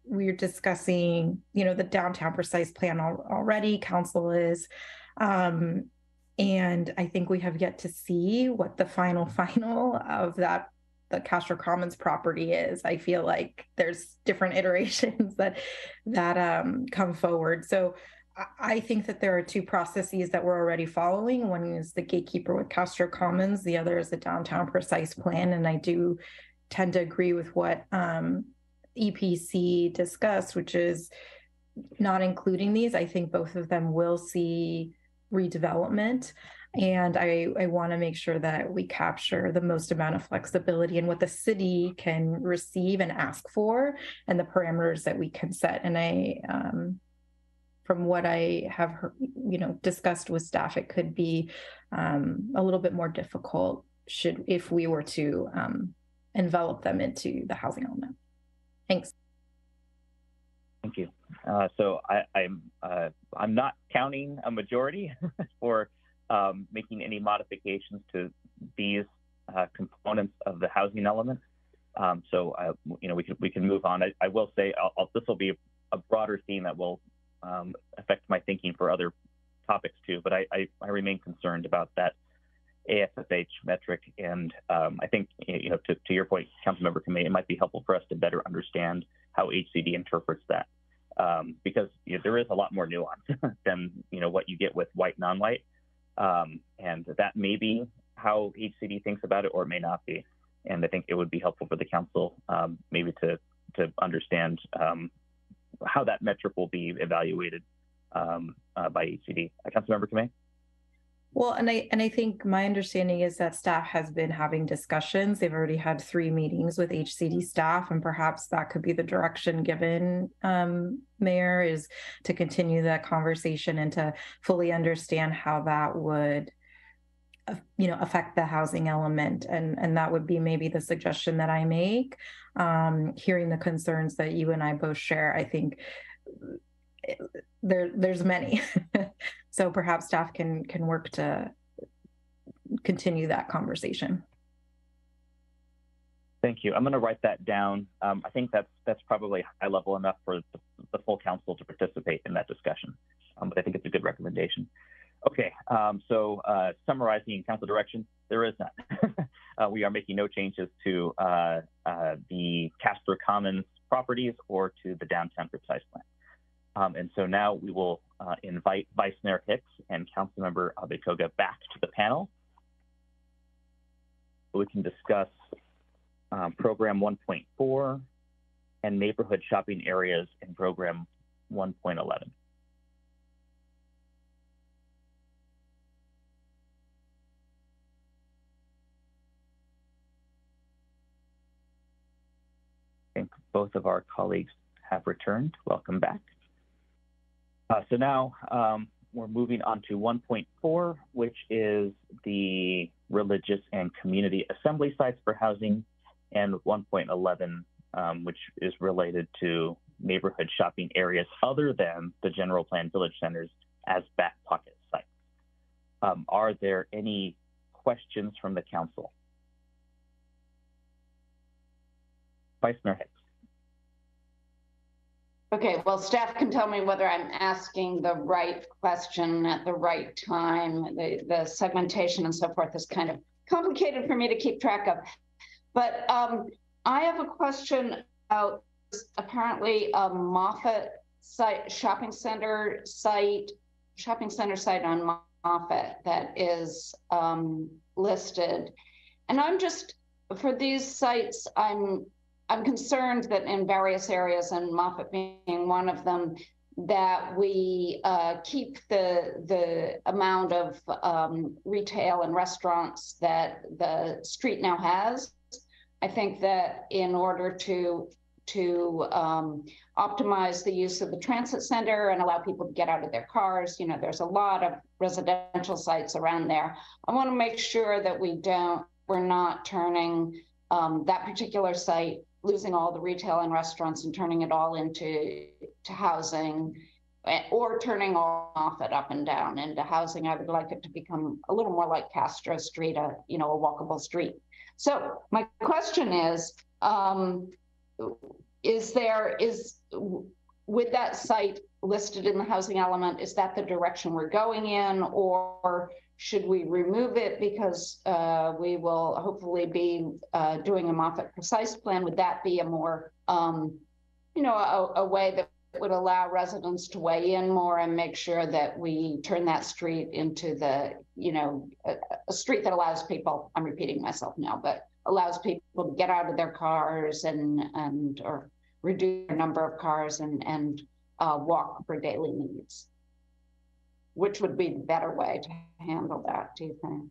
we're discussing, the downtown precise plan already, council is. And I think we have yet to see what the final of the Castro Commons property is. I feel like there's different iterations that come forward. So I think that there are two processes that we're already following. One is the gatekeeper with Castro Commons. The other is the downtown precise plan. And I do tend to agree with what EPC discussed, which is not including these. I think both of them will see redevelopment. And I want to make sure that we capture the most amount of flexibility in what the city can receive and ask for and the parameters that we can set. And I, from what I have heard, discussed with staff, it could be a little bit more difficult if we were to envelop them into the housing element. Thanks. Thank you. So I'm not counting a majority for making any modifications to these components of the housing element. So we can move on. I will say this will be a broader theme that will affect my thinking for other topics too. But I remain concerned about that ASFH metric, and I think to your point, Councilmember Kamei, it might be helpful for us to better understand how HCD interprets that. Because there is a lot more nuance than what you get with white non-white, and that may be how HCD thinks about it, or it may not be. And I think it would be helpful for the council maybe to understand how that metric will be evaluated by HCD. Councilmember Kamei? Well, and I think my understanding is that staff has been having discussions. They've already had 3 meetings with HCD staff, and perhaps that could be the direction given, Mayor, is to continue that conversation and to fully understand how that would, affect the housing element. And that would be maybe the suggestion that I make. Hearing the concerns that you and I both share, I think there's many. So perhaps staff can work to continue that conversation. Thank you. I'm going to write that down. I think that's probably high level enough for the full council to participate in that discussion. But I think it's a good recommendation. Okay, so summarizing council direction, there is none. We are making no changes to the Castro Commons properties or to the downtown precise plan. And so now we will invite Vice Mayor Hicks and Councilmember Abekoga back to the panel. We can discuss Program 1.4 and neighborhood shopping areas in Program 1.11. I think both of our colleagues have returned. Welcome back. So now we're moving on to 1.4, which is the religious and community assembly sites for housing, and 1.11, which is related to neighborhood shopping areas other than the general plan village centers as back pocket sites. Are there any questions from the council? Vice Mayor Hicks. Okay, well, staff can tell me whether I'm asking the right question at the right time. The segmentation and so forth is kind of complicated for me to keep track of. But I have a question about apparently a Moffett site, shopping center site on Moffett that is listed. And I'm just for these sites, I'm concerned that in various areas, and Moffett being one of them, that we keep the amount of retail and restaurants that the street now has. I think that in order to optimize the use of the transit center and allow people to get out of their cars, there's a lot of residential sites around there. I want to make sure that we're not turning that particular site, losing all the retail and restaurants and turning it all into housing, or turning off it up and down into housing. I would like it to become a little more like Castro Street, a walkable street. So my question is, with that site listed in the housing element, is that the direction we're going in, or should we remove it because we will hopefully be doing a Moffett precise plan? Would that be a more, a way that would allow residents to weigh in more and make sure that we turn that street into a street that allows people, I'm repeating myself now, but allows people to get out of their cars or reduce the number of cars and walk for daily needs? Which would be the better way to handle that, do you think?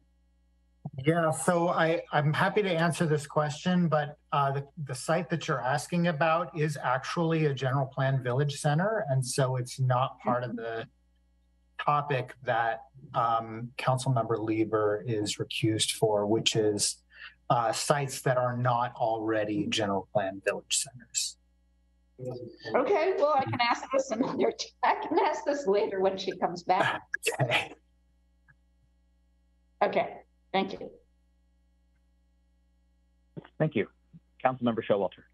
Yeah, so I'm happy to answer this question, but the site that you're asking about is actually a general plan village center, and so it's not part of the topic that Councilmember Lieber is recused for, which is sites that are not already general plan village centers. Okay, well, I can ask this another time. I can ask this later when she comes back. Okay. Okay, thank you. Thank you. Councilmember Showalter.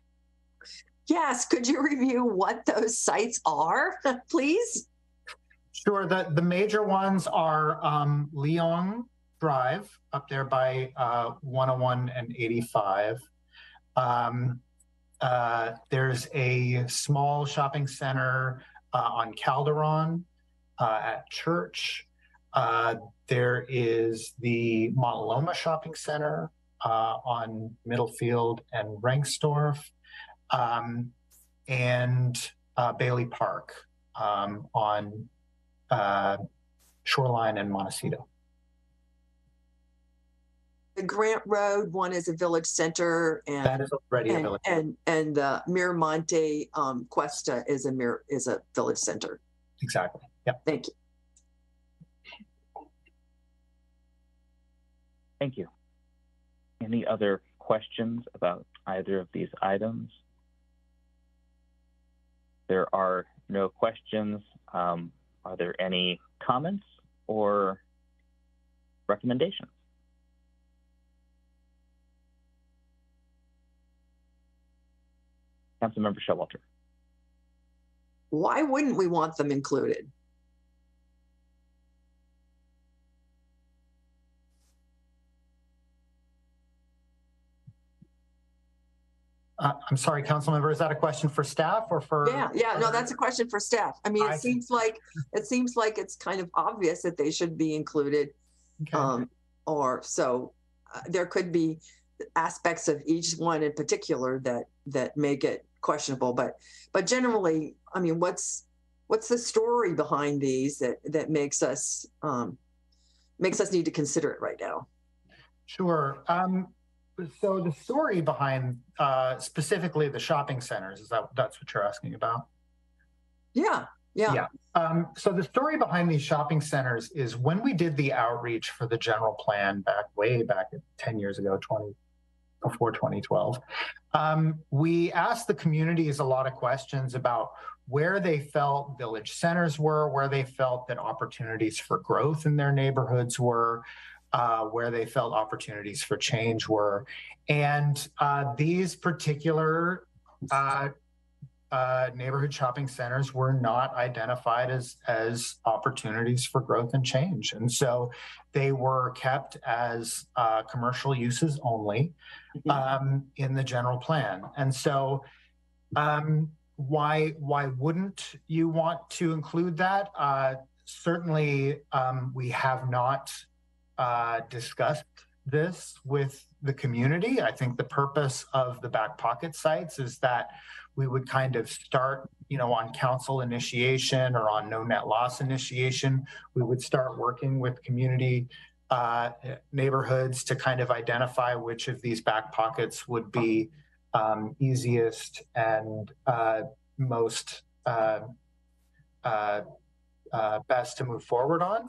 Yes, could you review what those sites are, please? Sure, the major ones are Leong Drive up there by 101 and 85. There's a small shopping center on Calderon at Church. There is the Montaloma Shopping Center on Middlefield and Rengstorff, and Bailey Park on Shoreline and Montecito. The Grant Road one is a village center, and that is already a village. And Miramonte Cuesta is a village center. Exactly. Yep. Thank you. Thank you. Any other questions about either of these items? There are no questions. Are there any comments or recommendations? Councilmember Showalter. Why wouldn't we want them included? I'm sorry, Councilmember, is that a question for staff or for? Yeah, no, that's a question for staff. I mean, it seems like it's kind of obvious that they should be included. Okay. There could be aspects of each one in particular that make it questionable, but generally, I mean, what's the story behind these that makes us need to consider it right now? Sure. So the story behind specifically the shopping centers, that's what you're asking about? Yeah. So the story behind these shopping centers is when we did the outreach for the general plan way back 10 years ago, before 2012, we asked the communities a lot of questions about where they felt village centers were, where they felt that opportunities for growth in their neighborhoods were, where they felt opportunities for change were. And these particular neighborhood shopping centers were not identified as opportunities for growth and change. And so they were kept as commercial uses only in the general plan. And so why wouldn't you want to include that? Certainly we have not discussed this with the community. I think the purpose of the back pocket sites is that we would kind of start, on council initiation or on no net loss initiation, we would start working with community neighborhoods to kind of identify which of these back pockets would be easiest and most best to move forward on,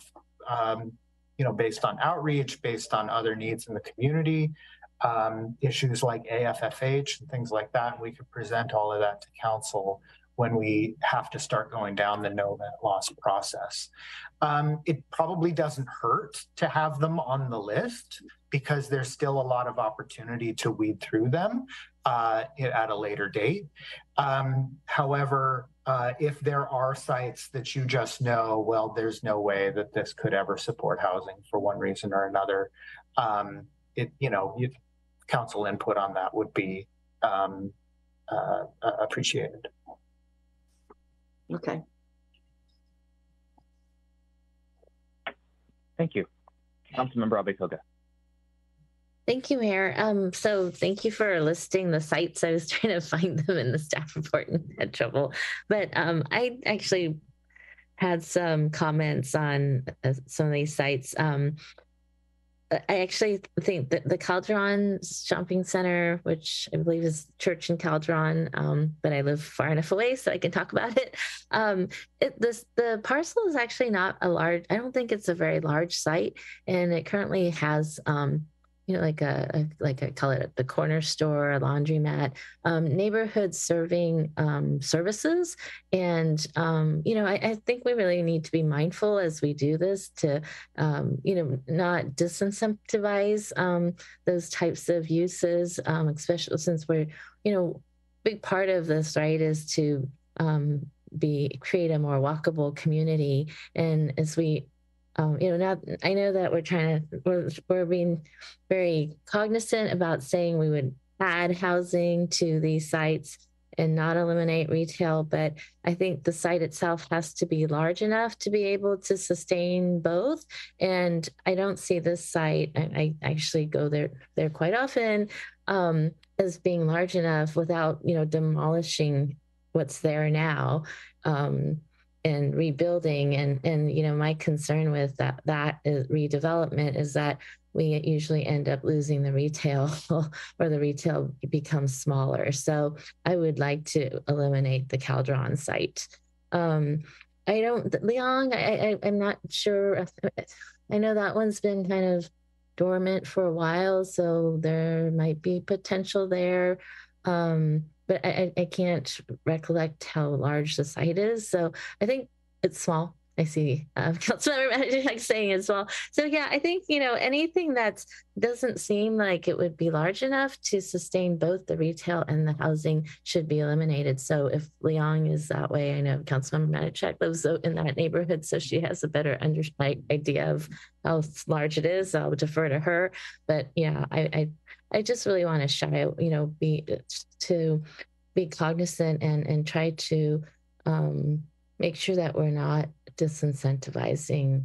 based on outreach, based on other needs in the community, issues like AFFH and things like that. We could present all of that to council when we have to start going down the no net loss process. It probably doesn't hurt to have them on the list because there's still a lot of opportunity to weed through them at a later date. However, if there are sites that you just know, well, there's no way that this could ever support housing for one reason or another, council input on that would be appreciated. Okay. Thank you. Councilmember Abekoga. Thank you, Mayor. So thank you for listing the sites. I was trying to find them in the staff report and had trouble. But I actually had some comments on some of these sites. I actually think that the Calderon Shopping Center, which I believe is Church in Calderon, but I live far enough away so I can talk about it. The parcel is actually not a large, I don't think it's a very large site, and it currently has like I call it the corner store, a laundromat, neighborhood serving services. And, I think we really need to be mindful as we do this to, not disincentivize those types of uses, especially since we're, big part of this, right, is to create a more walkable community. And as we now I know that we're being very cognizant about saying we would add housing to these sites and not eliminate retail, but I think the site itself has to be large enough to be able to sustain both. And I don't see this site, I actually go there quite often, as being large enough without, demolishing what's there now. And rebuilding, and my concern with that is redevelopment is that we usually end up losing the retail or the retail becomes smaller. So I would like to eliminate the Calderon site. Leong, I'm not sure. I know that one's been kind of dormant for a while, so there might be potential there. But I can't recollect how large the site is. So I think it's small. I see Councilmember saying it's small. So yeah, I think, anything that doesn't seem like it would be large enough to sustain both the retail and the housing should be eliminated. So if Leong is that way, I know Councilmember Matichak lives in that neighborhood, so she has a better idea of how large it is. I'll defer to her. But yeah, I just really want to be cognizant and try to make sure that we're not disincentivizing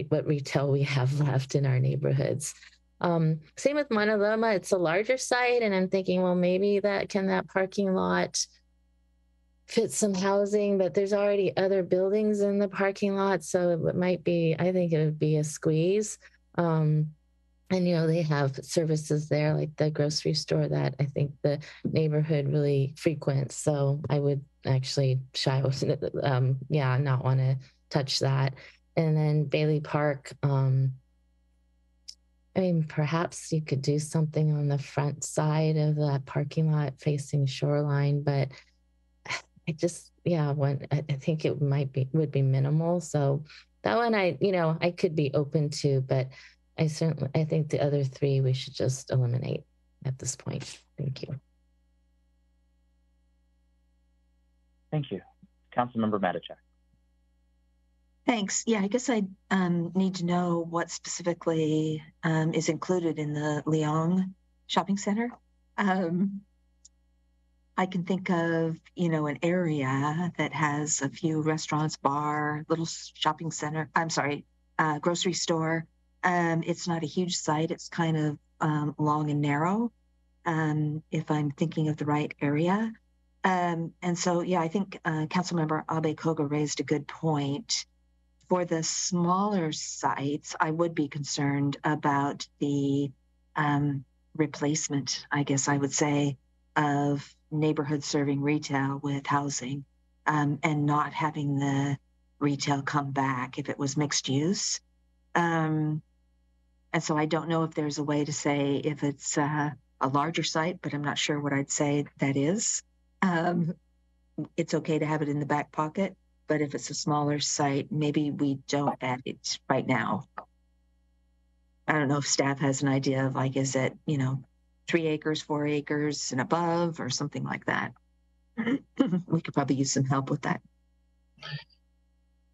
what retail we have left in our neighborhoods. Same with Mauna Loma, it's a larger site, and I'm thinking, well, maybe that parking lot fit some housing, but there's already other buildings in the parking lot, so I think it would be a squeeze. And, they have services there, like the grocery store that I think the neighborhood really frequents. So I would actually not want to touch that. And then Bailey Park, perhaps you could do something on the front side of that parking lot facing Shoreline, but I think it would be minimal. So that one I could be open to, but I think the other three we should just eliminate at this point. Thank you. Thank you. Councilmember Matichak. Thanks. Yeah, I guess I need to know what specifically is included in the Leong Shopping Center. I can think of, an area that has a few restaurants, bar, little shopping center, grocery store, It's not a huge site. It's kind of long and narrow, if I'm thinking of the right area. And so, yeah, I think Councilmember Abe Koga raised a good point. For the smaller sites, I would be concerned about the replacement, I guess I would say, of neighborhood serving retail with housing, and not having the retail come back if it was mixed use. And so I don't know if there's a way to say if it's a larger site, but I'm not sure what I'd say that is. It's okay to have it in the back pocket, but if it's a smaller site, maybe we don't add it right now. I don't know if staff has an idea of, like, is it, 3 acres, 4 acres and above or something like that? We could probably use some help with that.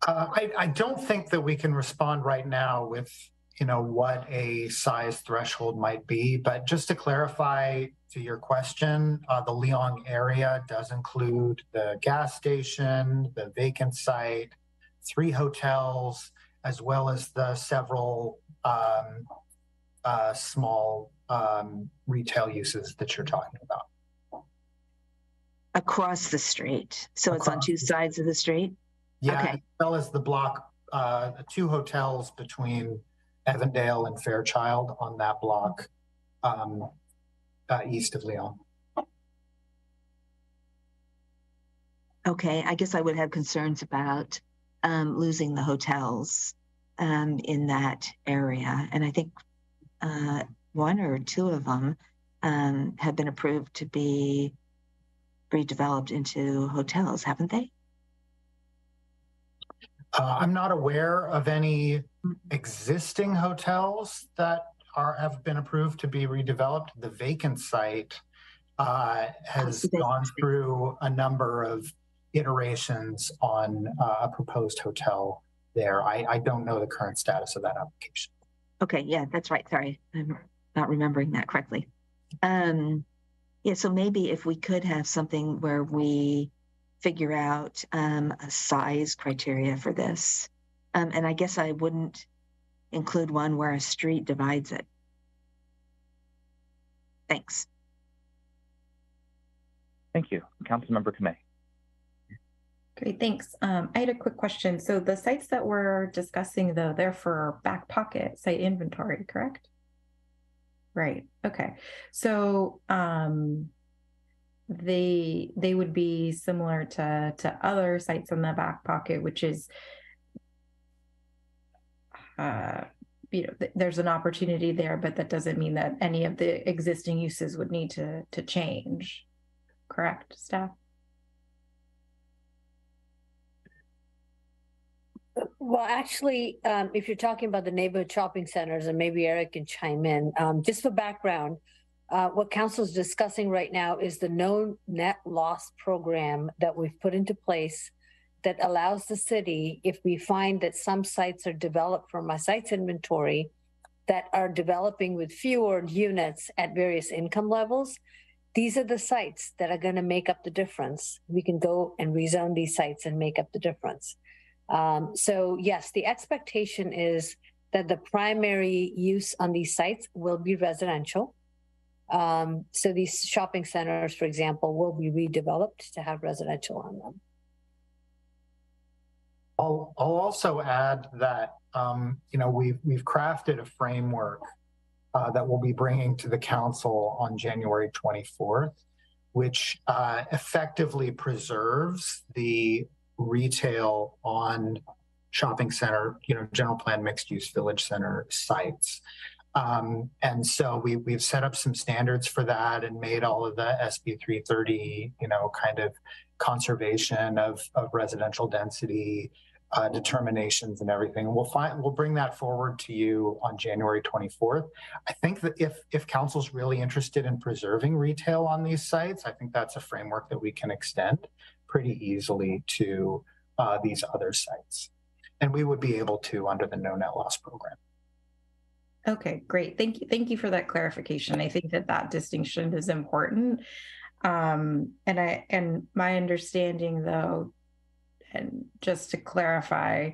I don't think that we can respond right now with, what a size threshold might be, but just to clarify to your question, the Leong area does include the gas station, the vacant site, 3 hotels, as well as the several small retail uses that you're talking about. Across the street. So it's on 2 sides of the street? Yeah, okay. As well as the block, 2 hotels between Evandale and Fairchild on that block east of Leon. Okay, I guess I would have concerns about losing the hotels in that area. And I think 1 or 2 of them have been approved to be redeveloped into hotels, haven't they? I'm not aware of any existing hotels that have been approved to be redeveloped. The vacant site has gone through a number of iterations on a proposed hotel there. I don't know the current status of that application. Okay, yeah, that's right. Sorry, I'm not remembering that correctly. Yeah, so maybe if we could have something where we figure out a size criteria for this. And I guess I wouldn't include one where a street divides it. Thanks. Thank you. Councilmember Kamei. Great, thanks. I had a quick question. So the sites that we're discussing, though, they're for back pocket site inventory, correct? Right, okay. So they would be similar to other sites in the back pocket, which is there's an opportunity there, but that doesn't mean that any of the existing uses would need to change. Correct, staff? Well, actually, if you're talking about the neighborhood shopping centers, and maybe Eric can chime in, just for background, what council is discussing right now is the no net loss program that we've put into place that allows the city, if we find that some sites are developed from our sites inventory that are developing with fewer units at various income levels, these are the sites that are going to make up the difference. We can go and rezone these sites and make up the difference. So yes, the expectation is that the primary use on these sites will be residential. So these shopping centers, for example, will be redeveloped to have residential on them. I'll also add that we've crafted a framework that we'll be bringing to the council on January 24th, which effectively preserves the retail on shopping center, general plan mixed use village center sites. And so we've set up some standards for that and made all of the SB 330, kind of conservation of residential density determinations and everything. We'll bring that forward to you on January 24th. I think that if council's really interested in preserving retail on these sites, I think that's a framework that we can extend pretty easily to these other sites. And we would be able to under the no net loss program. Okay, great. Thank you. Thank you for that clarification. I think that distinction is important. And my understanding, though, and just to clarify,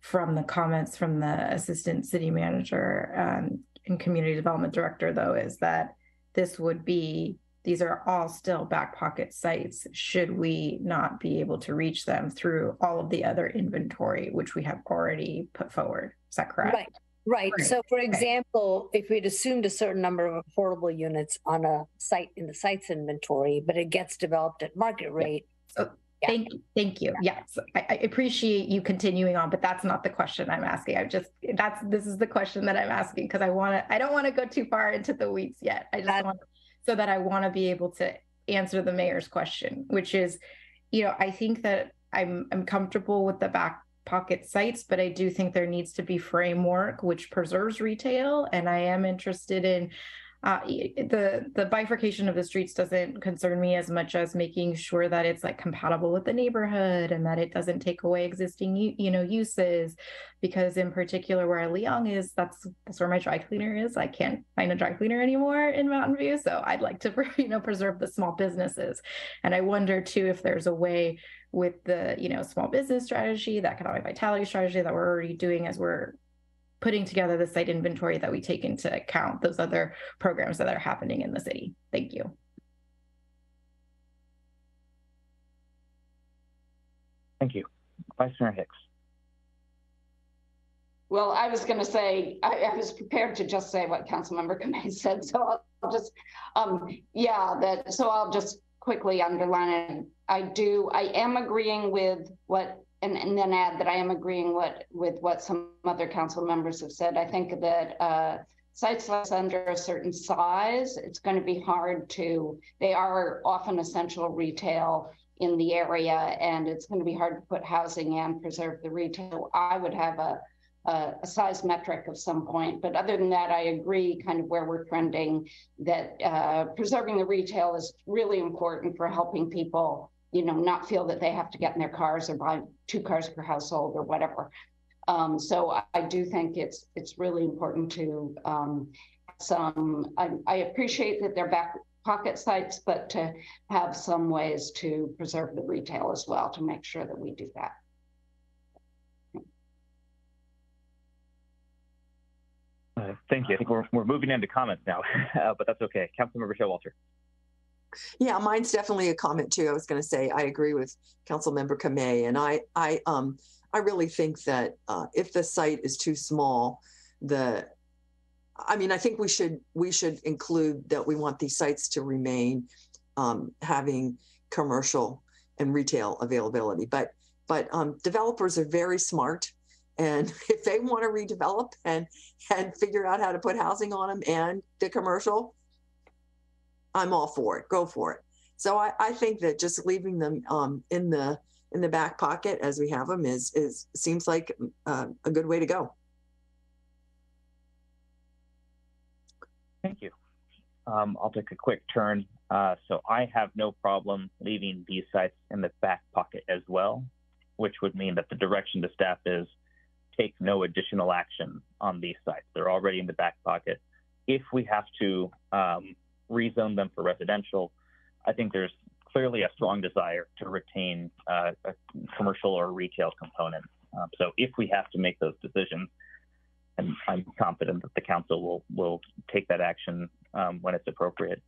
from the comments from the assistant city manager and community development director, though, is that these are all still back pocket sites should we not be able to reach them through all of the other inventory, which we have already put forward. Is that correct? Right. So for example, if we'd assumed a certain number of affordable units on a site in the site's inventory, but it gets developed at market rate. So thank you. Yes, I appreciate you continuing on, but that's not the question I'm asking. This is the question that I'm asking because I don't want to go too far into the weeds yet. I just want to be able to answer the mayor's question, which is, I think that I'm comfortable with the back pocket sites, but I do think there needs to be framework which preserves retail. And I am interested in the bifurcation of the streets doesn't concern me as much as making sure that it's like compatible with the neighborhood and that it doesn't take away existing uses, because in particular where Leong is, that's where my dry cleaner is. I can't find a dry cleaner anymore in Mountain View, so I'd like to preserve the small businesses. And I wonder too if there's a way with the small business strategy, the economic vitality strategy that we're already doing as we're putting together the site inventory, that we take into account those other programs that are happening in the city. Thank you. Thank you. Vice Mayor Hicks. Well, I was going to say, I was prepared to just say what Councilmember Kamei said, so I'll just, so I'll just quickly underline it. I am agreeing with what, and then add that I am agreeing with what some other council members have said. I think that sites less under a certain size, it's going to be hard they are often essential retail in the area, and it's going to be hard to put housing and preserve the retail. I would have a size metric of some point, but other than that, I agree kind of where we're trending, that preserving the retail is really important for helping people not feel that they have to get in their cars or buy 2 cars per household or whatever. So I do think it's really important to I appreciate that they're back pocket sites, but to have some ways to preserve the retail as well, to make sure that we do that. Thank you. I think we're moving into comments now, but that's okay. Councilmember Showalter. Yeah, mine's definitely a comment too. I was going to say I agree with Councilmember Kamei, and I really think that if the site is too small, I think we should include that we want these sites to remain having commercial and retail availability. But developers are very smart, and if they want to redevelop and figure out how to put housing on them and the commercial, I'm all for it. Go for it. So I think that just leaving them in the back pocket as we have them seems like a good way to go. Thank you. I'll take a quick turn. So I have no problem leaving these sites in the back pocket as well, which would mean that the direction to staff is take no additional action on these sites. They're already in the back pocket. If we have to rezone them for residential, I think there's clearly a strong desire to retain a commercial or retail component. So if we have to make those decisions, and I'm confident that the council will take that action when it's appropriate.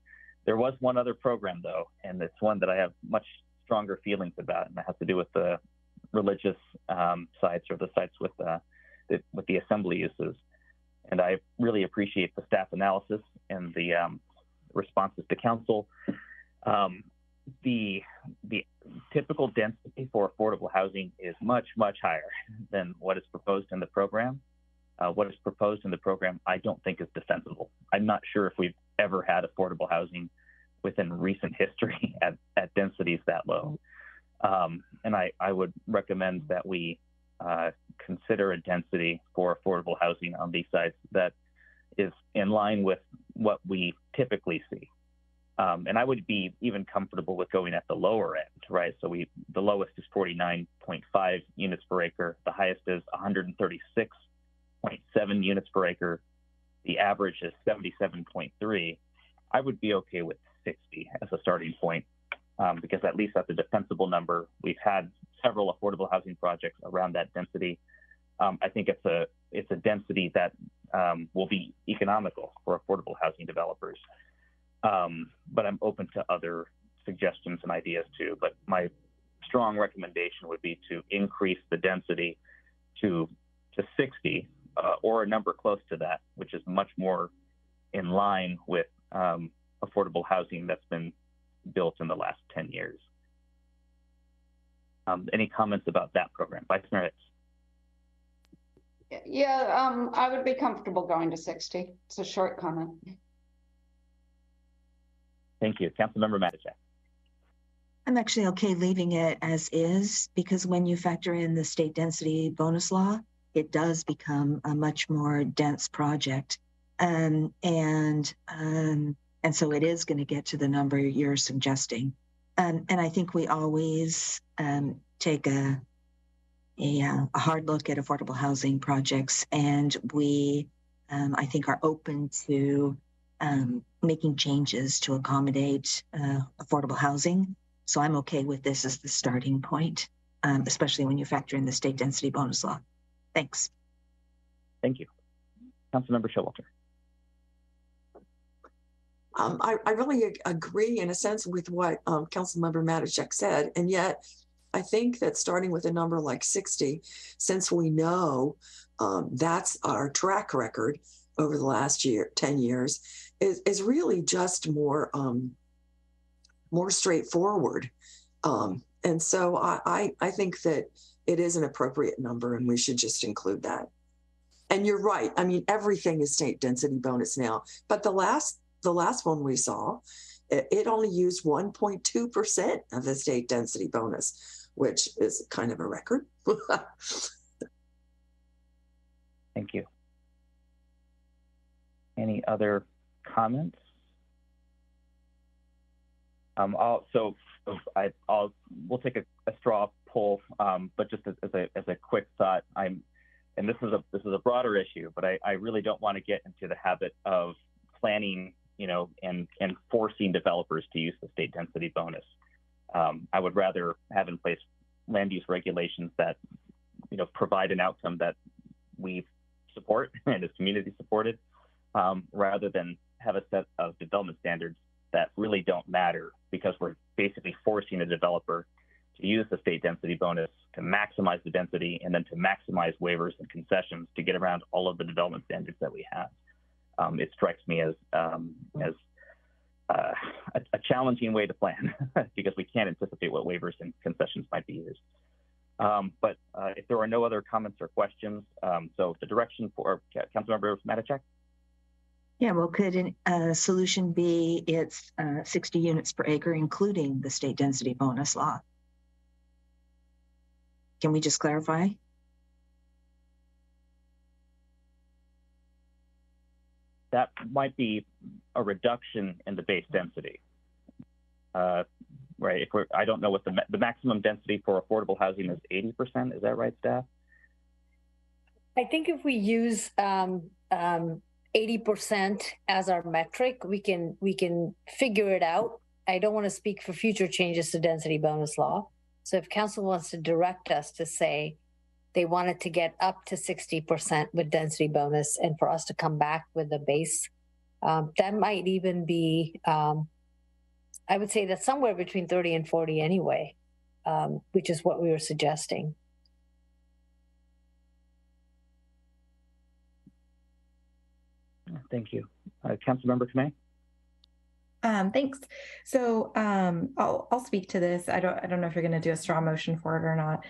There was one other program though, and it's one that I have much stronger feelings about, and that has to do with the religious sites, or the sites with the assembly uses. And I really appreciate the staff analysis and the responses to council. The typical density for affordable housing is much, much higher than what is proposed in the program. What is proposed in the program, I don't think is defensible. I'm not sure if we've ever had affordable housing within recent history at densities that low. And I would recommend that we consider a density for affordable housing on these sites that is in line with what we typically see. And I would be even comfortable with going at the lower end, right? So the lowest is 49.5 units per acre. The highest is 136.7 units per acre. The average is 77.3. I would be okay with 60 as a starting point, because at least that's a defensible number. We've had several affordable housing projects around that density. I think it's a density that will be economical for affordable housing developers. But I'm open to other suggestions and ideas too. But my strong recommendation would be to increase the density to 60 or a number close to that, which is much more in line with affordable housing that's been built in the last 10 years. Any comments about that program? Vice Mayor Hicks. Yeah, I would be comfortable going to 60. It's a short comment. Thank you. Councilmember Matichak. I'm actually okay leaving it as is, because when you factor in the state density bonus law, it does become a much more dense project. And so it is going to get to the number you're suggesting. And I think we always take a hard look at affordable housing projects, and we, I think, are open to making changes to accommodate affordable housing. So I'm okay with this as the starting point, especially when you factor in the state density bonus law. Thanks. Thank you. Councilmember Showalter. I really agree in a sense with what Councilmember Matichak said, and yet I think that starting with a number like 60, since we know that's our track record over the last 10 years, is really just more straightforward. And so I think that it is an appropriate number, and we should just include that. And you're right. I mean, everything is state density bonus now, but the last one we saw, it only used 1.2% of the state density bonus, which is kind of a record. Thank you. Any other comments? We'll take a straw poll, but just as a quick thought, and this is a broader issue, but I really don't want to get into the habit of planning, and forcing developers to use the state density bonus. I would rather have in place land use regulations that, provide an outcome that we support and is community supported, rather than have a set of development standards that really don't matter, because we're basically forcing a developer to use the state density bonus to maximize the density and then to maximize waivers and concessions to get around all of the development standards that we have. It strikes me as a challenging way to plan because we can't anticipate what waivers and concessions might be used. But if there are no other comments or questions, so the direction for Councilmember Matichak. Yeah, well, could a solution be it's 60 units per acre, including the state density bonus law? Can we just clarify? That might be a reduction in the base density, right? I don't know what the maximum density for affordable housing is 80%. Is that right, staff? I think if we use 80% as our metric, we can figure it out. I don't want to speak for future changes to density bonus law. So if council wants to direct us to say they wanted to get up to 60% with density bonus and for us to come back with the base, that might even be, I would say that's somewhere between 30 and 40 anyway, which is what we were suggesting. Thank you. Councilmember Kamei? Thanks. So I'll speak to this. I don't know if you're going to do a straw motion for it or not.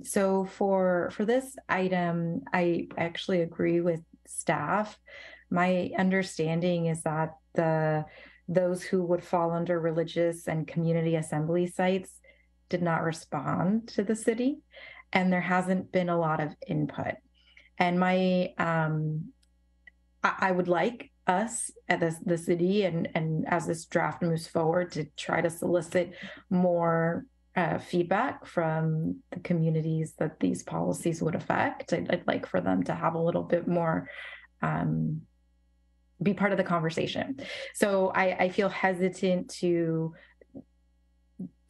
So for this item, I actually agree with staff. My understanding is that those who would fall under religious and community assembly sites did not respond to the city, and there hasn't been a lot of input. And I would like us at the city and as this draft moves forward to try to solicit more feedback from the communities that these policies would affect. I'd like for them to have a little bit more, be part of the conversation. So I feel hesitant to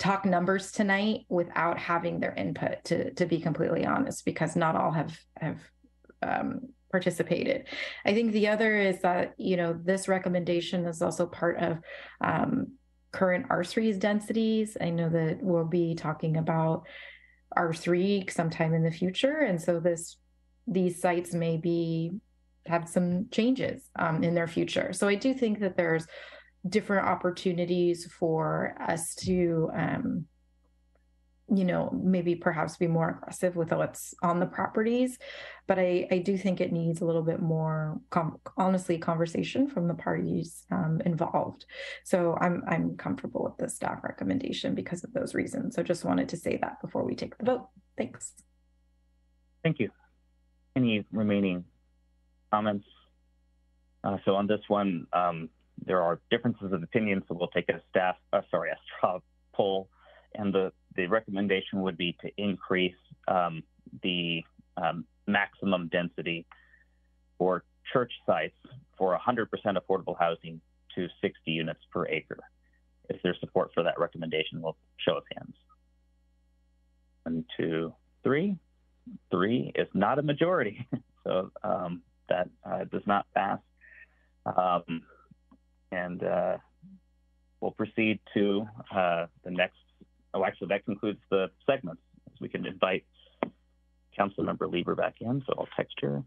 talk numbers tonight without having their input, to be completely honest, because not all have participated. I think the other is that, you know, this recommendation is also part of current R3's densities. I know that we'll be talking about R3 sometime in the future, and so these sites may have some changes in their future. So I do think that there's different opportunities for us to you know, maybe perhaps be more aggressive with what's on the properties. But I do think it needs a little bit more, honestly, conversation from the parties involved. So I'm comfortable with the staff recommendation because of those reasons. So just wanted to say that before we take the vote. Thanks. Thank you. Any remaining comments? So on this one, there are differences of opinion, so we'll take a straw poll, and the recommendation would be to increase the maximum density for church sites for 100% affordable housing to 60 units per acre. If there's support for that recommendation, we'll show of hands. 1, 2, 3. 3 is not a majority, so that does not pass. And we'll proceed to the next. Oh, actually, that concludes the segments. We can invite Councilmember Lieber back in. So I'll text her.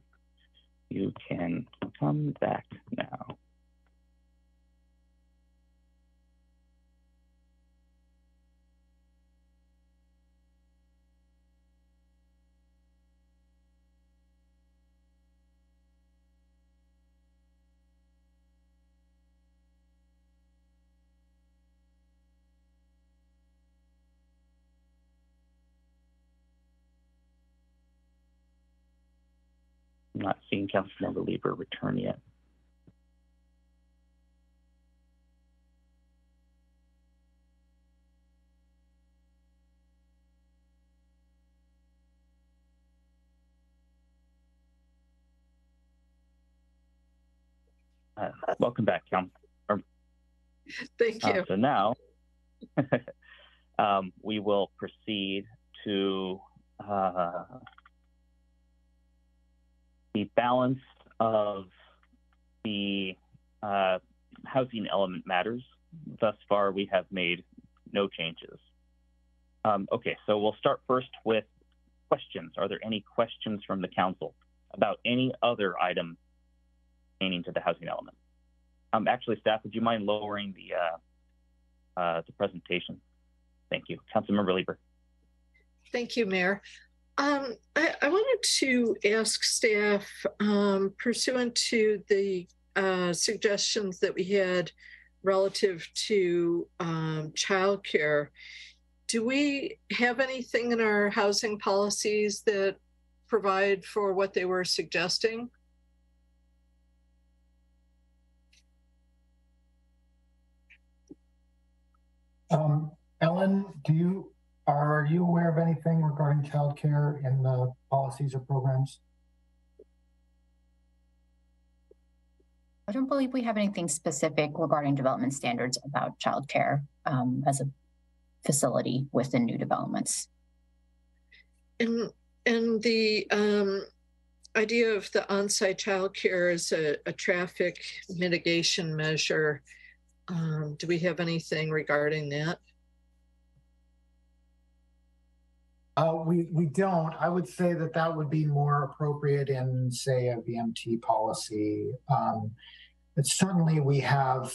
You can come back now. I'm not seeing Councilmember Lieber return yet. Welcome back, Thank you. So now we will proceed to the balance of the housing element matters. Thus far, we have made no changes. Okay, so we'll start first with questions. Are there any questions from the council about any other item pertaining to the housing element? Actually, staff, would you mind lowering the presentation? Thank you. Councilmember Lieber. Thank you, Mayor. I wanted to ask staff, pursuant to the suggestions that we had relative to childcare, do we have anything in our housing policies that provide for what they were suggesting? Ellen, are you aware of anything regarding childcare in the policies or programs? I don't believe we have anything specific regarding development standards about childcare as a facility within new developments. And the idea of the on-site childcare as a traffic mitigation measure, do we have anything regarding that? We don't. I would say that would be more appropriate in, say, a VMT policy. But certainly we have,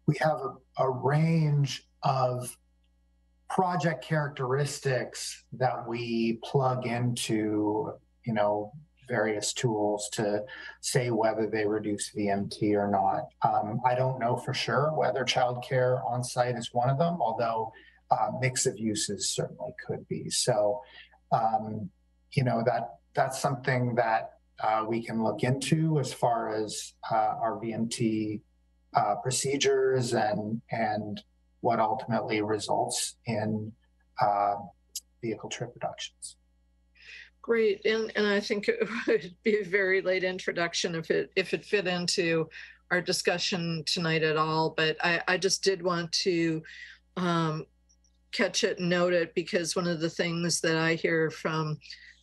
we have a range of project characteristics that we plug into, various tools to say whether they reduce VMT or not. I don't know for sure whether childcare on site is one of them, although mix of uses certainly could be. So, that's something that we can look into as far as our VMT procedures and what ultimately results in vehicle trip reductions. Great, and I think it would be a very late introduction if it fit into our discussion tonight at all, but I just did want to catch it and note it, because one of the things that I hear from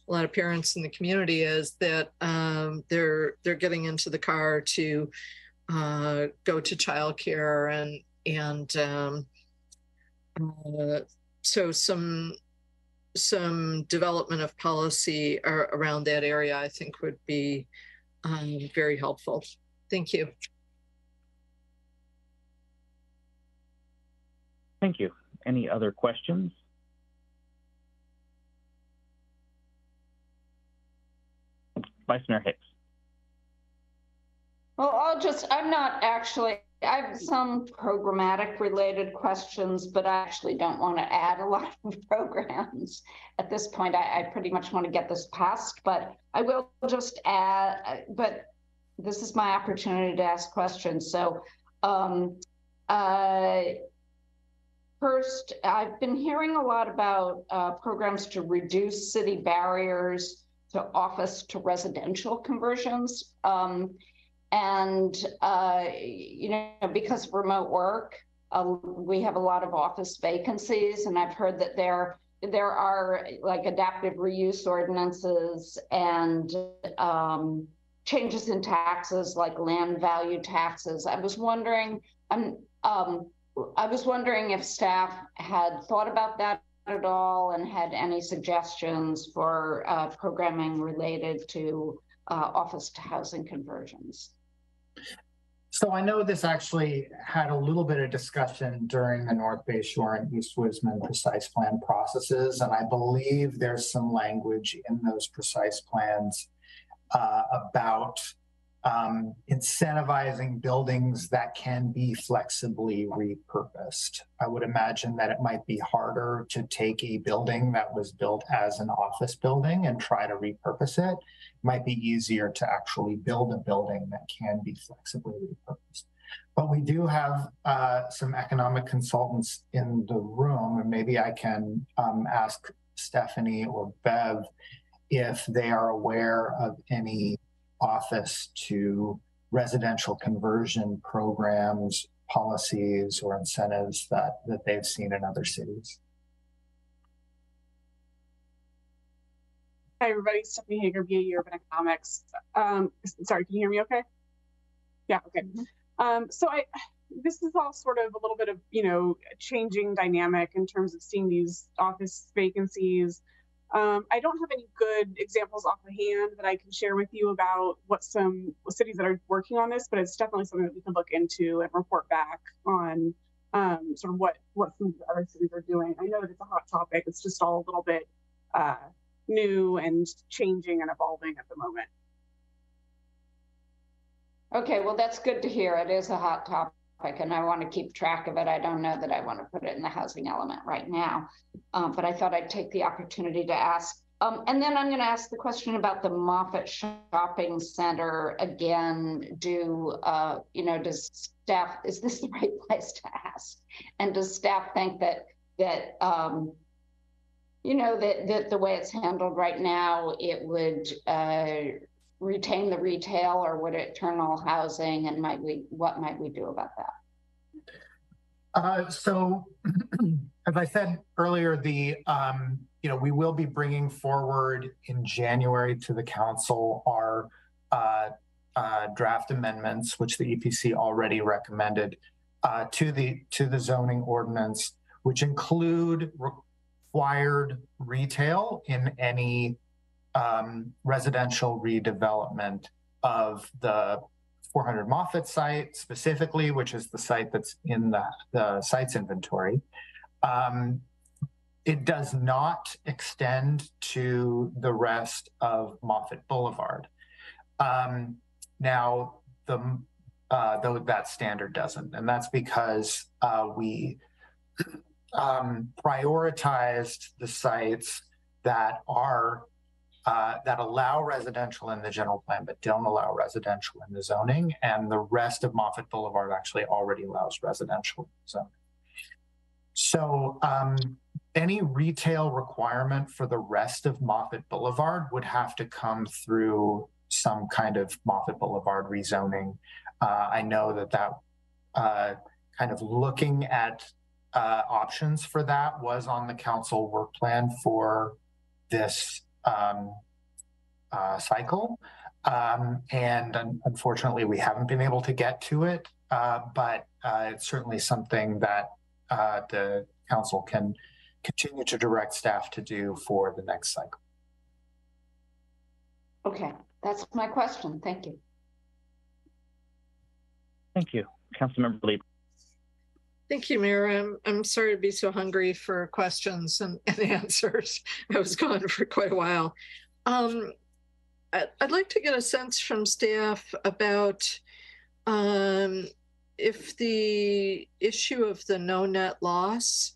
a lot of parents in the community is that they're getting into the car to go to childcare, and so some development of policy around that area, I think, would be very helpful. Thank you. Thank you. Any other questions? Vice Mayor Hicks. Well, I have some programmatic related questions, but I actually don't want to add a lot of programs at this point. I pretty much want to get this passed, but I will just add, but this is my opportunity to ask questions. So first, I've been hearing a lot about programs to reduce city barriers to office to residential conversions. Because of remote work, we have a lot of office vacancies, and I've heard that there are like adaptive reuse ordinances and changes in taxes like land value taxes. I was wondering if staff had thought about that at all and had any suggestions for programming related to office to housing conversions. So I know this actually had a little bit of discussion during the North Bay Shore and East Wisman precise plan processes, and I believe there's some language in those precise plans about incentivizing buildings that can be flexibly repurposed. I would imagine that it might be harder to take a building that was built as an office building and try to repurpose it. It might be easier to actually build a building that can be flexibly repurposed. But we do have some economic consultants in the room, and maybe I can ask Stephanie or Bev if they are aware of any office to residential conversion programs, policies, or incentives that they've seen in other cities. Hi, everybody. Stephanie Hager, BA Urban Economics. Sorry, can you hear me okay? Yeah, okay. So this is all sort of a little bit of, changing dynamic in terms of seeing these office vacancies. I don't have any good examples off the hand that I can share with you about what some cities that are working on this, but it's definitely something that we can look into and report back on sort of what some of the other cities are doing. I know that it's a hot topic. It's just all a little bit new and changing and evolving at the moment. Okay, well, that's good to hear. It is a hot topic and I want to keep track of it. I don't know that I want to put it in the housing element right now, but I thought I'd take the opportunity to ask. And then I'm going to ask the question about the Moffett Shopping Center again. Does staff, is this the right place to ask? And does staff think that the way it's handled right now, it would retain the retail, or would it turn all housing, and what might we do about that? So as I said earlier, we will be bringing forward in January to the council our draft amendments, which the EPC already recommended to the zoning ordinance, which include required retail in any residential redevelopment of the 400 Moffett site specifically, which is the site that's in the sites inventory. It does not extend to the rest of Moffett Boulevard. Now, though that standard doesn't, and that's because we prioritized the sites that are that allow residential in the general plan, but don't allow residential in the zoning. And the rest of Moffett Boulevard actually already allows residential in the zoning. So any retail requirement for the rest of Moffett Boulevard would have to come through some kind of Moffett Boulevard rezoning I know that kind of looking at options for that was on the council work plan for this cycle. And unfortunately, we haven't been able to get to it, but it's certainly something that the council can continue to direct staff to do for the next cycle. Okay, that's my question. Thank you. Thank you. Councilmember Lee. Thank you, Mayor. I'm sorry to be so hungry for questions and answers. I was gone for quite a while. I'd like to get a sense from staff about if the issue of the no net loss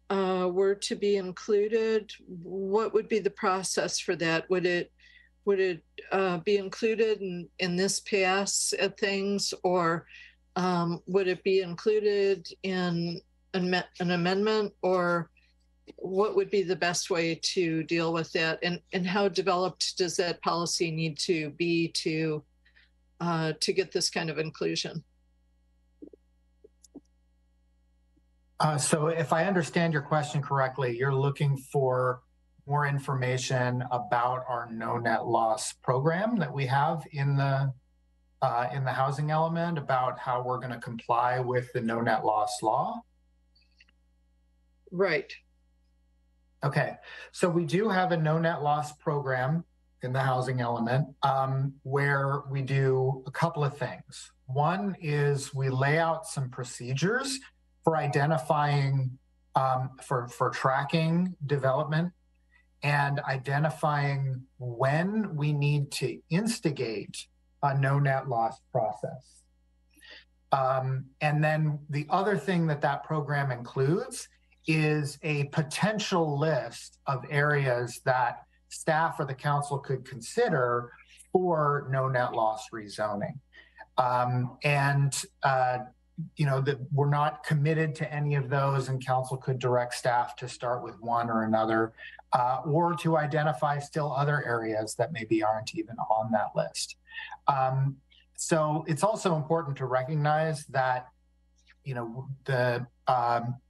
were to be included, what would be the process for that? Would it be included in this pass at things, or would it be included in an amendment, or what would be the best way to deal with that? And how developed does that policy need to be to get this kind of inclusion? So if I understand your question correctly, you're looking for more information about our no net loss program that we have in the housing element, about how we're going to comply with the no net loss law. Right. Okay, so we do have a no net loss program in the housing element where we do a couple of things. One is we lay out some procedures for identifying, for tracking development and identifying when we need to instigate a no net loss process. And then the other thing that program includes is a potential list of areas that staff or the council could consider for no net loss rezoning. You know, that we're not committed to any of those, and council could direct staff to start with one or another, or to identify still other areas that maybe aren't even on that list. So it's also important to recognize that, you know, the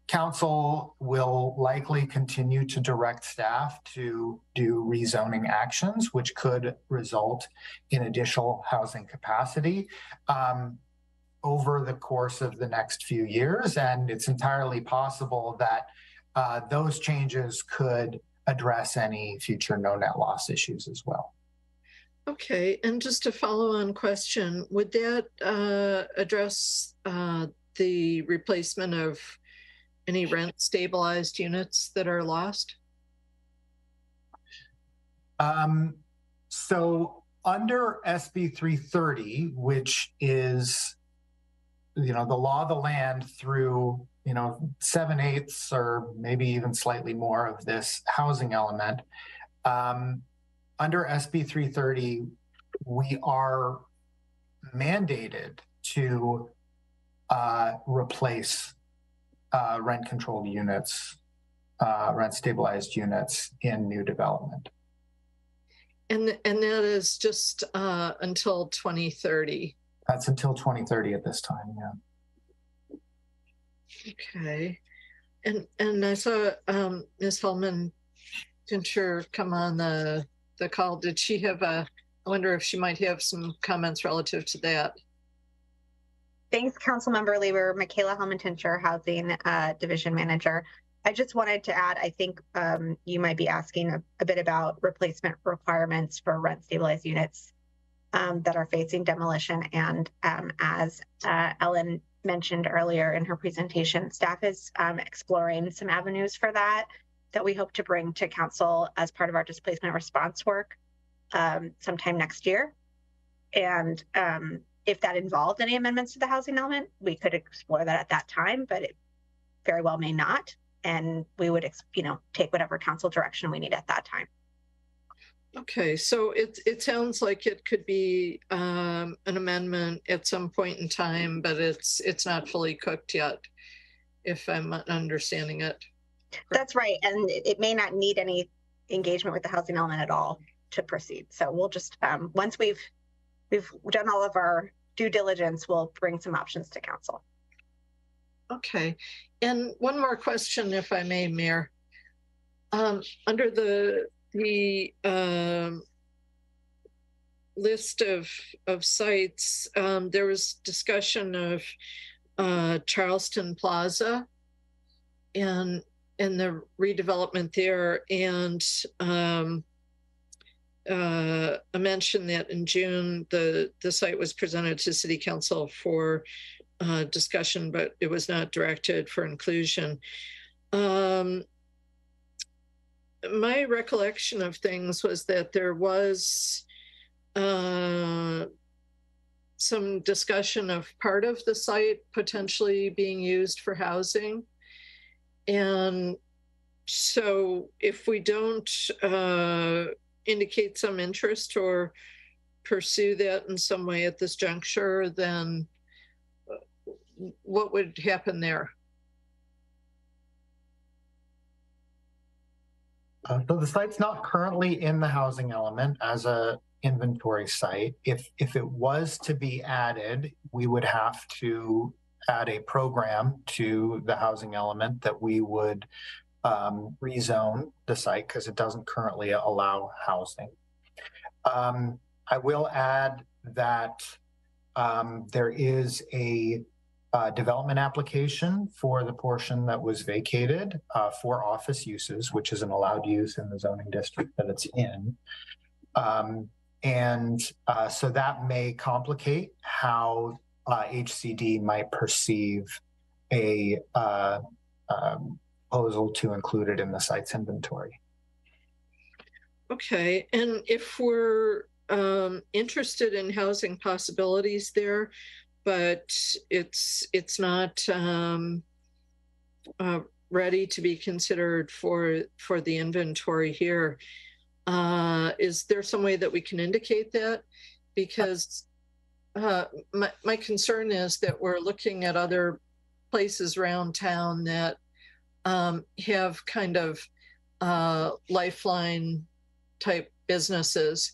council will likely continue to direct staff to do rezoning actions, which could result in additional housing capacity over the course of the next few years. And it's entirely possible that those changes could address any future no net loss issues as well. Okay, and just a follow-on question, would that address the replacement of any rent stabilized units that are lost? So under SB 330, which is, you know, the law of the land through, you know, 7/8 or maybe even slightly more of this housing element, under SB 330, we are mandated to replace rent-controlled units, rent-stabilized units in new development. And that is just until 2030? That's until 2030 at this time, yeah. Okay. And I saw Ms. Hellman Tincher come on the call. Did she have I wonder if she might have some comments relative to that. Thanks, Councilmember Lieber. Michaela Hellman-Tincher, Housing Division Manager. I just wanted to add, I think you might be asking a bit about replacement requirements for rent stabilized units that are facing demolition. And as Ellen mentioned earlier in her presentation, staff is exploring some avenues for that we hope to bring to council as part of our displacement response work sometime next year. And if that involved any amendments to the housing element, we could explore that at that time, but it very well may not. And we would, you know, take whatever council direction we need at that time. Okay, so it sounds like it could be an amendment at some point in time, but it's not fully cooked yet, if I'm understanding it. That's right, and it may not need any engagement with the housing element at all to proceed. So we'll just once we've done all of our due diligence, we'll bring some options to council. Okay. And one more question, if I may, Mayor. Under the list of sites, there was discussion of Charleston Plaza and the redevelopment there, and a mention that in June the site was presented to City Council for discussion, but it was not directed for inclusion. My recollection of things was that there was some discussion of part of the site potentially being used for housing. And so if we don't indicate some interest or pursue that in some way at this juncture, then what would happen there? So the site's not currently in the housing element as a inventory site. If it was to be added, we would have to add a program to the housing element that we would rezone the site because it doesn't currently allow housing. I will add that there is a development application for the portion that was vacated for office uses, which is an allowed use in the zoning district that it's in. So that may complicate how HCD might perceive a proposal to include it in the site's inventory. Okay, and if we're interested in housing possibilities there, but it's not ready to be considered for the inventory here, is there some way that we can indicate that? Because my concern is that we're looking at other places around town that have kind of lifeline type businesses,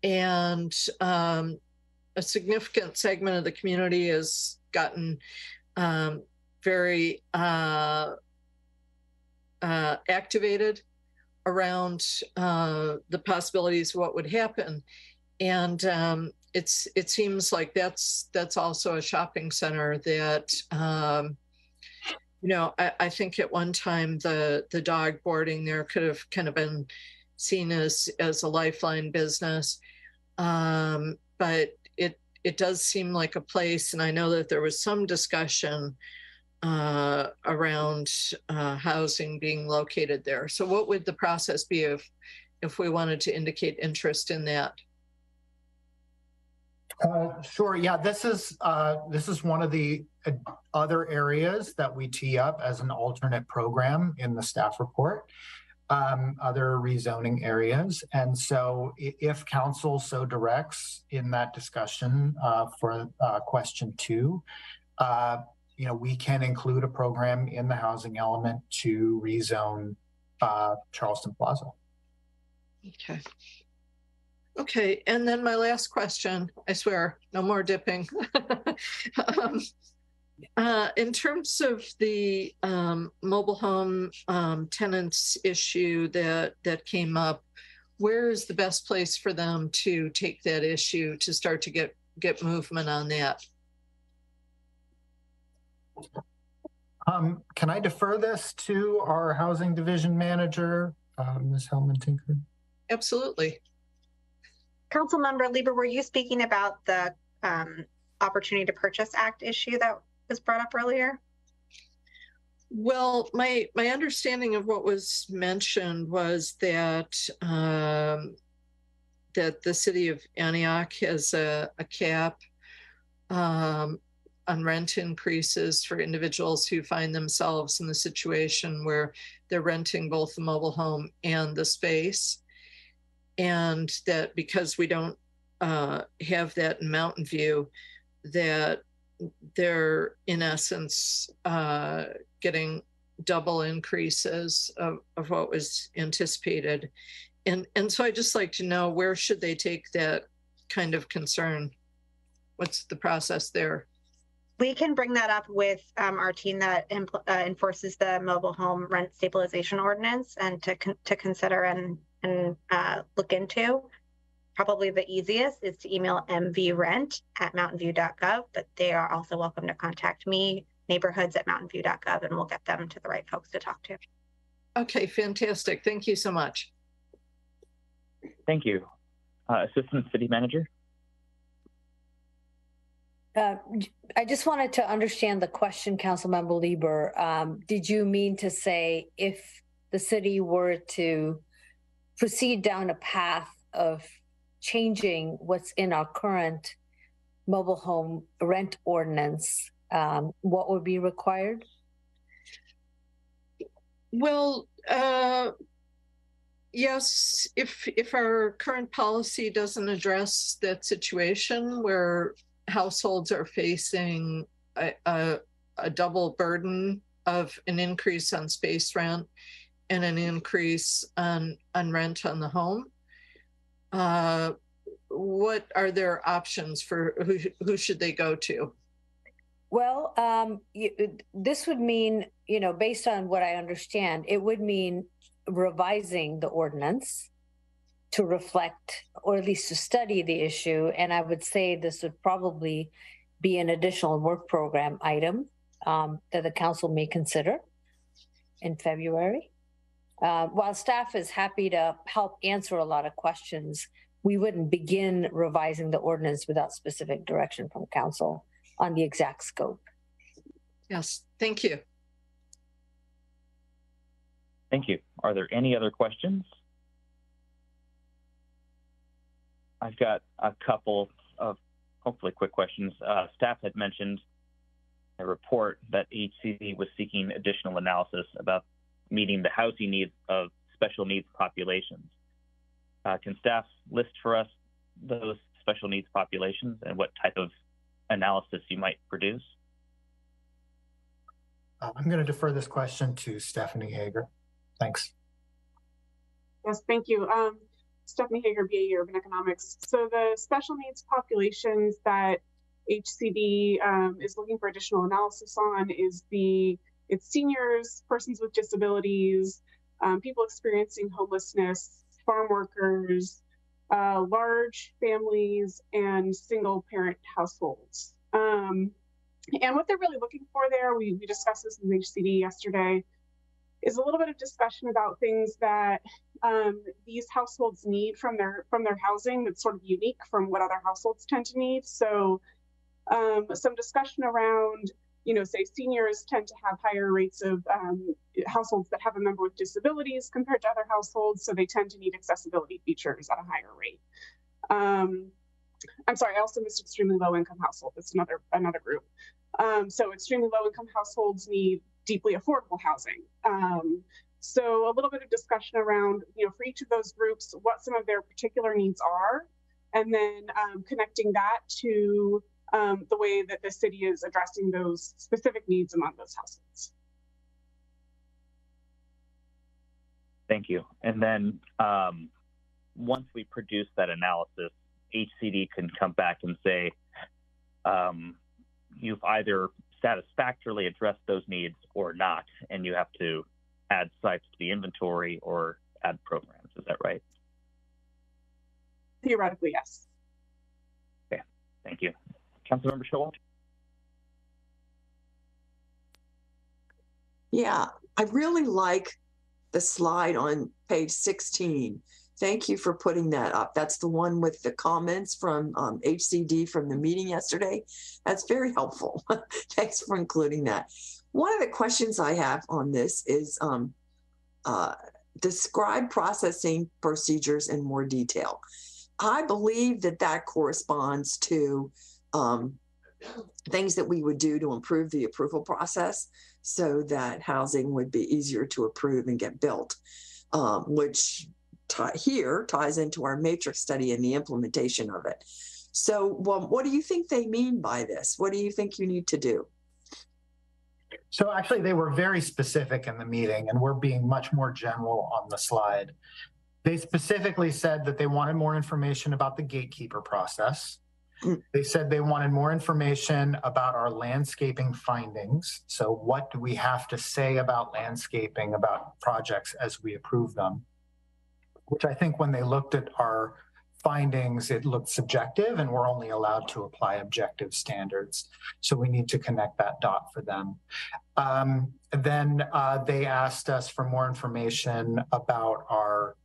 and a significant segment of the community has gotten very activated around the possibilities of what would happen. And it seems like that's also a shopping center that, you know, I think at one time the dog boarding there could have kind of been seen as a lifeline business. But it does seem like a place, and I know that there was some discussion around housing being located there. So what would the process be if we wanted to indicate interest in that? Sure. Yeah, this is one of the other areas that we tee up as an alternate program in the staff report. Other rezoning areas. And so if council so directs in that discussion for question 2, you know, we can include a program in the housing element to rezone Charleston Plaza. Okay. Okay, and then my last question, I swear, no more dipping. In terms of the mobile home tenants issue that came up, where is the best place for them to take that issue to start to get movement on that? Can I defer this to our housing division manager, Ms. Hellman-Tinker? Absolutely. Councilmember Lieber, were you speaking about the Opportunity to Purchase Act issue that was brought up earlier? Well, my understanding of what was mentioned was that that the city of Antioch has a cap on rent increases for individuals who find themselves in the situation where they're renting both the mobile home and the space. And that because we don't have that in Mountain View, that they're in essence getting double increases of what was anticipated. And so I'd just like to know, where should they take that kind of concern? What's the process there? We can bring that up with our team that enforces the mobile home rent stabilization ordinance and to consider and look into. Probably the easiest is to email mvrent@mountainview.gov, but they are also welcome to contact me, neighborhoods@mountainview.gov, and we'll get them to the right folks to talk to. Okay, fantastic. Thank you so much. Thank you. Assistant City Manager. I just wanted to understand the question, Councilmember Lieber. Did you mean to say if the city were to proceed down a path of changing what's in our current mobile home rent ordinance, what would be required? Well, yes, if our current policy doesn't address that situation where households are facing a double burden of an increase on space rent and an increase on rent on the home, what are their options for who should they go to? Well, this would mean, based on what I understand, it would mean revising the ordinance to reflect, or at least to study the issue. And I would say this would probably be an additional work program item that the council may consider in February. While staff is happy to help answer a lot of questions, we wouldn't begin revising the ordinance without specific direction from council on the exact scope. Yes, thank you. Thank you. Are there any other questions? I've got a couple of hopefully quick questions. Staff had mentioned a report that HCD was seeking additional analysis about meeting the housing needs of special needs populations. Can staff list for us those special needs populations and what type of analysis you might produce? I'm going to defer this question to Stephanie Hager. Thanks. Yes, thank you. Stephanie Hager, BAE Urban Economics. So the special needs populations that HCD is looking for additional analysis on is it's seniors, persons with disabilities, people experiencing homelessness, farm workers, large families, and single parent households. And what they're really looking for there, we discussed this in HCD yesterday, is a little bit of discussion about things that these households need from their housing that's sort of unique from what other households tend to need. So some discussion around, say seniors tend to have higher rates of households that have a member with disabilities compared to other households, so they tend to need accessibility features at a higher rate. I'm sorry, I also missed extremely low income household. That's another group. So extremely low income households need deeply affordable housing. So a little bit of discussion around, for each of those groups, what some of their particular needs are, and then connecting that to the way that the city is addressing those specific needs among those households. Thank you. And then once we produce that analysis, HCD can come back and say, you've either satisfactorily addressed those needs or not, and you have to add sites to the inventory or add programs. Is that right? Theoretically, yes. Okay, thank you. Councilmember Showalter? Yeah, I really like the slide on page 16. Thank you for putting that up. That's the one with the comments from HCD from the meeting yesterday. That's very helpful. Thanks for including that. One of the questions I have on this is describe processing procedures in more detail. I believe that corresponds to things that we would do to improve the approval process so that housing would be easier to approve and get built, which here ties into our matrix study and the implementation of it. So what do you think they mean by this? What do you think you need to do? So actually they were very specific in the meeting, and we're being much more general on the slide. They specifically said that they wanted more information about the gatekeeper process. They said they wanted more information about our landscaping findings. So what do we have to say about landscaping, about projects as we approve them? Which I think when they looked at our findings, it looked subjective and we're only allowed to apply objective standards. So we need to connect that dot for them. Then they asked us for more information about our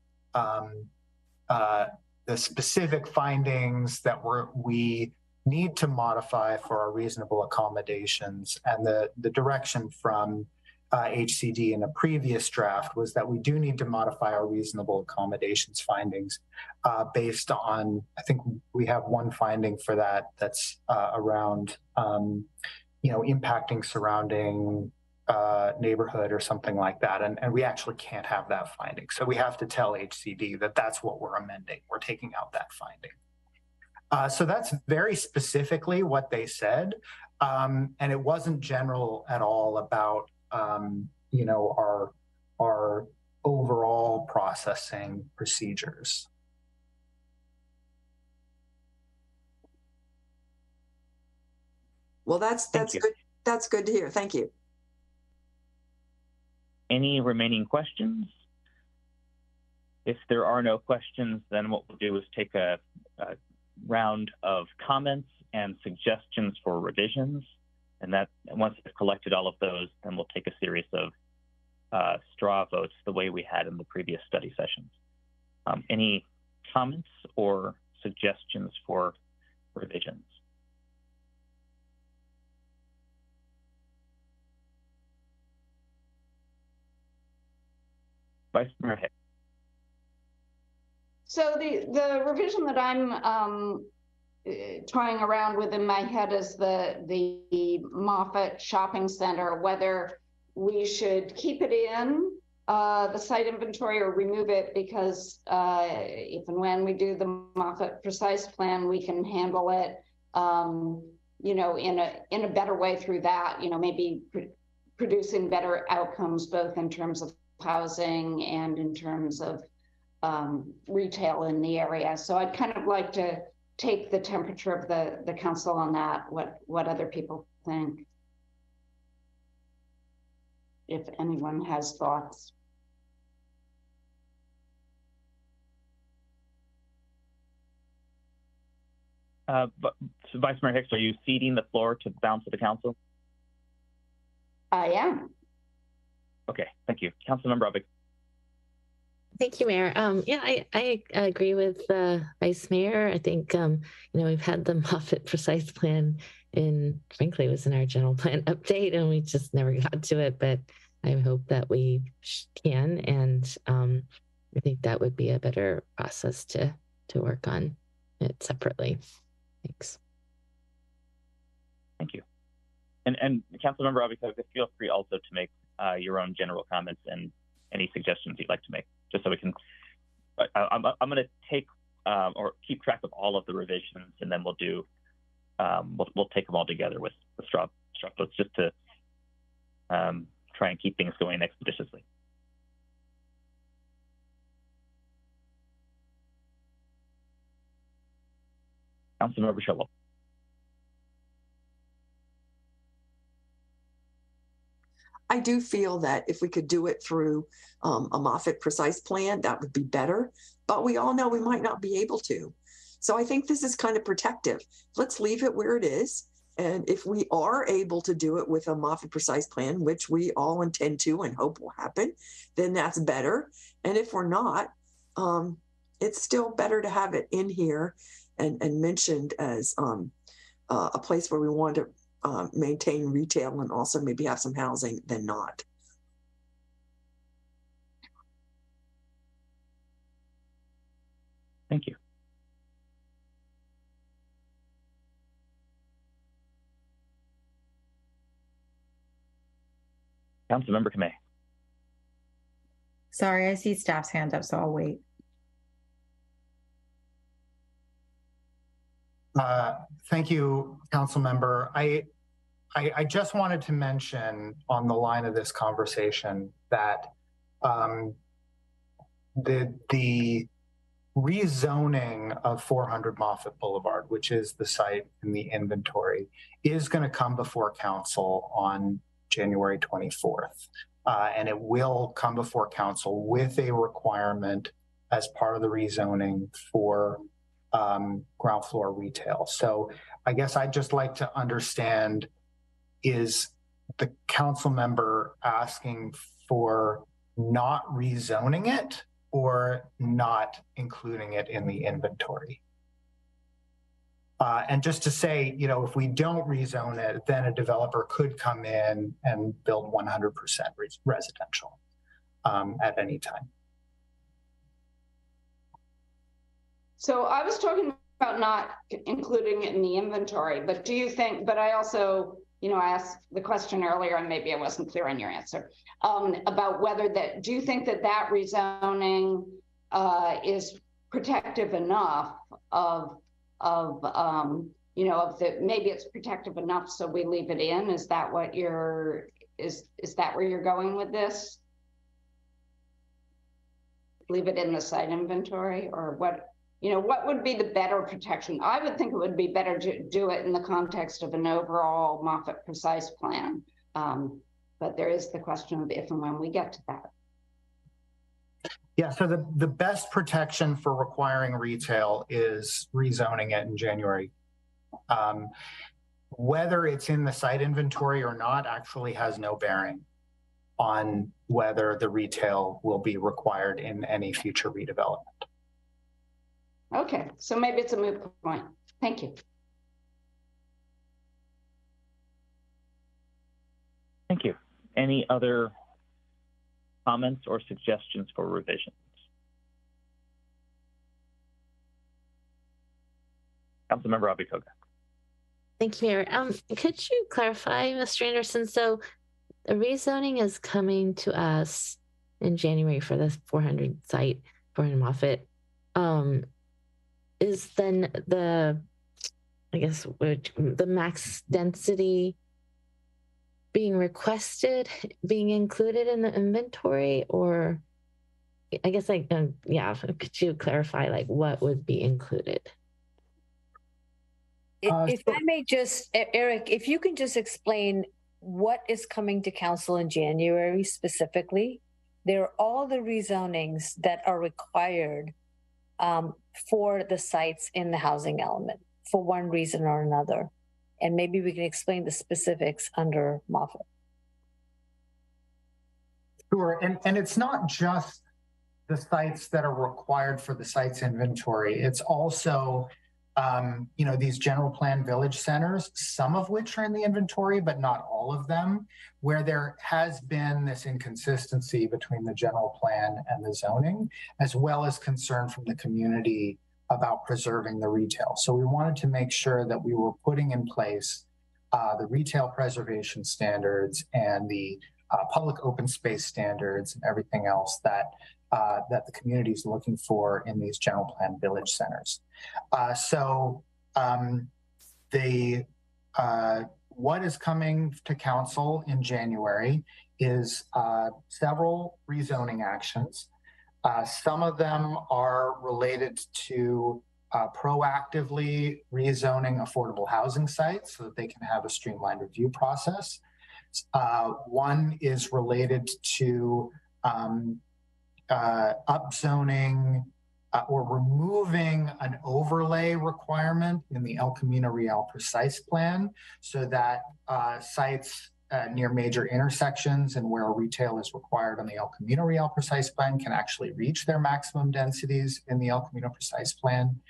the specific findings that we need to modify for our reasonable accommodations. And the direction from HCD in a previous draft was that we do need to modify our reasonable accommodations findings based on, I think we have one finding for that that's around, impacting surrounding neighborhood or something like that. And we actually can't have that finding. So we have to tell HCD that that's what we're amending. We're taking out that finding. So that's very specifically what they said. And it wasn't general at all about, our overall processing procedures. Well, that's good. That's good to hear. Thank you. Any remaining questions? If there are no questions, then what we'll do is take a round of comments and suggestions for revisions. And that once we've collected all of those, then we'll take a series of straw votes the way we had in the previous study sessions. Any comments or suggestions for revisions? Vice Mayor Hicks. So the revision that I'm trying around with in my head is the Moffett Shopping Center, whether we should keep it in the site inventory or remove it, because if and when we do the Moffett Precise Plan, we can handle it, in a better way through that, maybe producing better outcomes, both in terms of housing and in terms of retail in the area. So I'd kind of like to take the temperature of the council on that, what other people think, if anyone has thoughts. So Vice Mayor Hicks, are you ceding the floor to the balance of the council? I am. Okay, thank you. Councilmember Robic. Thank you, Mayor. Yeah, I agree with Vice Mayor. I think, we've had the Moffett Precise Plan frankly, it was in our general plan update and we just never got to it, but I hope that we can. And I think that would be a better process to work on it separately. Thanks. Thank you. And Councilmember Robic, feel free also to make your own general comments and any suggestions you'd like to make, just so we can, I'm going to take or keep track of all of the revisions, and then we'll do, we'll take them all together with the straw votes, just to try and keep things going expeditiously. Councilmember Shoreline. I do feel that if we could do it through a Moffett Precise Plan, that would be better, but we all know we might not be able to. So I think this is kind of protective. Let's leave it where it is. And if we are able to do it with a Moffett Precise Plan, which we all intend to and hope will happen, then that's better. And if we're not, it's still better to have it in here and mentioned as a place where we want to maintain retail and also maybe have some housing than not. Thank you. Councilmember Kamei. Sorry, I see staff's hand up, so I'll wait. Thank you, Councilmember. I just wanted to mention on the line of this conversation that the rezoning of 400 Moffett Boulevard, which is the site in the inventory, is going to come before council on January 24th. And it will come before council with a requirement as part of the rezoning for ground floor retail. So I guess I'd just like to understand, is the council member asking for not rezoning it or not including it in the inventory? And just to say, you know, if we don't rezone it, then a developer could come in and build 100% residential at any time. So I was talking about not including it in the inventory, but do you think, but I also, you know, I asked the question earlier and maybe I wasn't clear on your answer about whether that, do you think that that rezoning is protective enough of you know, of the, maybe it's protective enough so we leave it in? Is that what you're, is that where you're going with this? Leave it in the site inventory, or what? You know, what would be the better protection? I would think it would be better to do it in the context of an overall Moffett precise plan. But there is the question of if and when we get to that. Yeah, so the best protection for requiring retail is rezoning it in January. Whether it's in the site inventory or not actually has no bearing on whether the retail will be required in any future redevelopment. Okay, so maybe it's a moot point. Thank you. Thank you. Any other comments or suggestions for revisions? Councilmember Abikoga. Thank you, Mayor. Could you clarify, Mr. Anderson? So the rezoning is coming to us in January for the 400 site, 400 Moffett. Is then the, I guess, the max density being requested, being included in the inventory? Or I guess like, yeah, could you clarify like what would be included? If I may just, Eric, if you can just explain what is coming to council in January specifically. There are all the rezonings that are required for the sites in the housing element for one reason or another. And maybe we can explain the specifics under Moffett. Sure, and it's not just the sites that are required for the sites inventory. It's also, you know, these general plan village centers, some of which are in the inventory, but not all of them, where there has been this inconsistency between the general plan and the zoning, as well as concern from the community about preserving the retail. So we wanted to make sure that we were putting in place the retail preservation standards and the public open space standards and everything else that that the community is looking for in these general plan village centers. What is coming to council in January is several rezoning actions. Some of them are related to proactively rezoning affordable housing sites so that they can have a streamlined review process. One is related to upzoning or removing an overlay requirement in the El Camino Real Precise Plan so that sites near major intersections and where retail is required on the El Camino Real Precise Plan can actually reach their maximum densities in the El Camino Precise Plan.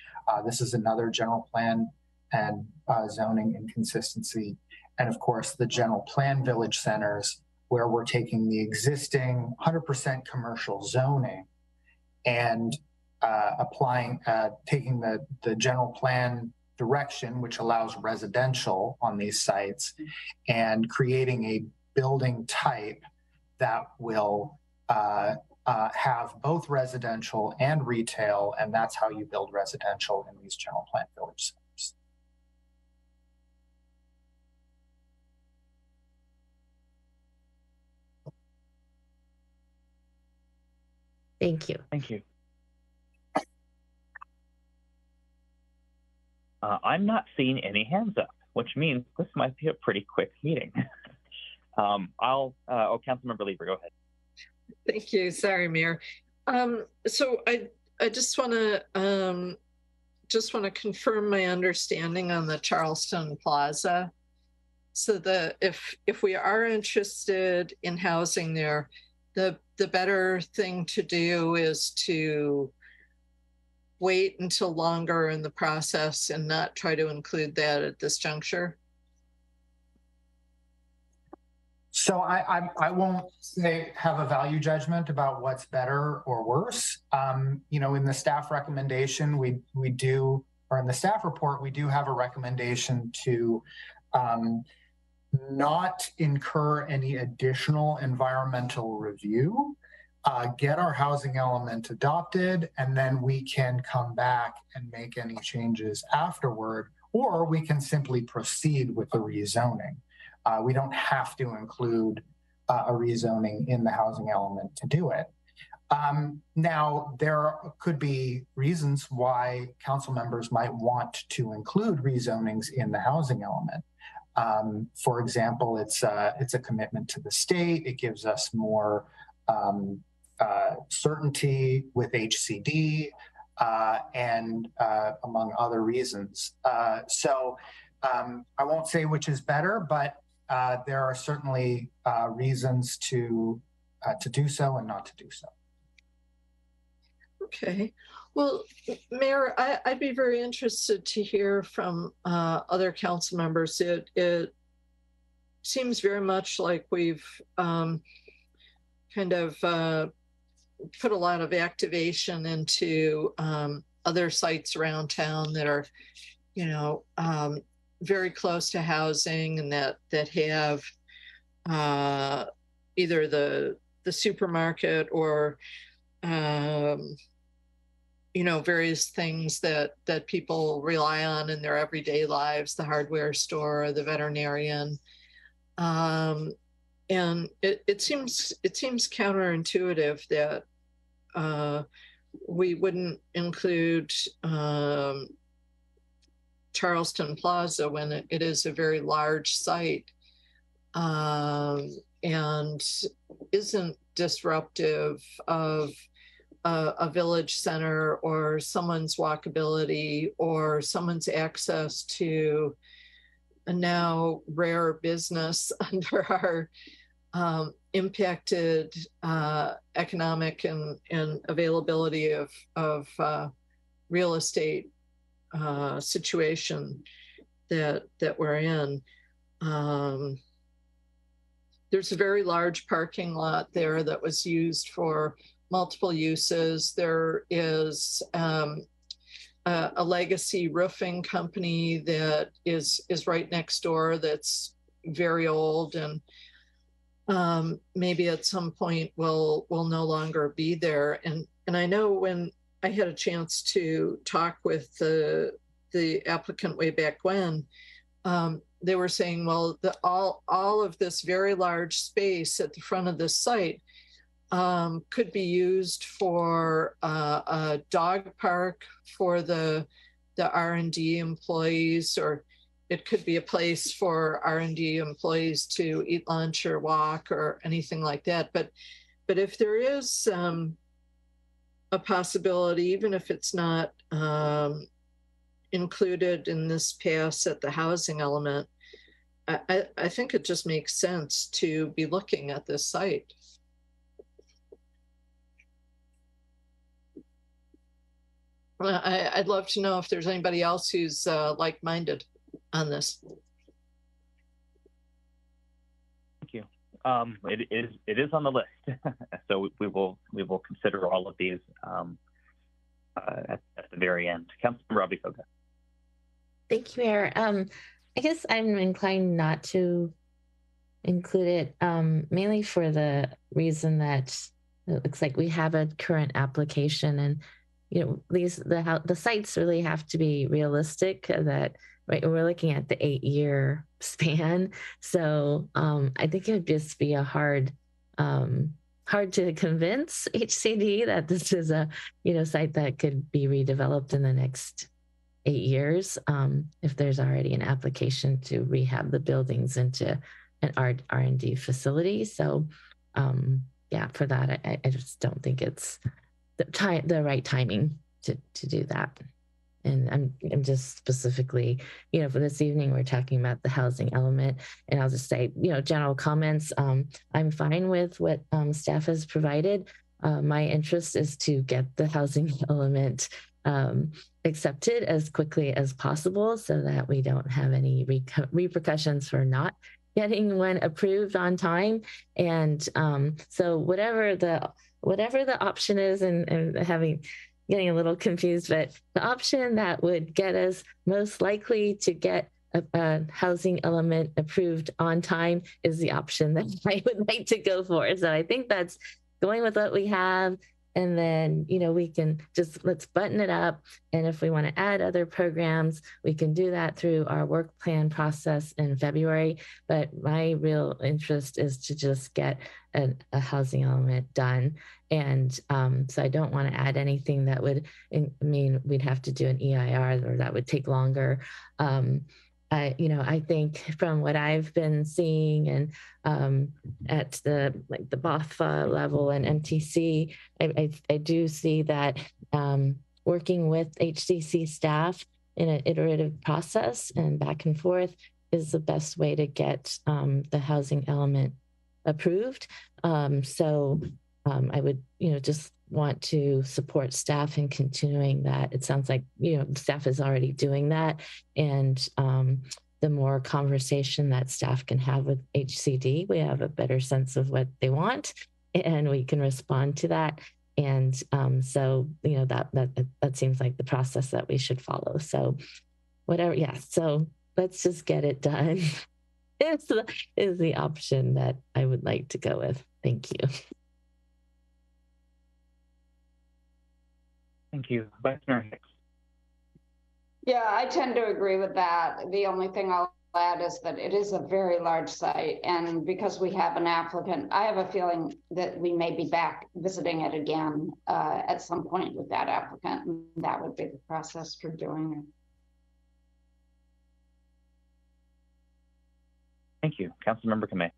This is another general plan and zoning inconsistency. And of course, the general plan village centers where we're taking the existing 100% commercial zoning and taking the general plan direction, which allows residential on these sites, and creating a building type that will have both residential and retail, and that's how you build residential in these general plan village centers. Thank you. Thank you. I'm not seeing any hands up, which means this might be a pretty quick meeting. Councilmember Lieber, go ahead. Thank you. Sorry, Mayor. So I just want to confirm my understanding on the Charleston Plaza. So if we are interested in housing there, the better thing to do is to wait until longer in the process and not try to include that at this juncture? So I won't have a value judgment about what's better or worse. You know, in the staff recommendation, we do, or in the staff report, we do have a recommendation to not incur any additional environmental review, get our housing element adopted, and then we can come back and make any changes afterward, or we can simply proceed with the rezoning. We don't have to include a rezoning in the housing element to do it. Now, there could be reasons why council members might want to include rezonings in the housing element. For example, it's a commitment to the state. It gives us more certainty with HCD and among other reasons. So I won't say which is better, but there are certainly reasons to do so and not to do so. Okay. Well, Mayor, I'd be very interested to hear from other council members. It seems very much like we've kind of put a lot of activation into other sites around town that are, you know, very close to housing and that have either the supermarket or you know, various things that people rely on in their everyday lives, the hardware store, the veterinarian. And it seems counterintuitive that we wouldn't include Charleston Plaza when it is a very large site and isn't disruptive of a village center or someone's walkability or someone's access to a now rare business under our impacted economic and availability of real estate situation that we're in. There's a very large parking lot there that was used for multiple uses. There is a legacy roofing company that is right next door that's very old and maybe at some point will no longer be there. And I know when I had a chance to talk with the applicant way back when, they were saying, well, all of this very large space at the front of this site could be used for a dog park for the R&D employees, or it could be a place for R&D employees to eat lunch or walk or anything like that. But if there is a possibility, even if it's not included in this pass at the housing element, I think it just makes sense to be looking at this site. I'd love to know if there's anybody else who's like-minded on this. Thank you. It is on the list, so we will consider all of these at the very end. Councilmember Robbie Koga. Thank you, Mayor. I guess I'm inclined not to include it, mainly for the reason that it looks like we have a current application, and you know, the sites really have to be realistic. That right, we're looking at the 8-year span, so I think it would just be a hard to convince HCD that this is a site that could be redeveloped in the next 8 years if there's already an application to rehab the buildings into an R&D facility. So yeah, for that, I just don't think it's the right timing to do that. And I'm just specifically, for this evening, we're talking about the housing element, and I'll just say, general comments. I'm fine with what staff has provided. My interest is to get the housing element accepted as quickly as possible so that we don't have any repercussions for not getting one approved on time. And so whatever the option is, and getting a little confused, but the option that would get us most likely to get a housing element approved on time is the option that I would like to go for. So I think that's going with what we have. And then, we can let's button it up. And if we want to add other programs, we can do that through our work plan process in February. But my real interest is to just get a housing element done. And so I don't want to add anything that would mean we'd have to do an EIR or that would take longer. I think from what I've been seeing and at the BOFA level and MTC, I do see that working with HCC staff in an iterative process and back and forth is the best way to get the housing element approved. So I would, just want to support staff in continuing that. It sounds like, staff is already doing that. And the more conversation that staff can have with HCD, we have a better sense of what they want and we can respond to that. And so, that seems like the process that we should follow. So whatever, yeah. So let's just get it done. is the option that I would like to go with. Thank you. Thank you. Vice Mayor Hicks. Yeah, I tend to agree with that. The only thing I'll add is that it is a very large site. And because we have an applicant, I have a feeling that we may be back visiting it again at some point with that applicant. And that would be the process for doing it. Thank you. Councilmember Kamei.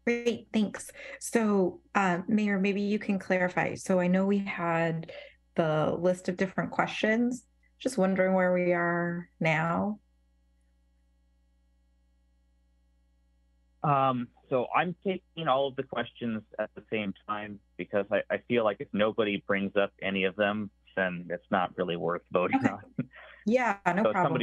Great, thanks. So, Mayor, maybe you can clarify. So I know we had the list of different questions. Just wondering where we are now. So I'm taking all of the questions at the same time because I feel like if nobody brings up any of them, then it's not really worth voting on. Yeah, no so problem.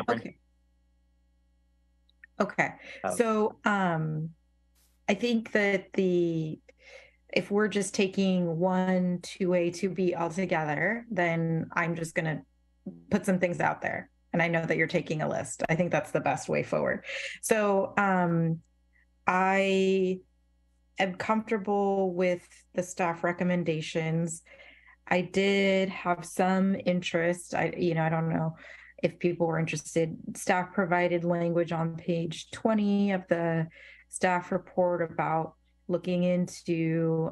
Okay. So I think that if we're just taking 1, 2A, 2B all together, then I'm just going to put some things out there. And I know that you're taking a list. I think that's the best way forward. So I am comfortable with the staff recommendations. I did have some interest. I don't know if people were interested. Staff provided language on page 20 of the staff report about looking into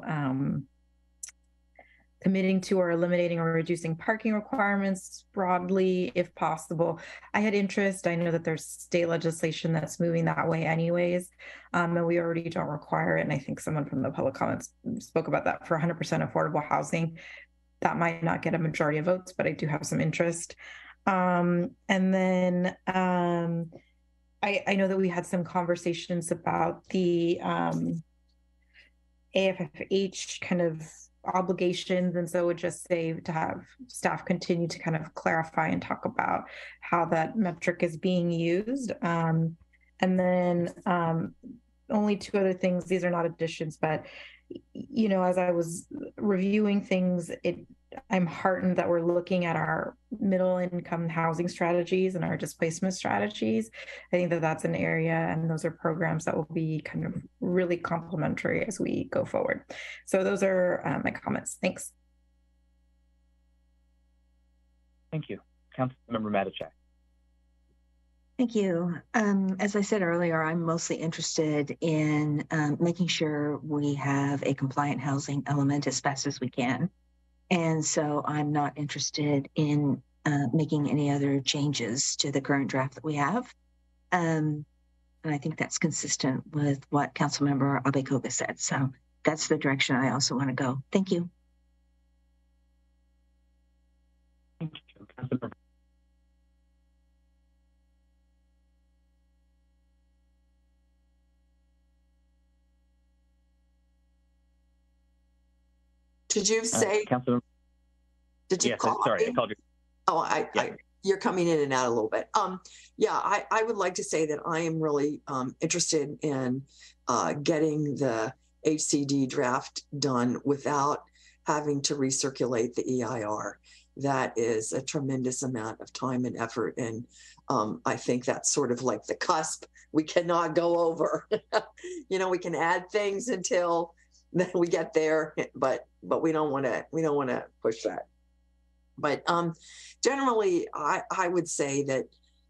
committing to or eliminating or reducing parking requirements broadly, if possible. I had interest. I know that there's state legislation that's moving that way anyways, and we already don't require it. And I think someone from the public comments spoke about that for 100% affordable housing. That might not get a majority of votes, but I do have some interest. And then I know that we had some conversations about the AFFH kind of obligations, and so I would just say to have staff continue to kind of clarify and talk about how that metric is being used. And then only 2 other things, these are not additions, but as I was reviewing things, I'm heartened that we're looking at our middle income housing strategies and our displacement strategies. I think that that's an area, and those are programs that will be kind of really complementary as we go forward. So those are my comments. Thanks. Thank you. Councilmember Matichak. Thank you. As I said earlier, I'm mostly interested in making sure we have a compliant housing element as fast as we can. And so I'm not interested in making any other changes to the current draft that we have. And I think that's consistent with what Councilmember Abekoga said. So that's the direction I also want to go. Thank you. Thank you, Councilmember. Did you say? Did you yes, call sorry, me? I called you. Oh, you're coming in and out a little bit. Yeah, I would like to say that I am really interested in getting the HCD draft done without having to recirculate the EIR. That is a tremendous amount of time and effort. And I think that's sort of like the cusp we cannot go over. You know, we can add things until then we get there, but we don't want to push that. But generally, I would say that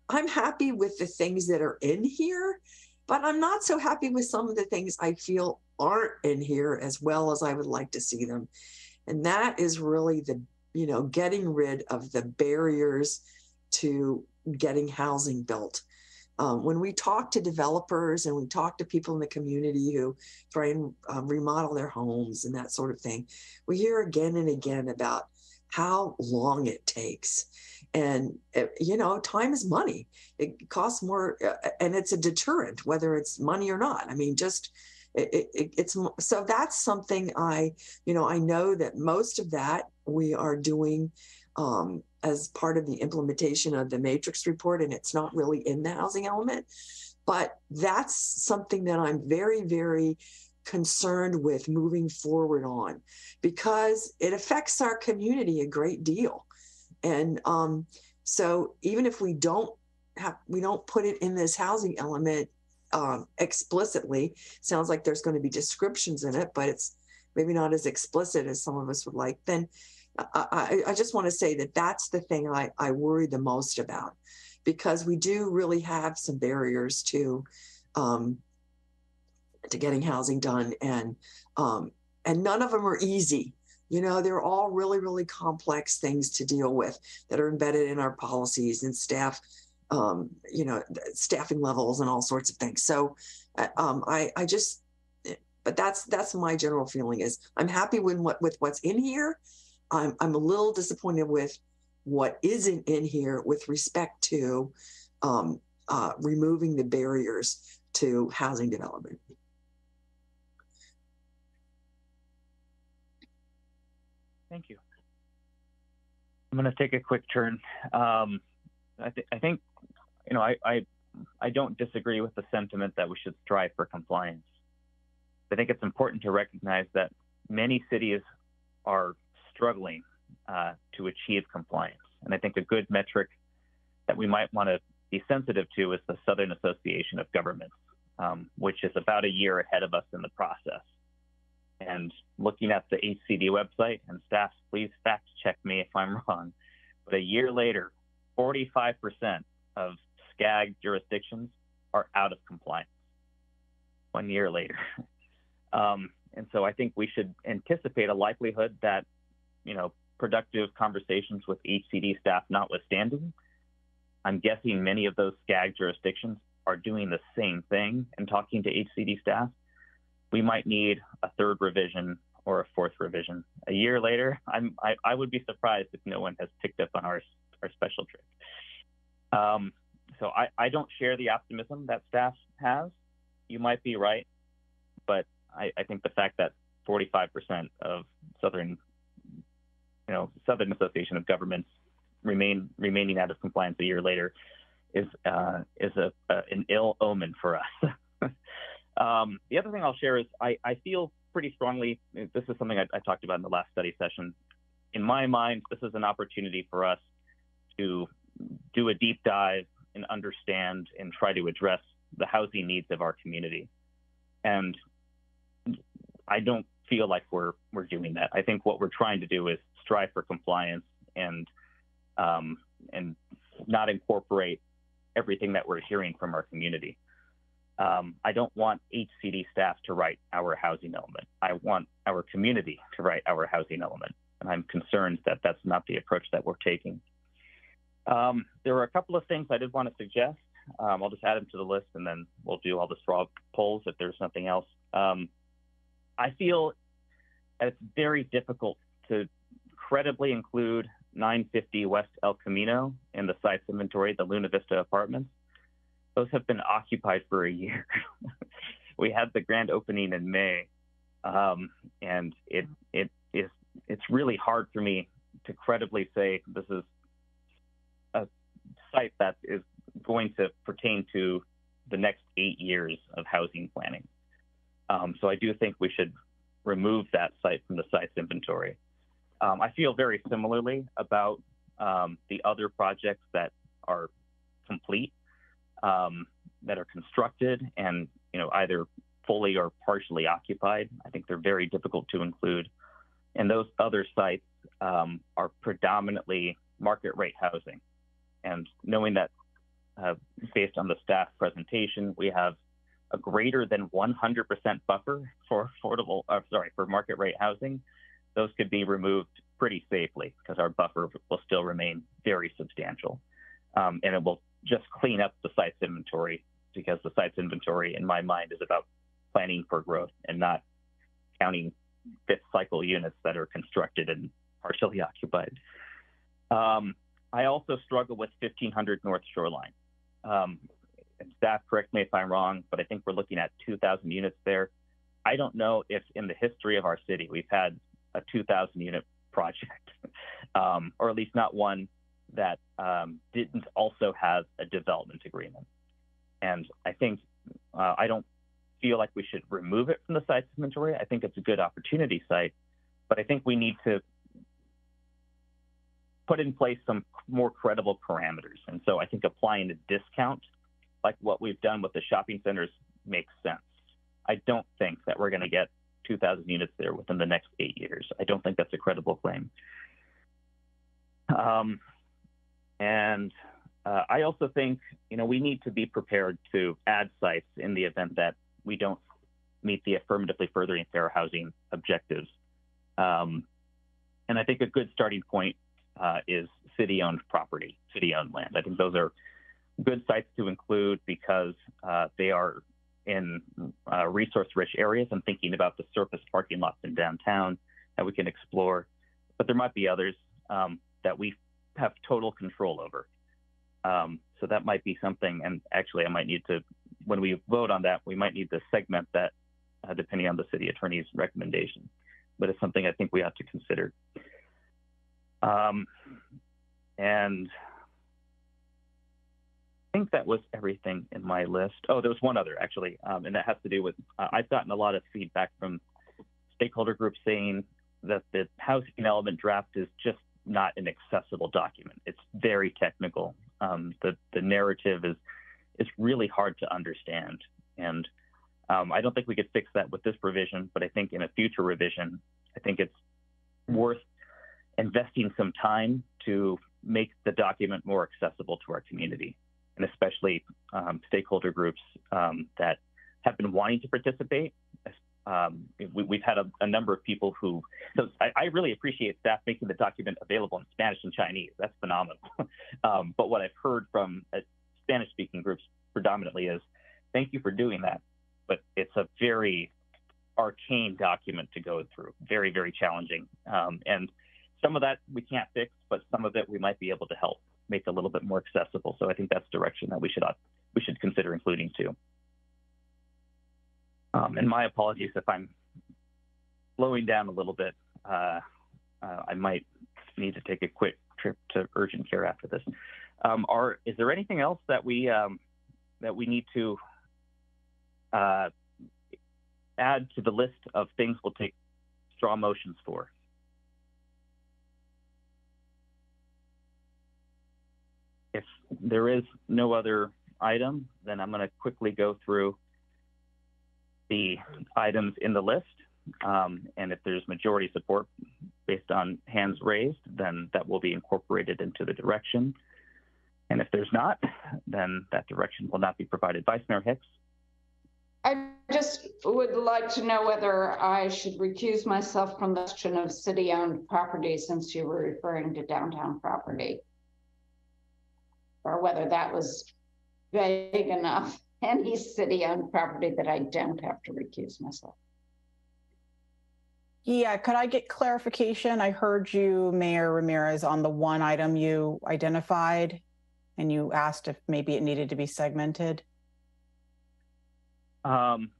I'm happy with the things that are in here, but I'm not so happy with some of the things I feel aren't in here as well as I would like to see them. And that is really the, you know, getting rid of the barriers to getting housing built. When we talk to developers and we talk to people in the community who try and remodel their homes and that sort of thing, we hear again and again about how long it takes. And, you know, time is money. It costs more, and it's a deterrent, whether it's money or not. I mean, just, it's, so that's something I know that most of that we are doing as part of the implementation of the matrix report, and it's not really in the housing element, but that's something that I'm very, very concerned with moving forward on, because it affects our community a great deal. And so even if we don't put it in this housing element explicitly, sounds like there's going to be descriptions in it, but it's maybe not as explicit as some of us would like, then I just want to say that that's the thing I worry the most about, because we do really have some barriers to getting housing done, and none of them are easy. You know, they're all really, really complex things to deal with that are embedded in our policies and staff, you know, staffing levels and all sorts of things. So I just, but that's my general feeling is I'm happy with what's in here. I'm a little disappointed with what isn't in here with respect to removing the barriers to housing development. Thank you. I'm going to take a quick turn. I think, you know, I don't disagree with the sentiment that we should strive for compliance. I think it's important to recognize that many cities are struggling to achieve compliance. And I think a good metric that we might want to be sensitive to is the Southern Association of Governments, which is about a year ahead of us in the process. And looking at the HCD website, and staff, please fact check me if I'm wrong, but a year later, 45% of SCAG jurisdictions are out of compliance 1 year later. And so I think we should anticipate a likelihood that, you know, productive conversations with HCD staff notwithstanding, I'm guessing many of those SCAG jurisdictions are doing the same thing and talking to HCD staff. We might need a third revision or a fourth revision. A year later, I would be surprised if no one has picked up on our special trick. So I don't share the optimism that staff has. You might be right, but I think the fact that 45% of Southern Association of Governments remaining out of compliance a year later is an ill omen for us. The other thing I'll share is I feel pretty strongly, this is something I talked about in the last study session. In my mind, this is an opportunity for us to do a deep dive and understand and try to address the housing needs of our community. And I don't feel like we're doing that. I think what we're trying to do is strive for compliance and not incorporate everything that we're hearing from our community. I don't want HCD staff to write our housing element. I want our community to write our housing element. And I'm concerned that that's not the approach that we're taking. There were a couple of things I did want to suggest. I'll just add them to the list and then we'll do all the straw polls if there's nothing else. I feel it's very difficult to credibly include 950 West El Camino in the sites inventory, the Luna Vista apartments. Those have been occupied for a year. We had the grand opening in May, and it's really hard for me to credibly say this is a site that is going to pertain to the next 8 years of housing planning. So I do think we should remove that site from the sites inventory. I feel very similarly about the other projects that are complete, that are constructed and either fully or partially occupied. I think they're very difficult to include. And those other sites are predominantly market rate housing. And knowing that based on the staff presentation, we have a greater than 100% buffer for for market rate housing, those could be removed pretty safely because our buffer will still remain very substantial. And it will just clean up the sites inventory, because the sites inventory in my mind is about planning for growth and not counting fifth cycle units that are constructed and partially occupied. I also struggle with 1500 North Shoreline. Staff, correct me if I'm wrong, but I think we're looking at 2,000 units there. I don't know if in the history of our city we've had a 2,000 unit project, or at least not one that didn't also have a development agreement. And I think I don't feel like we should remove it from the sites inventory. I think it's a good opportunity site, but I think we need to put in place some more credible parameters. And so I think applying a discount like what we've done with the shopping centers makes sense. I don't think that we're going to get 2,000 units there within the next 8 years. I don't think that's a credible claim. I also think, we need to be prepared to add sites in the event that we don't meet the affirmatively furthering fair housing objectives. And I think a good starting point is city-owned property, city-owned land. I think those are good sites to include because they are in resource-rich areas. I'm thinking about the surface parking lots in downtown that we can explore, but there might be others that we have total control over. So that might be something, and actually I might need to, when we vote on that, we might need to segment that depending on the city attorney's recommendation, but it's something I think we ought to consider. And I think that was everything in my list. Oh, there was one other actually, and that has to do with, I've gotten a lot of feedback from stakeholder groups saying that the housing element draft is just not an accessible document. It's very technical. The narrative is really hard to understand. And I don't think we could fix that with this revision, but I think in a future revision, I think it's worth investing some time to make the document more accessible to our community, and especially stakeholder groups that have been wanting to participate. We've had a number of people who, so I really appreciate staff making the document available in Spanish and Chinese. That's phenomenal. But what I've heard from Spanish-speaking groups predominantly is, thank you for doing that, but it's a very arcane document to go through, very, very challenging. And some of that we can't fix, but some of it we might be able to help make a little bit more accessible. So I think that's direction that we should consider including too. And my apologies if I'm slowing down a little bit. I might need to take a quick trip to urgent care after this. Is there anything else that we need to add to the list of things we'll take straw motions for? If there is no other item, then I'm going to quickly go through the items in the list. And if there's majority support based on hands raised, then that will be incorporated into the direction. And if there's not, then that direction will not be provided. Vice Mayor Hicks. I just would like to know whether I should recuse myself from the question of city-owned property, since you were referring to downtown property. or whether that was vague enough, any city-owned property that I don't have to recuse myself. Yeah, could I get clarification? I heard you, Mayor Ramirez, on the one item you identified, and you asked if maybe it needed to be segmented. I'm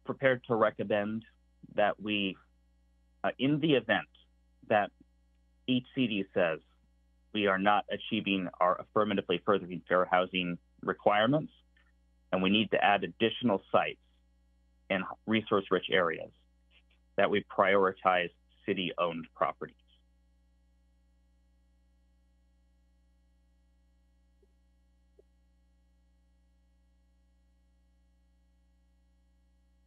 prepared to recommend that we, in the event that each CD says we are not achieving our affirmatively furthering fair housing requirements, and we need to add additional sites in resource-rich areas, that we prioritize city-owned properties.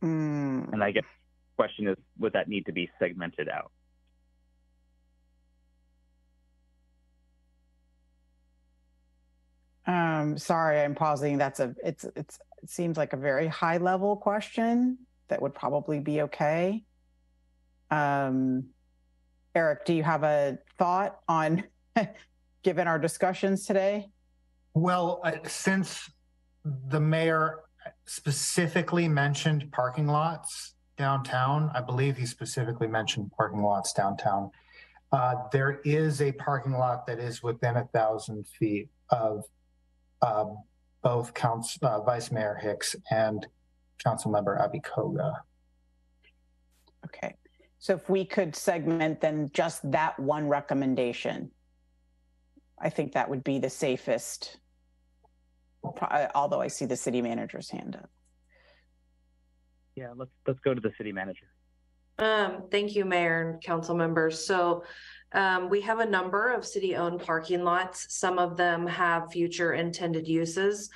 And I guess the question is, would that need to be segmented out? Sorry, I'm pausing. It seems like a very high level question that would probably be okay. Eric, do you have a thought on, given our discussions today? Well, since the mayor specifically mentioned parking lots downtown, I believe he specifically mentioned parking lots downtown. There is a parking lot that is within 1,000 feet of both Vice Mayor Hicks and Councilmember Abikoga. Okay, so if we could segment then just that one recommendation, I think that would be the safest, although I see the city manager's hand up. Yeah, let's go to the city manager. Thank you, Mayor and council members. So we have a number of city-owned parking lots. Some of them have future intended uses,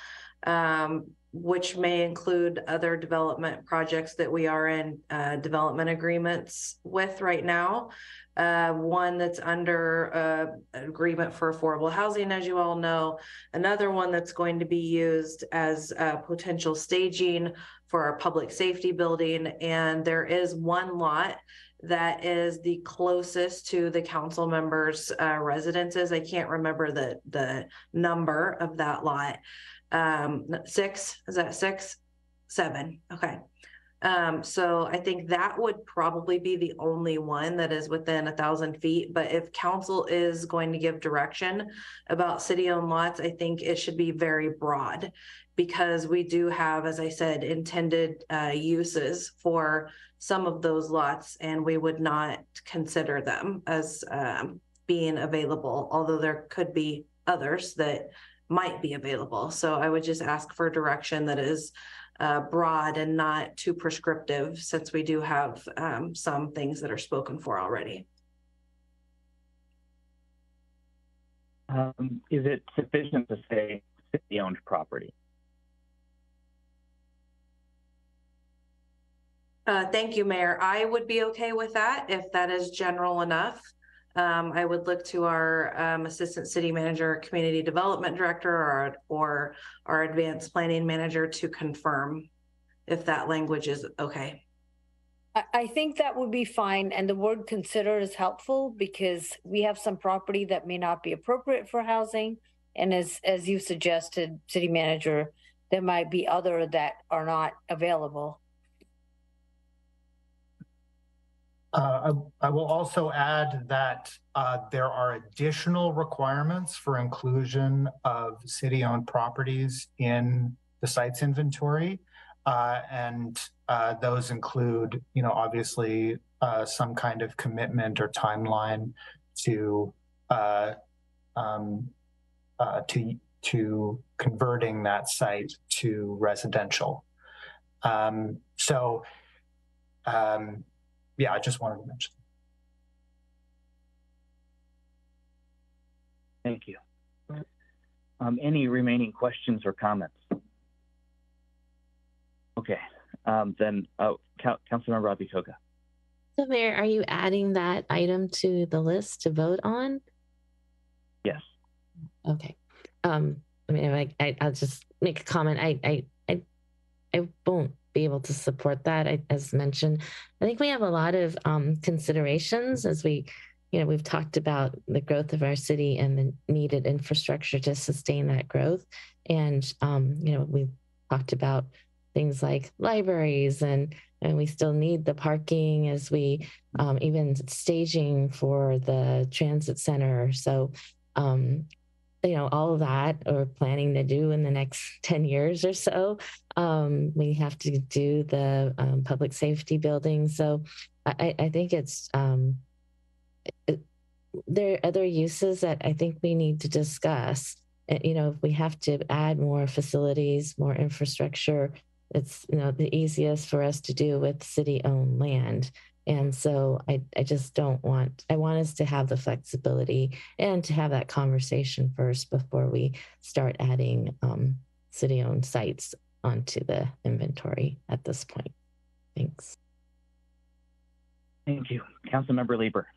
which may include other development projects that we are in development agreements with right now. One that's under agreement for affordable housing, as you all know. Another one that's going to be used as potential staging for our public safety building. And there is one lot that is the closest to the council members' residences. I can't remember the number of that lot. 6, is that 6? 7, okay. So I think that would probably be the only one that is within 1,000 feet. But if council is going to give direction about city-owned lots, I think it should be very broad, because we do have, as I said, intended uses for some of those lots, and we would not consider them as being available, although there could be others that might be available. So I would just ask for direction that is broad and not too prescriptive, since we do have some things that are spoken for already. Is it sufficient to say city-owned property? Thank you, Mayor. I would be okay with that if that is general enough. I would look to our Assistant City Manager, Community Development Director, or our Advanced Planning Manager to confirm if that language is okay. I think that would be fine. And the word consider is helpful, because we have some property that may not be appropriate for housing. And as you suggested, City Manager, there might be other that are not available. I will also add that there are additional requirements for inclusion of city-owned properties in the sites inventory. And those include, obviously some kind of commitment or timeline to converting that site to residential. Yeah, I just wanted to mention. Thank you. Any remaining questions or comments? Okay, then Councilmember Abikoga. So Mayor, are you adding that item to the list to vote on? Yes. Okay. I mean, I'll just make a comment. I won't be able to support that. As mentioned, I think we have a lot of considerations as we we've talked about the growth of our city and the needed infrastructure to sustain that growth. And, we've talked about things like libraries and we still need the parking as we even staging for the transit center. So, all of that we're planning to do in the next 10 years or so. We have to do the public safety building. So I think there are other uses that I think we need to discuss. If we have to add more facilities, more infrastructure, it's the easiest for us to do with city-owned land. And so I want us to have the flexibility and to have that conversation first before we start adding city-owned sites onto the inventory at this point. Thanks. Thank you. Councilmember Lieber.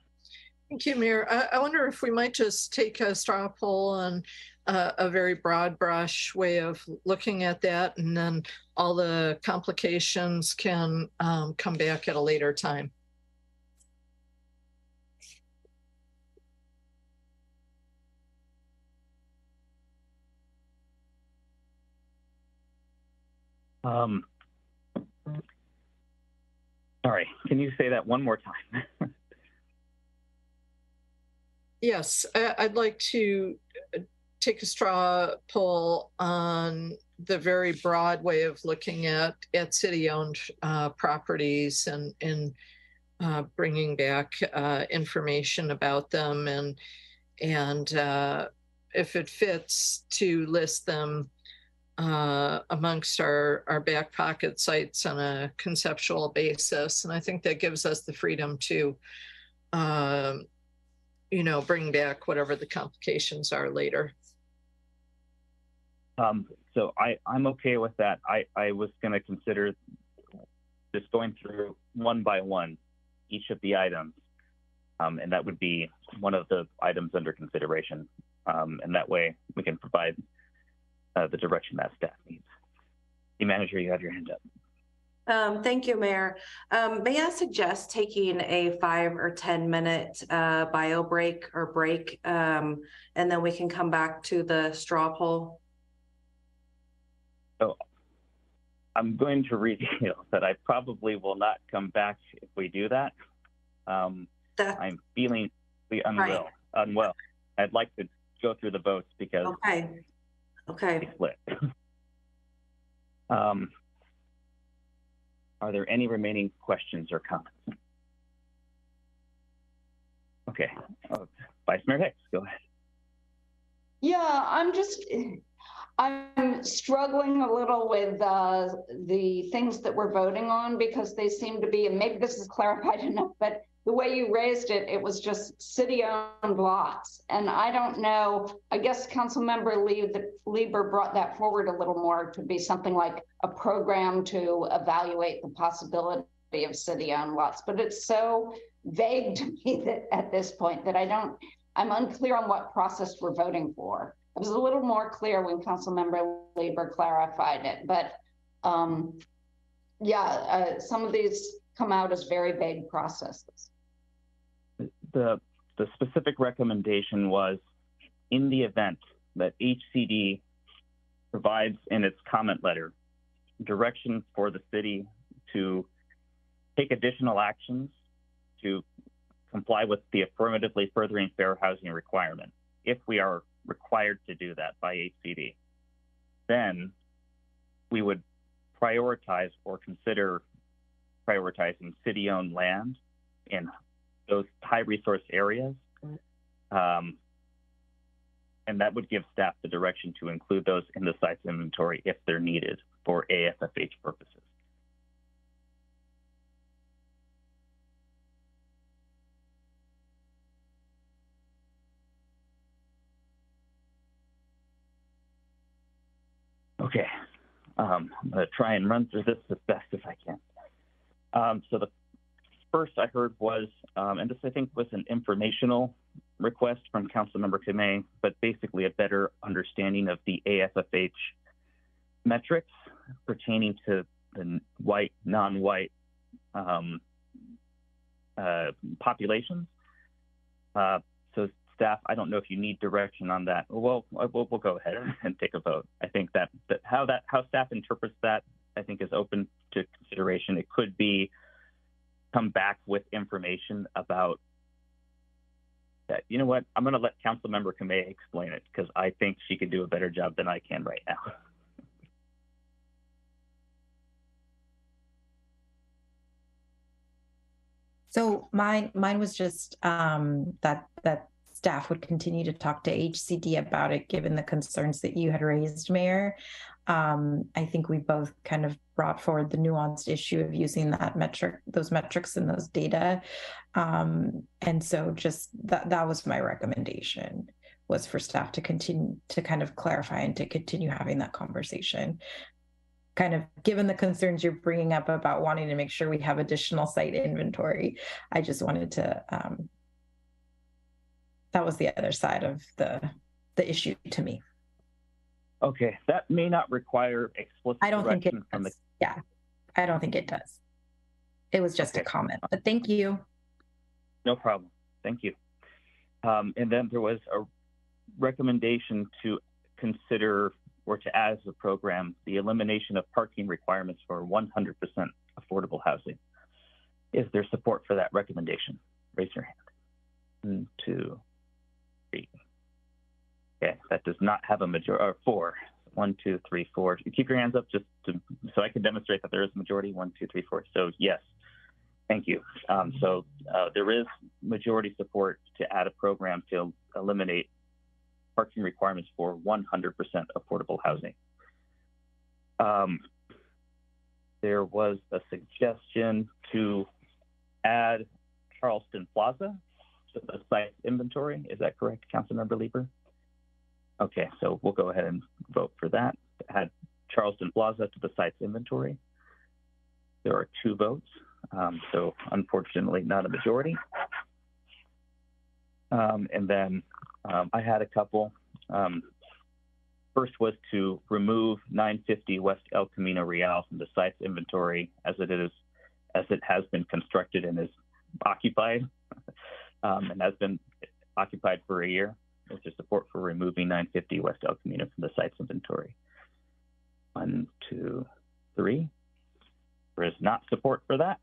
Thank you, Mayor. I wonder if we might just take a straw poll on a very broad brush way of looking at that, and then all the complications can come back at a later time. Sorry, can you say that one more time? Yes, I'd like to take a straw poll on the very broad way of looking at city-owned properties and bringing back information about them and if it fits to list them amongst our back pocket sites on a conceptual basis. And I think that gives us the freedom to bring back whatever the complications are later. So I'm okay with that. I was going to consider just going through one by one each of the items, and that would be one of the items under consideration. And that way we can provide the direction that staff needs. The manager, you have your hand up. Thank you, Mayor. May I suggest taking a 5 or 10 minute bio break, and then we can come back to the straw poll? So I'm going to reveal that I probably will not come back if we do that. I'm feeling unwell. I'd like to go through the votes because okay. they split. Are there any remaining questions or comments? Okay, Vice Mayor Hicks, go ahead. Yeah, I'm struggling a little with the things that we're voting on because they seem to be, and maybe this is clarified enough, but the way you raised it, it was just city-owned lots. And I don't know, I guess Councilmember Lieber brought that forward a little more to be something like a program to evaluate the possibility of city-owned lots. But it's so vague to me that at this point that I'm unclear on what process we're voting for. It was a little more clear when Councilmember Lieber clarified it, but some of these come out as very vague processes. The specific recommendation was in the event that HCD provides in its comment letter direction for the city to take additional actions to comply with the affirmatively furthering fair housing requirement. If we are required to do that by HCD, then we would prioritize or consider prioritizing city-owned land in those high resource areas. And that would give staff the direction to include those in the sites inventory if they're needed for AFFH purposes. Okay, I'm gonna try and run through this as best as I can. So the first I heard was, and this I think was an informational request from Councilmember Kamei, but basically a better understanding of the AFFH metrics pertaining to the white, non-white populations. So staff, I don't know if you need direction on that. Well, we'll go ahead and take a vote. I think that how staff interprets that, I think, is open to consideration. It could be come back with information about that. You know what? I'm going to let Councilmember Kamei explain it because I think she could do a better job than I can right now. So mine was just that staff would continue to talk to HCD about it, given the concerns that you had raised, Mayor. I think we both kind of brought forward the nuanced issue of using those metrics and those data. And so just that was my recommendation, was for staff to continue to kind of clarify and to continue having that conversation. Kind of given the concerns you're bringing up about wanting to make sure we have additional site inventory, I just wanted to, that was the other side of the issue to me. Okay, that may not require explicit I don't think it from does. Yeah, I don't think it does. It was just a comment, but thank you. No problem. Thank you. And then there was a recommendation to consider or to add as a program the elimination of parking requirements for 100% affordable housing. Is there support for that recommendation? Raise your hand. 1, 2, 3. Okay, that does not have a majority, or 4. 1, 2, 3, 4. Keep your hands up just so I can demonstrate that there is a majority. 1, 2, 3, 4. So yes, thank you. So there is majority support to add a program to eliminate parking requirements for 100% affordable housing. There was a suggestion to add Charleston Plaza to the site inventory. Is that correct, Councilmember Lieber? Okay, so we'll go ahead and vote for that. Add Charleston Plaza to the site's inventory. There are 2 votes, so unfortunately not a majority. And then I had a couple. First was to remove 950 West El Camino Real from the site's inventory as it has been constructed and is occupied, and has been occupied for a year. Is there support for removing 950 West El Camino from the site's inventory? 1, 2, 3. There is not support for that.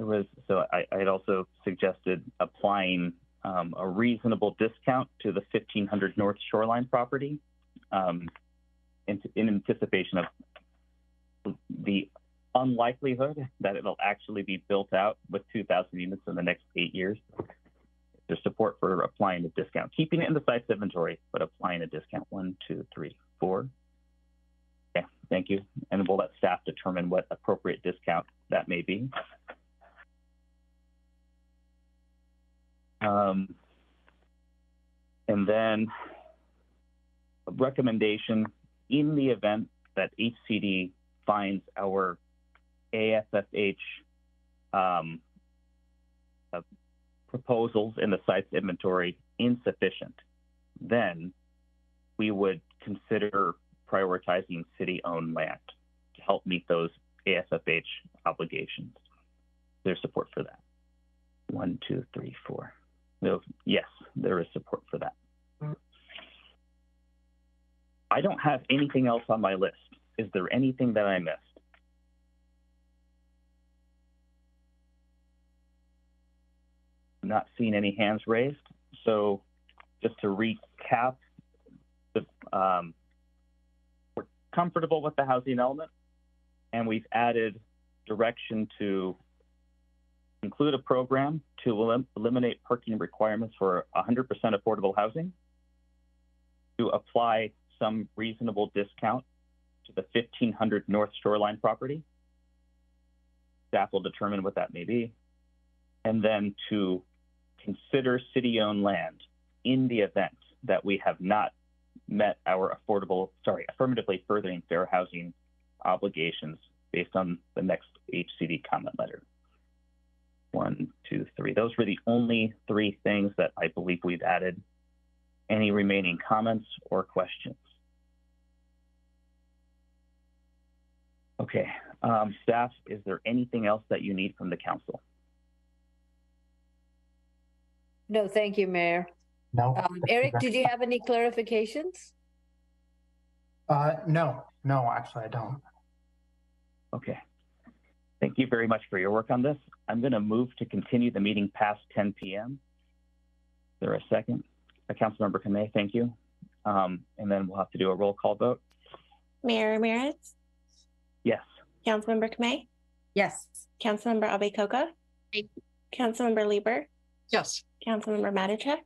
I had also suggested applying a reasonable discount to the 1500 North Shoreline property in anticipation of the unlikelihood that it'll actually be built out with 2,000 units in the next 8 years. There's support for applying a discount, keeping it in the site's inventory, but applying a discount. 1, 2, 3, 4. Okay, thank you. And we'll let staff determine what appropriate discount that may be. And then a recommendation in the event that HCD finds our ASFH proposals in the site's inventory insufficient, then we would consider prioritizing city-owned land to help meet those ASFH obligations. There's support for that. 1, 2, 3, 4. No, yes, there is support for that. I don't have anything else on my list. Is there anything that I missed? I'm not seeing any hands raised. So just to recap, we're comfortable with the housing element, and we've added direction to include a program to eliminate parking requirements for 100% affordable housing, to apply some reasonable discount to the 1500 North Shoreline property. Staff will determine what that may be. And then to consider city-owned land in the event that we have not met our affirmatively furthering fair housing obligations based on the next HCD comment letter. 1, 2, 3. Those were the only 3 things that I believe we've added. Any remaining comments or questions? Okay, staff, is there anything else that you need from the council? No, thank you, Mayor. No. Eric, did you have any clarifications? No, actually I don't. Okay. Thank you very much for your work on this. I'm going to move to continue the meeting past 10 p.m. Is there a second? Councilmember Kamei, thank you. And then we'll have to do a roll call vote. Mayor Ramirez? Yes. Councilmember Kamei? Yes. Councilmember Abe-Coca? Councilmember Lieber? Yes. Councilmember Matichak?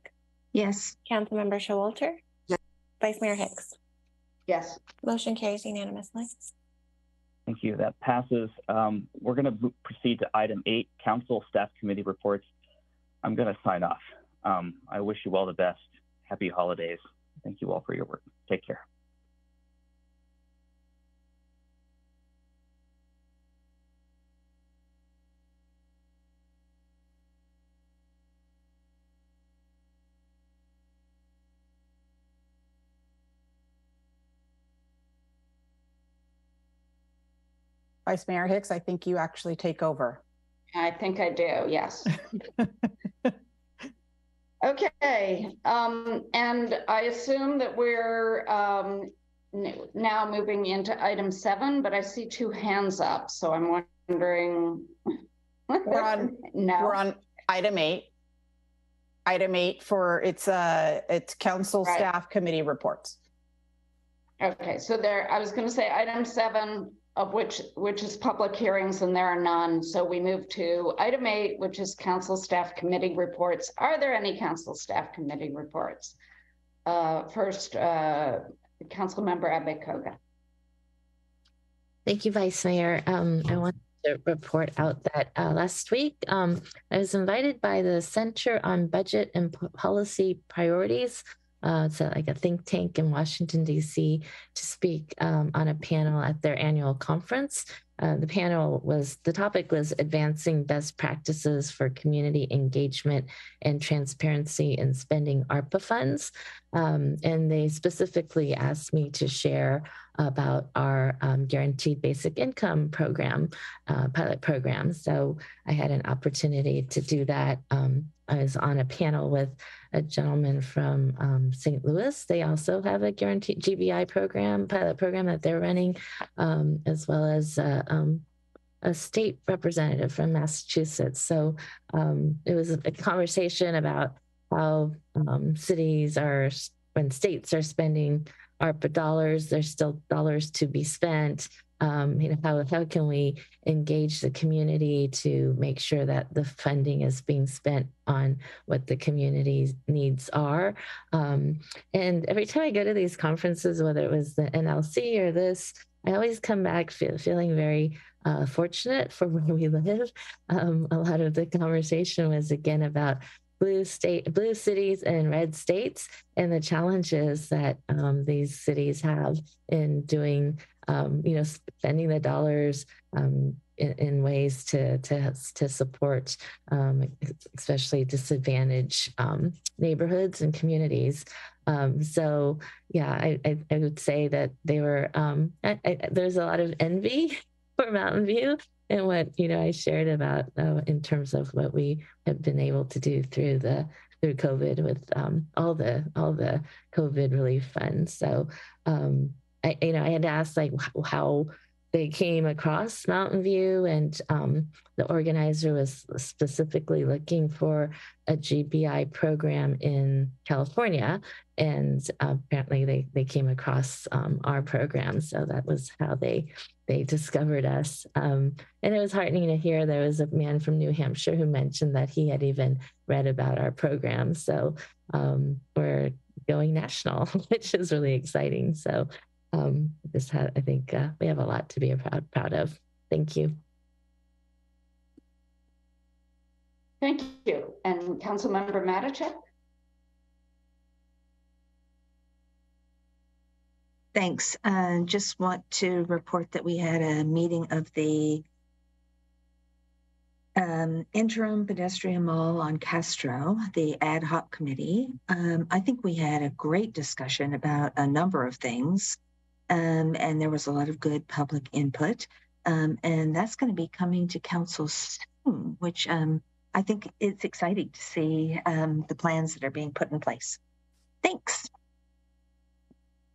Yes. Councilmember Showalter? Yes. Vice Mayor Hicks? Yes. Motion carries unanimously. Thank you. That passes. We're going to proceed to item 8, Council Staff Committee Reports. I'm going to sign off. I wish you all the best. Happy holidays. Thank you all for your work. Take care. Vice Mayor Hicks, I think you actually take over. I think I do, yes. Okay, and I assume that we're now moving into item 7, but I see 2 hands up, so I'm wondering. We're on item 8. Item 8 for it's council staff committee reports. Okay, so I was going to say item 7, of which is public hearings, and there are none. So we move to item 8, which is council staff committee reports. Are there any council staff committee reports? First, council member Abe-Coga. Thank you, Vice Mayor. I want to report out that last week I was invited by the Center on Budget and Policy Priorities, so like a think tank in Washington, D.C., to speak on a panel at their annual conference. The topic was advancing best practices for community engagement and transparency in spending ARPA funds. And they specifically asked me to share about our guaranteed basic income program, pilot program. So I had an opportunity to do that. I was on a panel with a gentleman from St. Louis. They also have a guaranteed GBI program, pilot program that they're running, as well as a state representative from Massachusetts. So it was a conversation about how when states are spending ARPA dollars, there's still dollars to be spent. How can we engage the community to make sure that the funding is being spent on what the community's needs are? And every time I go to these conferences, whether it was the NLC or this, I always come back feeling very fortunate for where we live. A lot of the conversation was again about blue cities and red states, and the challenges that these cities have in doing, spending the dollars in ways to support, especially disadvantaged neighborhoods and communities. So yeah, I would say that they were. There's a lot of envy for Mountain View and what I shared about in terms of what we have been able to do through COVID with all the COVID relief funds. So I had asked how they came across Mountain View, and the organizer was specifically looking for a GBI program in California, and apparently they came across our program. So that was how they discovered us. And it was heartening to hear there was a man from New Hampshire who mentioned that he had even read about our program. So we're going national, which is really exciting. So I think we have a lot to be proud of. Thank you. Thank you. And Councilmember Matichak? Thanks. Just want to report that we had a meeting of the interim pedestrian mall on Castro, the ad hoc committee. I think we had a great discussion about a number of things, and there was a lot of good public input. And that's going to be coming to council soon, which I I think it's exciting to see the plans that are being put in place. Thanks.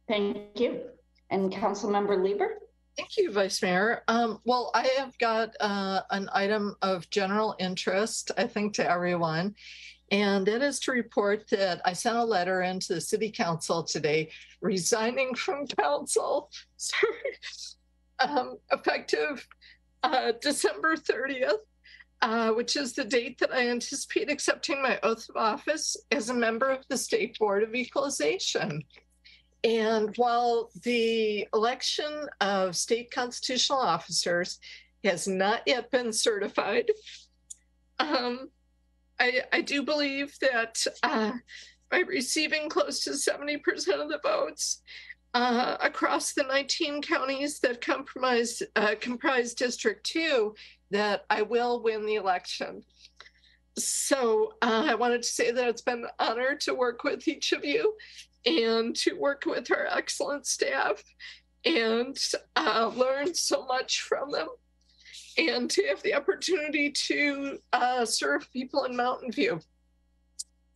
Thank you. And Councilmember Lieber? Thank you, Vice Mayor. Well, I have got an item of general interest, I think, to everyone. And it is to report that I sent a letter into the City Council today, resigning from council, effective December 30th, which is the date that I anticipate accepting my oath of office as a member of the State Board of Equalization. And while the election of state constitutional officers has not yet been certified, I do believe that by receiving close to 70% of the votes across the 19 counties that comprise District 2, that I will win the election. So I wanted to say that it's been an honor to work with each of you and to work with our excellent staff and learn so much from them, and to have the opportunity to serve people in Mountain View.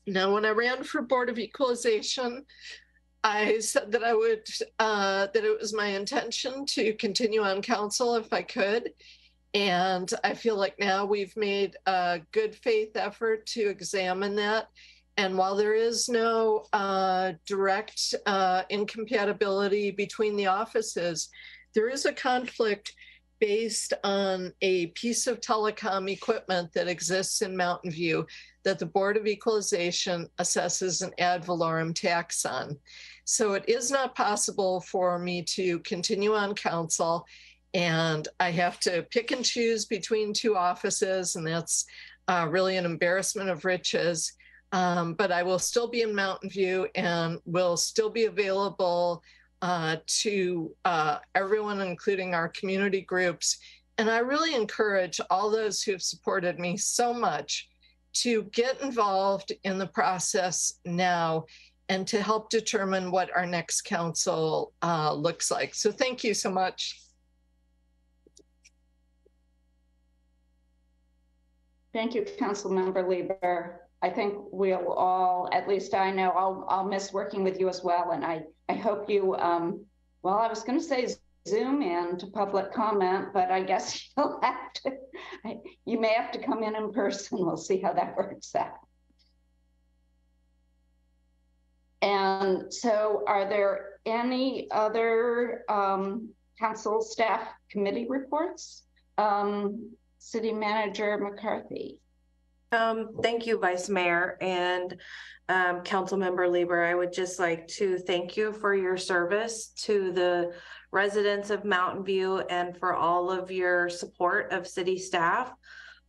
Now, when I ran for Board of Equalization, I said that I would, that it was my intention to continue on council if I could. And I feel like now we've made a good faith effort to examine that. And while there is no direct incompatibility between the offices, there is a conflict based on a piece of telecom equipment that exists in Mountain View that the Board of Equalization assesses an ad valorem tax on. So it is not possible for me to continue on council, and I have to pick and choose between two offices, and that's really an embarrassment of riches. But I will still be in Mountain View and will still be available to everyone, including our community groups. And I really encourage all those who have supported me so much to get involved in the process now and to help determine what our next council looks like. So thank you so much. Thank you, Councilmember Lieber. I think we'll all, at least I know, I'll miss working with you as well. And I hope you, well, I was going to say Zoom in to public comment, but I guess you'll have to, you may have to come in person. We'll see how that works out. And so are there any other council staff committee reports? City Manager McCarthy. Thank you, Vice Mayor and Councilmember Lieber. I would just like to thank you for your service to the residents of Mountain View and for all of your support of city staff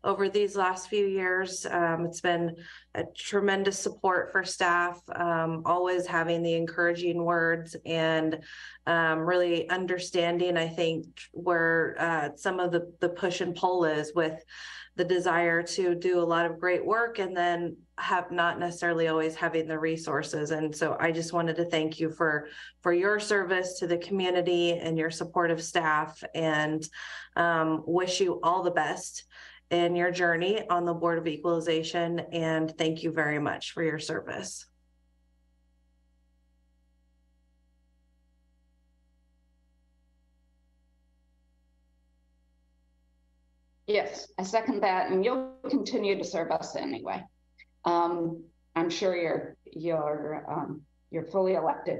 over these last few years. It's been a tremendous support for staff, always having the encouraging words and really understanding, I think, where some of the push and pull is with the desire to do a lot of great work and then have not necessarily always having the resources. And so I just wanted to thank you for your service to the community and your supportive staff, and wish you all the best in your journey on the Board of Equalization. And thank you very much for your service. Yes, I second that, and you'll continue to serve us anyway. I'm sure you're fully elected.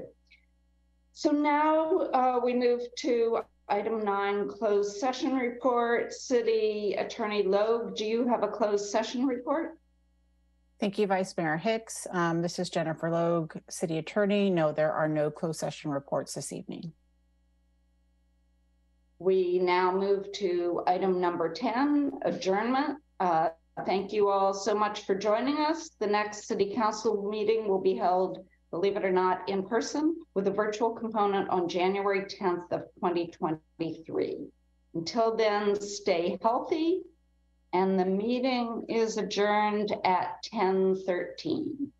So now we move to item 9, closed session report. City Attorney Logue, do you have a closed session report? Thank you, Vice Mayor Hicks. This is Jennifer Logue, City Attorney. No, there are no closed session reports this evening. We now move to item number 10, adjournment. Thank you all so much for joining us. The next City Council meeting will be held, believe it or not, in person with a virtual component on January 10th of 2023. Until then, stay healthy, and the meeting is adjourned at 10:13.